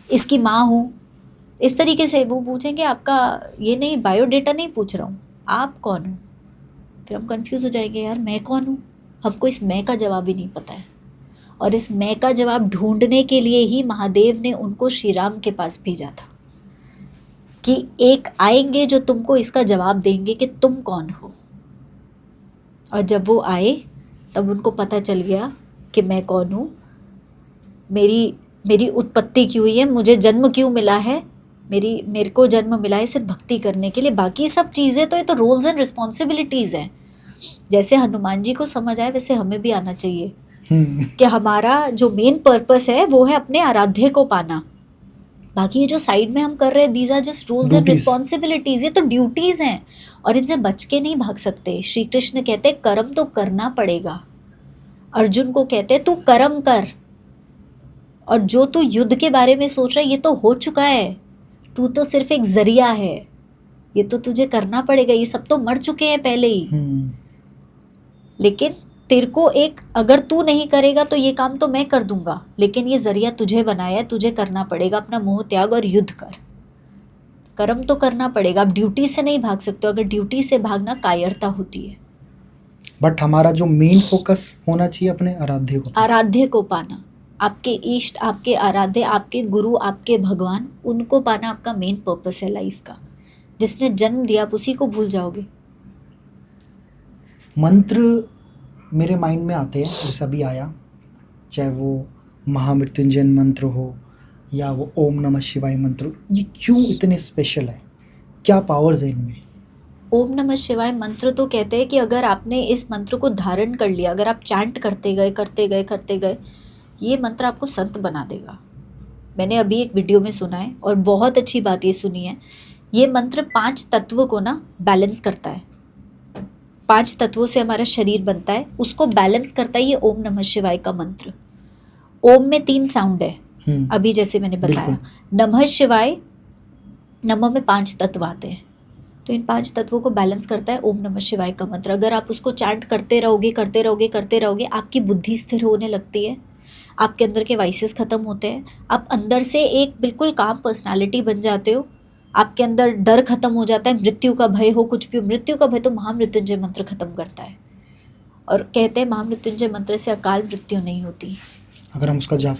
[SPEAKER 2] इसकी माँ हूँ। इस तरीके से वो पूछेंगे, आपका ये नहीं, बायोडेटा नहीं पूछ रहा हूँ, आप कौन हो? फिर हम कंफ्यूज हो जाएंगे, यार मैं कौन हूँ? हमको इस मैं का जवाब ही नहीं पता है। और इस मैं का जवाब ढूंढने के लिए ही महादेव ने उनको श्री राम के पास भेजा था कि एक आएंगे जो तुमको इसका जवाब देंगे कि तुम कौन हो। और जब वो आए तब उनको पता चल गया कि मैं कौन हूँ, मेरी उत्पत्ति क्यों हुई है, मुझे जन्म क्यों मिला है, मेरे को जन्म मिला है सिर्फ भक्ति करने के लिए। बाकी सब चीज़ें तो ये तो रोल्स एंड रिस्पॉन्सिबिलिटीज़ हैं। जैसे हनुमान जी को समझ आए वैसे हमें भी आना चाहिए कि हमारा जो मेन पर्पस है वो है अपने आराध्य को पाना। बाकी ये जो साइड में हम कर रहे हैं, these are just rules and
[SPEAKER 1] Duties.
[SPEAKER 2] Responsibilities, ये तो ड्यूटीज हैं और इनसे बच के नहीं भाग सकते। श्री कृष्ण कहते हैं कर्म तो करना पड़ेगा। अर्जुन को कहते हैं तू कर्म कर, और जो तू युद्ध के बारे में सोच रहा है ये तो हो चुका है, तू तो सिर्फ एक जरिया है, ये तो तुझे करना पड़ेगा, ये सब तो मर चुके हैं पहले ही। लेकिन तेरे को एक, अगर तू नहीं करेगा तो ये काम तो मैं कर दूंगा, लेकिन ये जरिया तुझे बनाया है, तुझे करना पड़ेगा। अपना मोह त्याग और युद्ध कर, कर्म तो करना पड़ेगा। आप ड्यूटी से नहीं भाग सकते, अगर ड्यूटी से भागना कायरता होती है।
[SPEAKER 1] बट हमारा जो मेन फोकस होना चाहिए अपने
[SPEAKER 2] आराध्य को पाना, आपके इष्ट, आपके आराध्य, आपके गुरु, आपके भगवान, उनको पाना आपका मेन पर्पस है लाइफ का। जिसने जन्म दिया आप उसी को भूल जाओगे।
[SPEAKER 1] मंत्र मेरे माइंड में आते हैं, जैसा भी आया, चाहे वो महामृत्युंजय मंत्र हो या वो ओम नमः शिवाय मंत्र हो, ये क्यों इतने स्पेशल है, क्या पावर्स है इनमें?
[SPEAKER 2] ओम नमः शिवाय मंत्र तो कहते हैं कि अगर आपने इस मंत्र को धारण कर लिया, अगर आप चैंट करते गए, ये मंत्र आपको संत बना देगा। मैंने अभी एक वीडियो में सुना है और बहुत अच्छी बात ये सुनी है। ये मंत्र 5 तत्व को ना बैलेंस करता है। 5 तत्वों से हमारा शरीर बनता है, उसको बैलेंस करता है ये ओम नमः शिवाय का मंत्र। ओम में 3 साउंड है, अभी जैसे मैंने बताया। नमः शिवाय, नमः में 5 तत्व आते हैं, तो इन 5 तत्वों को बैलेंस करता है ओम नमः शिवाय का मंत्र। अगर आप उसको चैंट करते रहोगे, आपकी बुद्धि स्थिर होने लगती है, आपके अंदर के वाइसेस खत्म होते हैं, आप अंदर से एक बिल्कुल काम पर्सनालिटी बन जाते हो, आपके अंदर डर खत्म हो जाता है, मृत्यु का भय हो, कुछ भी। मृत्यु का भय तो महामृत्युंजय मंत्र खत्म करता है, और कहते हैं महामृत्युंजय मंत्र से अकाल मृत्यु नहीं होती।
[SPEAKER 1] अगर हम उसका जाप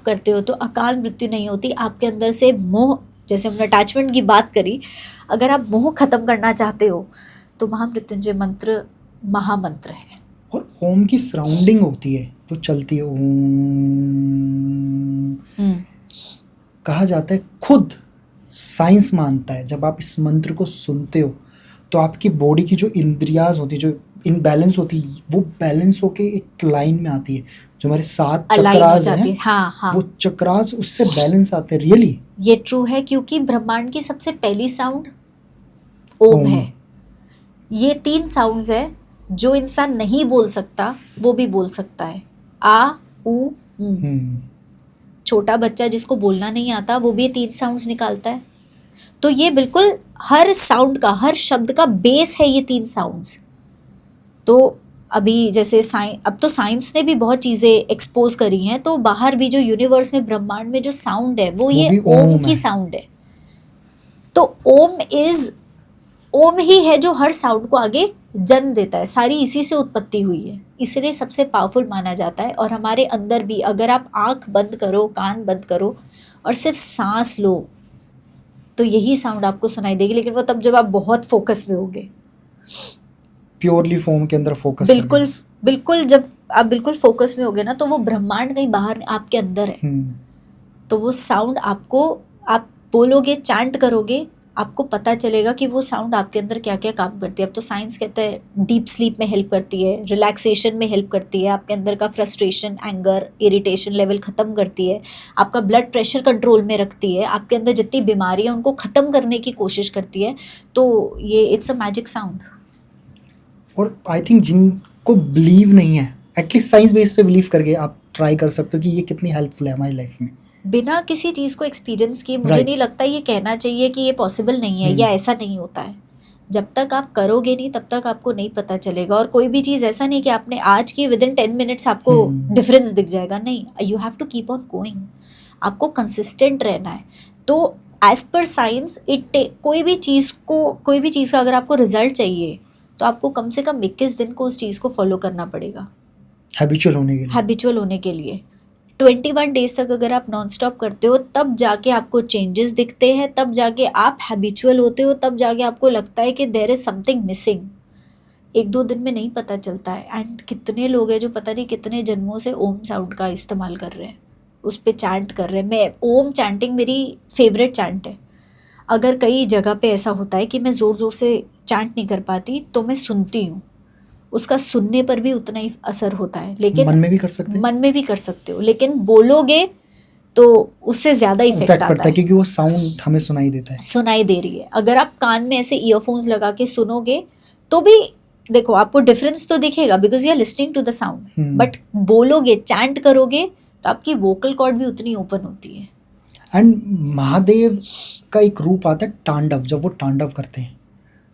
[SPEAKER 1] करते हो
[SPEAKER 2] तो अकाल मृत्यु नहीं होती। आपके अंदर से मोह, जैसे हमने अटैचमेंट की बात करी, अगर आप मोह खत्म करना चाहते हो तो महामृत्युंजय मंत्र महामंत्र है।
[SPEAKER 1] और ओम की सराउंडिंग होती है जो चलती है, ओम कहा जाता है, खुद साइंस मानता है, जब आप इस मंत्र को सुनते हो तो आपकी बॉडी की जो इंद्रियाज होती है, जो इनबैलेंस होती है, वो बैलेंस होके एक लाइन में आती है। जो हमारे 7 चक्रास हैं,
[SPEAKER 2] हाँ।
[SPEAKER 1] वो चक्रास उससे बैलेंस आते हैं। रियली
[SPEAKER 2] ये ट्रू है, क्योंकि ब्रह्मांड की सबसे पहली साउंड ओम है। ये 3 साउंड्स है जो इंसान नहीं बोल सकता वो भी बोल सकता है। आ, उ, छोटा बच्चा जिसको बोलना नहीं आता वो भी 3 साउंड्स निकालता है। तो ये बिल्कुल हर साउंड का, हर शब्द का बेस है ये 3 साउंड्स। तो अभी जैसे अब तो साइंस ने भी बहुत चीज़ें एक्सपोज करी हैं, तो बाहर भी जो यूनिवर्स में, ब्रह्मांड में जो साउंड है वो ये ओम की साउंड है। तो ओम ही है जो हर साउंड को आगे जन्म देता है। सारी इसी से उत्पत्ति हुई है, इसलिए सबसे पावरफुल माना जाता है। और हमारे अंदर भी, अगर आप आंख बंद करो, कान बंद करो और सिर्फ सांस लो, तो यही साउंड आपको सुनाई देगी। लेकिन वो तब जब आप बहुत फोकस में होगे,
[SPEAKER 1] प्योरली फॉर्म के अंदर फोकस,
[SPEAKER 2] बिल्कुल जब आप बिल्कुल फोकस में होगे ना, तो वो ब्रह्मांड कहीं बाहर आपके अंदर है। तो वो साउंड आपको, आप बोलोगे, चैंट करोगे, आपको पता चलेगा कि वो साउंड आपके अंदर क्या क्या काम करती है। अब तो साइंस कहता है डीप स्लीप में हेल्प करती है, रिलैक्सेशन में हेल्प करती है, आपके अंदर का फ्रस्ट्रेशन, एंगर, इरिटेशन लेवल ख़त्म करती है, आपका ब्लड प्रेशर कंट्रोल में रखती है, आपके अंदर जितनी बीमारी है उनको ख़त्म करने की कोशिश करती है। तो ये इट्स अ मैजिक साउंड।
[SPEAKER 1] और आई थिंक जिनको बिलीव नहीं है, एटलीस्ट साइंस बेस पे बिलीव करके आप ट्राई कर सकते हो कि ये कितनी हेल्पफुल है हमारी लाइफ में।
[SPEAKER 2] बिना किसी चीज़ को एक्सपीरियंस किए मुझे नहीं लगता ये कहना चाहिए कि ये पॉसिबल नहीं है या ऐसा नहीं होता है। जब तक आप करोगे नहीं तब तक आपको नहीं पता चलेगा। और कोई भी चीज़ ऐसा नहीं कि आपने आज की विदिन 10 मिनट्स आपको डिफरेंस दिख जाएगा, नहीं। You have to keep on going, आपको कंसिस्टेंट रहना है। तो एज पर साइंस कोई भी चीज़ का अगर आपको रिजल्ट चाहिए तो आपको कम से कम 21 दिन को उस चीज़ को फॉलो करना पड़ेगा,
[SPEAKER 1] हैबिचुअल होने के लिए।
[SPEAKER 2] 21 डेज तक अगर आप नॉन स्टॉप करते हो तब जाके आपको चेंजेस दिखते हैं, तब जाके आप हैबिचुअल होते हो, तब जाके आपको लगता है कि देयर इज समथिंग मिसिंग। एक दो दिन में नहीं पता चलता है। एंड कितने लोग हैं जो पता नहीं कितने जन्मों से ओम साउंड का इस्तेमाल कर रहे हैं, उस पर चैंट कर रहे हैं। मैं ओम चैंटिंग मेरी फेवरेट चैंट है। अगर कई जगह पे ऐसा होता है कि मैं ज़ोर ज़ोर से चैंट नहीं कर पाती तो मैं सुनती हूँ, उसका सुनने पर भी उतना ही असर होता है। लेकिन
[SPEAKER 1] मन में भी कर सकते हैं,
[SPEAKER 2] मन में भी कर सकते हो, लेकिन बोलोगे तो उससे ज़्यादा इफेक्ट
[SPEAKER 1] इफेक्ट
[SPEAKER 2] आता
[SPEAKER 1] पड़ता है
[SPEAKER 2] है।
[SPEAKER 1] क्योंकि वो साउंड हमें सुनाई देता है।
[SPEAKER 2] सुनाई दे रही है। अगर आप कान में ऐसे ईयरफोन्स लगा के सुनोगे तो भी देखो आपको डिफरेंस तो दिखेगा, because you are listening to the sound. But बोलोगे, चैंट करोगे तो आपकी वोकल कॉर्ड भी उतनी ओपन होती है।
[SPEAKER 1] एंड महादेव का एक रूप आता है तांडव, जब वो तांडव करते हैं,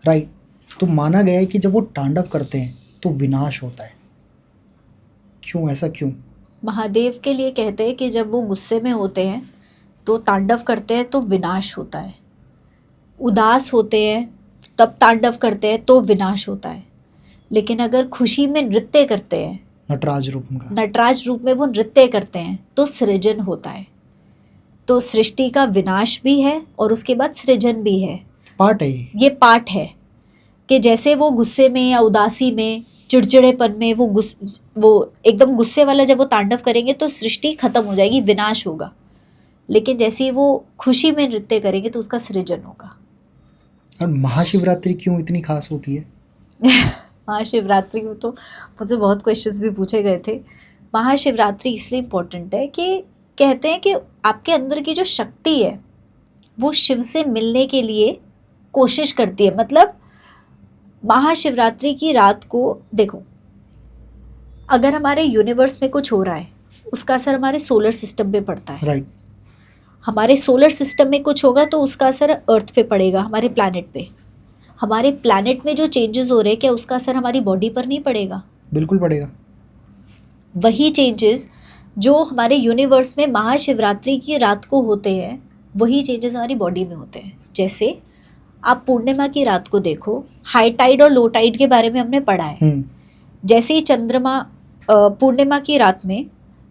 [SPEAKER 1] राइट, तो माना गया है कि जब वो तांडव करते हैं तो विनाश होता है। क्यों, ऐसा क्यों?
[SPEAKER 2] महादेव के लिए कहते हैं कि जब वो गुस्से में होते हैं तो तांडव करते हैं तो विनाश होता है, उदास होते हैं तब तांडव करते हैं तो विनाश होता है। लेकिन अगर खुशी में नृत्य करते हैं,
[SPEAKER 1] नटराज रूप उनका,
[SPEAKER 2] नटराज रूप में वो नृत्य करते हैं तो सृजन होता है। तो सृष्टि का विनाश भी है और उसके बाद सृजन भी है।
[SPEAKER 1] पार्ट है
[SPEAKER 2] ये पार्ट है कि जैसे वो गुस्से में या उदासी में, चिड़चिड़ेपन में वो एकदम गुस्से वाला जब वो तांडव करेंगे तो सृष्टि खत्म हो जाएगी, विनाश होगा। लेकिन जैसे ही वो खुशी में नृत्य करेंगे तो उसका सृजन होगा।
[SPEAKER 1] और महाशिवरात्रि क्यों इतनी खास होती है?
[SPEAKER 2] महाशिवरात्रि में तो मुझसे बहुत क्वेश्चंस भी पूछे गए थे। महाशिवरात्रि इसलिए इम्पोर्टेंट है कि कहते हैं कि आपके अंदर की जो शक्ति है वो शिव से मिलने के लिए कोशिश करती है। मतलब महाशिवरात्रि की रात को देखो, अगर हमारे यूनिवर्स में कुछ हो रहा है उसका असर हमारे सोलर सिस्टम पे पड़ता है,
[SPEAKER 1] राइट।
[SPEAKER 2] हमारे सोलर सिस्टम में कुछ होगा तो उसका असर अर्थ पे पड़ेगा, हमारे प्लैनेट पे। हमारे प्लैनेट में जो चेंजेस हो रहे हैं क्या उसका असर हमारी बॉडी पर नहीं पड़ेगा?
[SPEAKER 1] बिल्कुल पड़ेगा।
[SPEAKER 2] वही चेंजेस जो हमारे यूनिवर्स में महाशिवरात्रि की रात को होते हैं वही चेंजेस हमारी बॉडी में होते हैं। जैसे आप पूर्णिमा की रात को देखो, हाई टाइड और लो टाइड के बारे में हमने पढ़ा है। जैसे ही चंद्रमा पूर्णिमा की रात में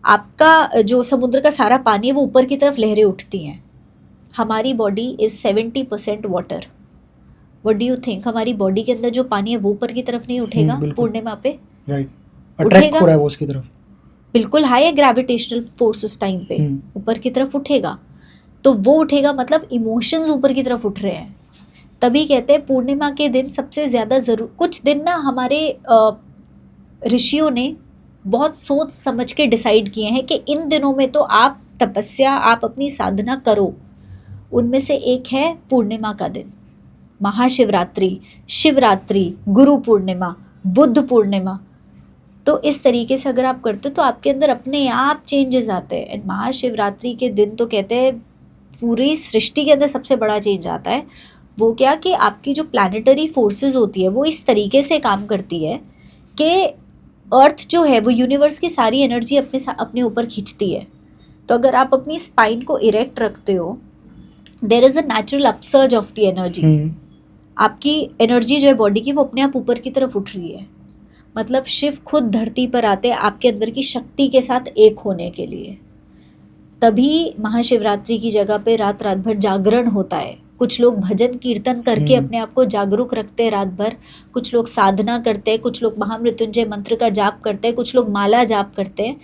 [SPEAKER 2] आपका जो समुद्र का सारा पानी है वो ऊपर की तरफ लहरें उठती हैं। हमारी body is 70% water. What do you think, हमारी बॉडी के अंदर जो पानी है वो ऊपर की तरफ नहीं उठेगा पूर्णिमा पे?
[SPEAKER 1] राइट, अट्रैक्ट हो रहा है वो उसकी तरफ।
[SPEAKER 2] बिल्कुल, हाई है ग्रेविटेशनल फोर्स उस टाइम पे, ऊपर की तरफ उठेगा। तो वो उठेगा मतलब इमोशंस ऊपर की तरफ उठ रहे हैं। तभी कहते हैं पूर्णिमा के दिन सबसे ज़्यादा कुछ दिन ना हमारे ऋषियों ने बहुत सोच समझ के डिसाइड किए हैं कि इन दिनों में तो आप तपस्या, आप अपनी साधना करो। उनमें से एक है पूर्णिमा का दिन, महाशिवरात्रि, शिवरात्रि, गुरु पूर्णिमा, बुद्ध पूर्णिमा। तो इस तरीके से अगर आप करते हो तो आपके अंदर अपने आप चेंजेस आते हैं। एंड महाशिवरात्रि के दिन तो कहते हैं पूरी सृष्टि के अंदर सबसे बड़ा चेंज आता है। वो क्या कि आपकी जो प्लैनेटरी फोर्सेस होती है वो इस तरीके से काम करती है कि अर्थ जो है वो यूनिवर्स की सारी एनर्जी अपने ऊपर खींचती है। तो अगर आप अपनी स्पाइन को इरेक्ट रखते हो, there is a natural upsurge of the energy. आपकी एनर्जी जो है बॉडी की वो अपने आप ऊपर की तरफ उठ रही है। मतलब शिव खुद धरती पर आते हैं आपके अंदर की शक्ति के साथ एक होने के लिए। तभी महाशिवरात्रि की जगह पे रात रात भर जागरण होता है। कुछ लोग भजन कीर्तन करके अपने आप को जागरूक रखते हैं रात भर, कुछ लोग साधना करते हैं, कुछ लोग महामृत्युंजय मंत्र का जाप करते हैं, कुछ लोग माला जाप करते हैं।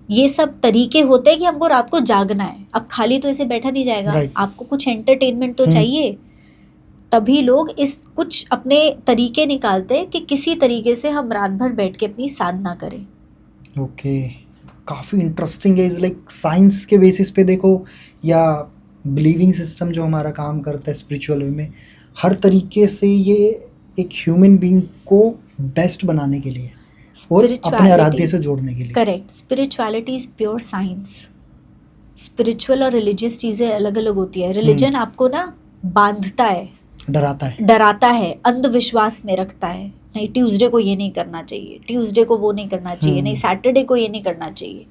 [SPEAKER 2] ये सब तरीके होते हैं कि हमको रात को जागना है। अब खाली तो ऐसे बैठा नहीं जाएगा, आपको कुछ एंटरटेनमेंट तो चाहिए। तभी लोग इस कुछ अपने तरीके निकालते हैं कि किसी तरीके से हम रात भर बैठ के अपनी साधना करें।
[SPEAKER 1] ओके, काफ़ी इंटरेस्टिंग है। इज़ लाइक साइंस के बेसिस पे देखो या बिलीविंग सिस्टम जो हमारा काम करता है स्पिरिचुअल वे में, हर तरीके से ये एक ह्यूमन बीइंग को बेस्ट बनाने के लिए और अपने आराध्य से जोड़ने के लिए।
[SPEAKER 2] Correct, spirituality is pure science. Spiritual और रिलीजियस चीज़ें अलग अलग होती है। रिलीजन आपको ना बांधता है, डराता है, अंधविश्वास में रखता है। नहीं, ट्यूसडे को ये नहीं करना चाहिए, ट्यूसडे को वो नहीं करना चाहिए, नहीं सैटरडे को ये नहीं करना चाहिए।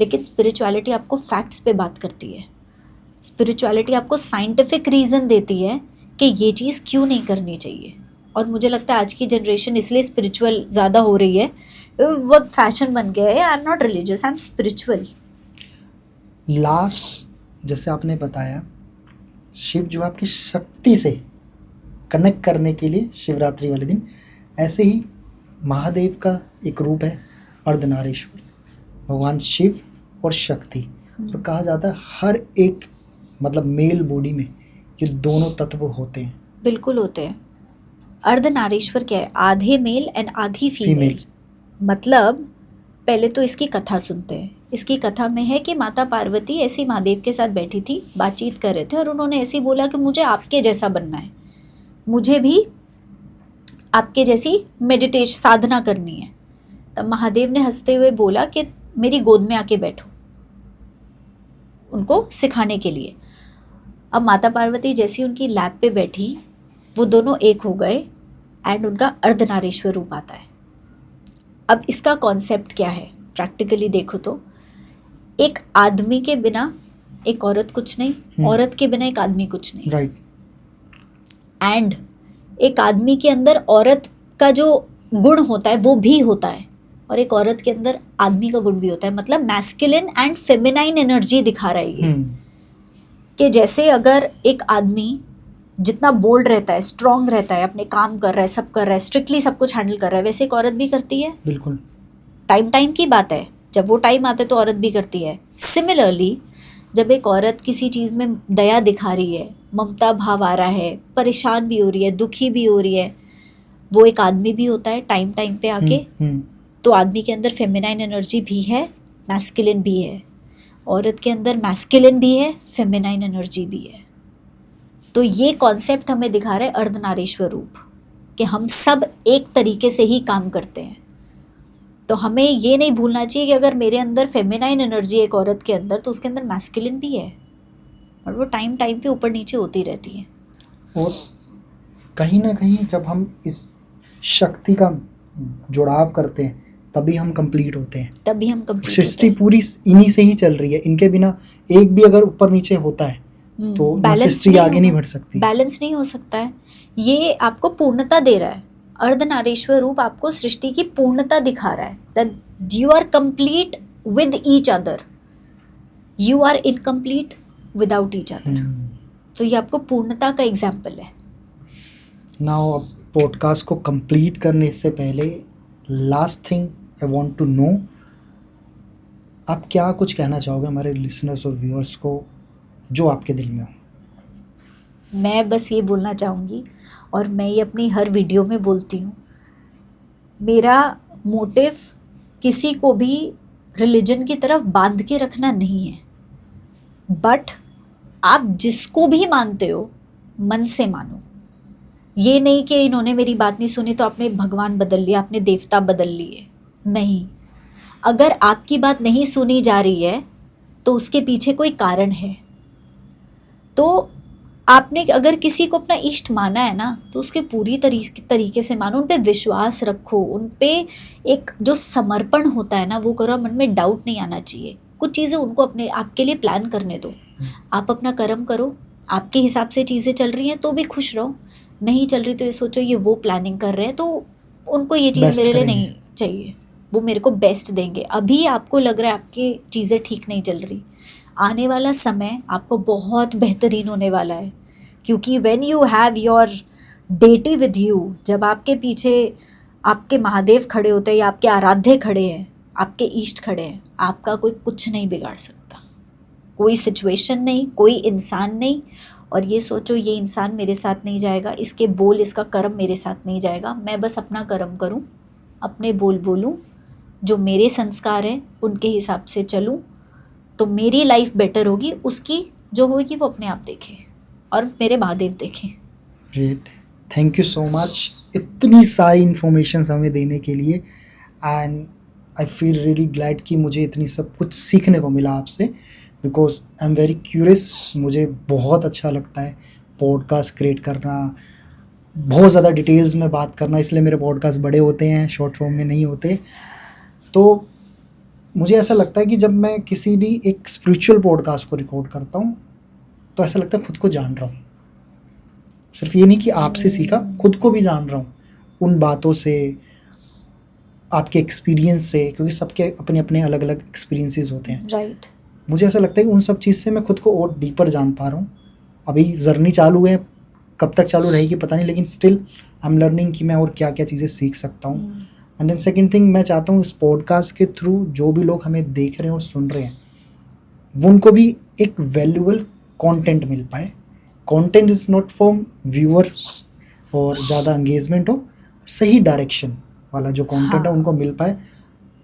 [SPEAKER 2] लेकिन स्पिरिचुअलिटी आपको फैक्ट्स पे बात करती है। स्पिरिचुअलिटी आपको साइंटिफिक रीज़न देती है कि ये चीज़ क्यों नहीं करनी चाहिए। और मुझे लगता है आज की जनरेशन इसलिए स्पिरिचुअल ज़्यादा हो रही है, बहुत फैशन बन गया है। I am not religious, I am spiritual.
[SPEAKER 1] Last, जैसे आपने बताया, शिव जो आपकी शक्ति से कनेक्ट करने के लिए शिवरात्रि वाले दिन, ऐसे ही महादेव का एक रूप है अर्धनारीश्वर, भगवान शिव और शक्ति। और कहा जाता है हर एक मतलब मेल बॉडी में ये दोनों तत्व होते हैं।
[SPEAKER 2] बिल्कुल होते हैं। अर्धनारीश्वर क्या है? आधे मेल एंड आधी फीमेल। मतलब पहले तो इसकी कथा सुनते हैं। इसकी कथा में है कि माता पार्वती ऐसी महादेव के साथ बैठी थी, बातचीत कर रहे थे और उन्होंने ऐसे ही बोला कि मुझे आपके जैसा बनना है, मुझे भी आपके जैसी मेडिटेशन साधना करनी है। तब महादेव ने हंसते हुए बोला कि मेरी गोद में आके बैठो, उनको सिखाने के लिए। अब माता पार्वती जैसी उनकी लैब पे बैठी, वो दोनों एक हो गए एंड उनका अर्धनारीश्वर रूप आता है। अब इसका कॉन्सेप्ट क्या है? प्रैक्टिकली देखो तो एक आदमी के बिना एक औरत कुछ नहीं, औरत के बिना एक आदमी कुछ नहीं।
[SPEAKER 1] राइट।
[SPEAKER 2] एंड एक आदमी के अंदर औरत का जो गुण होता है वो भी होता है, और एक औरत के अंदर आदमी का गुण भी होता है। मतलब मैस्कुलिन एंड फेमिनाइन एनर्जी दिखा रहा है ये, कि जैसे अगर एक आदमी जितना बोल्ड रहता है, स्ट्रांग रहता है, अपने काम कर रहा है, सब कर रहा है, स्ट्रिक्टली सब कुछ हैंडल कर रहा है, वैसे एक औरत भी करती है।
[SPEAKER 1] बिल्कुल।
[SPEAKER 2] टाइम की बात है, जब वो टाइम आता है तो औरत भी करती है। सिमिलरली जब एक औरत किसी चीज़ में दया दिखा रही है, ममता भाव आ रहा है, परेशान भी हो रही है, दुखी भी हो रही है, वो एक आदमी भी होता है टाइम पे आके। तो आदमी के अंदर फेमिनाइन एनर्जी भी है, मैस्कुलिन भी है। औरत के अंदर मैस्कुलिन भी है, फेमिनाइन एनर्जी भी है। तो ये कॉन्सेप्ट हमें दिखा रहा है अर्धनारीश्वर रूप, कि हम सब एक तरीके से ही काम करते हैं। तो हमें ये नहीं भूलना चाहिए कि अगर मेरे अंदर फेमिनाइन एनर्जी एक औरत के अंदर, तो उसके अंदर मैस्कुलिन भी है, और वो टाइम पे ऊपर नीचे होती रहती है।
[SPEAKER 1] और कहीं ना कहीं जब हम इस शक्ति का जुड़ाव करते हैं तभी हम कंप्लीट होते हैं,
[SPEAKER 2] तभी हम कंप्लीट।
[SPEAKER 1] सृष्टि पूरी इन्हीं से ही चल रही है। इनके बिना एक भी अगर ऊपर नीचे होता है तो सृष्टि आगे नहीं बढ़ सकती,
[SPEAKER 2] बैलेंस नहीं हो सकता है। ये आपको पूर्णता दे रहा है। अर्धनारीश्वर रूप आपको सृष्टि की पूर्णता दिखा रहा है, that you are complete with each other, you are incomplete without each other. तो ये आपको पूर्णता का एग्जाम्पल है।
[SPEAKER 1] नाउ अब पॉडकास्ट को कंप्लीट करने से पहले last thing I want to know, आप क्या कुछ कहना चाहोगे हमारे लिसनर्स और व्यूअर्स को जो आपके दिल में हो?
[SPEAKER 2] मैं बस ये बोलना चाहूँगी, और मैं ये अपनी हर वीडियो में बोलती हूँ, मेरा मोटिव किसी को भी रिलीजन की तरफ बांध के रखना नहीं है, बट आप जिसको भी मानते हो मन से मानो। ये नहीं कि इन्होंने मेरी बात नहीं सुनी तो आपने भगवान बदल लिया, आपने देवता बदल लिए। नहीं, अगर आपकी बात नहीं सुनी जा रही है तो उसके पीछे कोई कारण है। तो आपने अगर किसी को अपना इष्ट माना है ना, तो उसके पूरी तरीके से मानो, उन पे विश्वास रखो, उन पे एक जो समर्पण होता है ना वो करो। मन में डाउट नहीं आना चाहिए। कुछ चीज़ें उनको अपने आपके लिए प्लान करने दो, आप अपना कर्म करो। आपके हिसाब से चीज़ें चल रही हैं तो भी खुश रहो, नहीं चल रही तो ये सोचो ये वो प्लानिंग कर रहे हैं तो उनको ये चीज़ मेरे लिए नहीं चाहिए, वो मेरे को बेस्ट देंगे। अभी आपको लग रहा है आपकी चीज़ें ठीक नहीं चल रही, आने वाला समय आपको बहुत बेहतरीन होने वाला है, क्योंकि when you have your deity with you, जब आपके पीछे आपके महादेव खड़े होते हैं या आपके आराध्य खड़े हैं, आपके इष्ट खड़े हैं, आपका कोई कुछ नहीं बिगाड़ सकता, कोई सिचुएशन नहीं, कोई इंसान नहीं। और ये सोचो ये इंसान मेरे साथ नहीं जाएगा, इसके बोल इसका कर्म मेरे साथ नहीं जाएगा, मैं बस अपना कर्म करूं, अपने बोल बोलूं, जो मेरे संस्कार हैं उनके हिसाब से चलूं, तो मेरी लाइफ बेटर होगी, उसकी जो होगी वो अपने आप देखे और मेरे महादेव देखें।
[SPEAKER 1] Great, thank you so much इतनी सारी इन्फॉर्मेशन हमें देने के लिए, and I feel really glad कि मुझे इतनी सब कुछ सीखने को मिला आपसे, because I am very curious. मुझे बहुत अच्छा लगता है पॉडकास्ट क्रिएट करना, बहुत ज़्यादा डिटेल्स में बात करना, इसलिए मेरे पॉडकास्ट बड़े होते हैं, शॉर्ट फॉर्म में नहीं होते। तो मुझे ऐसा लगता है कि जब मैं किसी भी एक स्पिरिचुअल पॉडकास्ट को रिकॉर्ड करता हूँ तो ऐसा लगता है खुद को जान रहा हूँ। सिर्फ ये नहीं कि आपसे सीखा, खुद को भी जान रहा हूँ उन बातों से, आपके एक्सपीरियंस से, क्योंकि सबके अपने अपने अलग अलग एक्सपीरियंसेस होते हैं।
[SPEAKER 2] राइट।
[SPEAKER 1] मुझे ऐसा लगता है कि उन सब चीज़ से मैं खुद को और डीपर जान पा रहा हूँ। अभी जर्नी चालू है, कब तक चालू रहेगी पता नहीं, लेकिन स्टिल आई एम लर्निंग कि मैं और क्या क्या चीज़ें सीख सकता हूँ। एंड देन सेकंड थिंग, मैं चाहता हूँ इस पॉडकास्ट के थ्रू जो भी लोग हमें देख रहे हैं और सुन रहे हैं, वो उनको भी एक वैल्यूएबल कंटेंट मिल पाए. Content is not for viewers और ज़्यादा एंगेजमेंट हो, सही डायरेक्शन वाला जो कंटेंट है
[SPEAKER 2] हाँ.
[SPEAKER 1] उनको मिल पाए,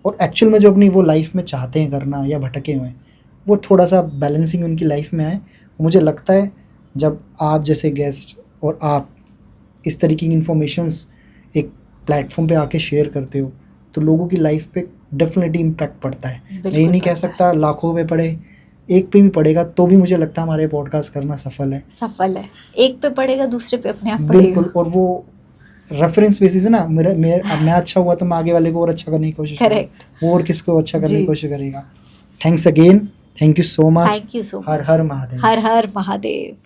[SPEAKER 1] और एक्चुअल में जो अपनी वो लाइफ में चाहते हैं करना या भटके हुए हैं, वो थोड़ा सा बैलेंसिंग उनकी लाइफ में आए. मुझे लगता है जब आप जैसे गेस्ट और आप इस तरीके की इन्फॉर्मेशंस एक प्लेटफॉर्म पे आके शेयर करते हो, तो लोगों की लाइफ पे डेफिनेटली इम्पैक्ट पड़ता है. मैं ये नहीं कह
[SPEAKER 2] पड़ता है.
[SPEAKER 1] सकता लाखों पे पड़े, एक पे भी पड़ेगा तो भी मुझे लगता है हमारे पॉडकास्ट करना सफल है.
[SPEAKER 2] सफल है. एक पे पड़ेगा, दूसरे पे अपने आप पड़ेगा.
[SPEAKER 1] बिल्कुल. और वो रेफरेंस बेसिस है ना, अब मैं अच्छा हुआ तो मैं आगे वाले को और अच्छा करने की कोशिश करूँगा,
[SPEAKER 2] करेक्ट.
[SPEAKER 1] वो और किसको अच्छा करने
[SPEAKER 2] जी.
[SPEAKER 1] की कोशिश करेगा. Thanks again, thank you so much.
[SPEAKER 2] Thank you so
[SPEAKER 1] her
[SPEAKER 2] much.
[SPEAKER 1] Her Mahadev.
[SPEAKER 2] Her her Mahadev.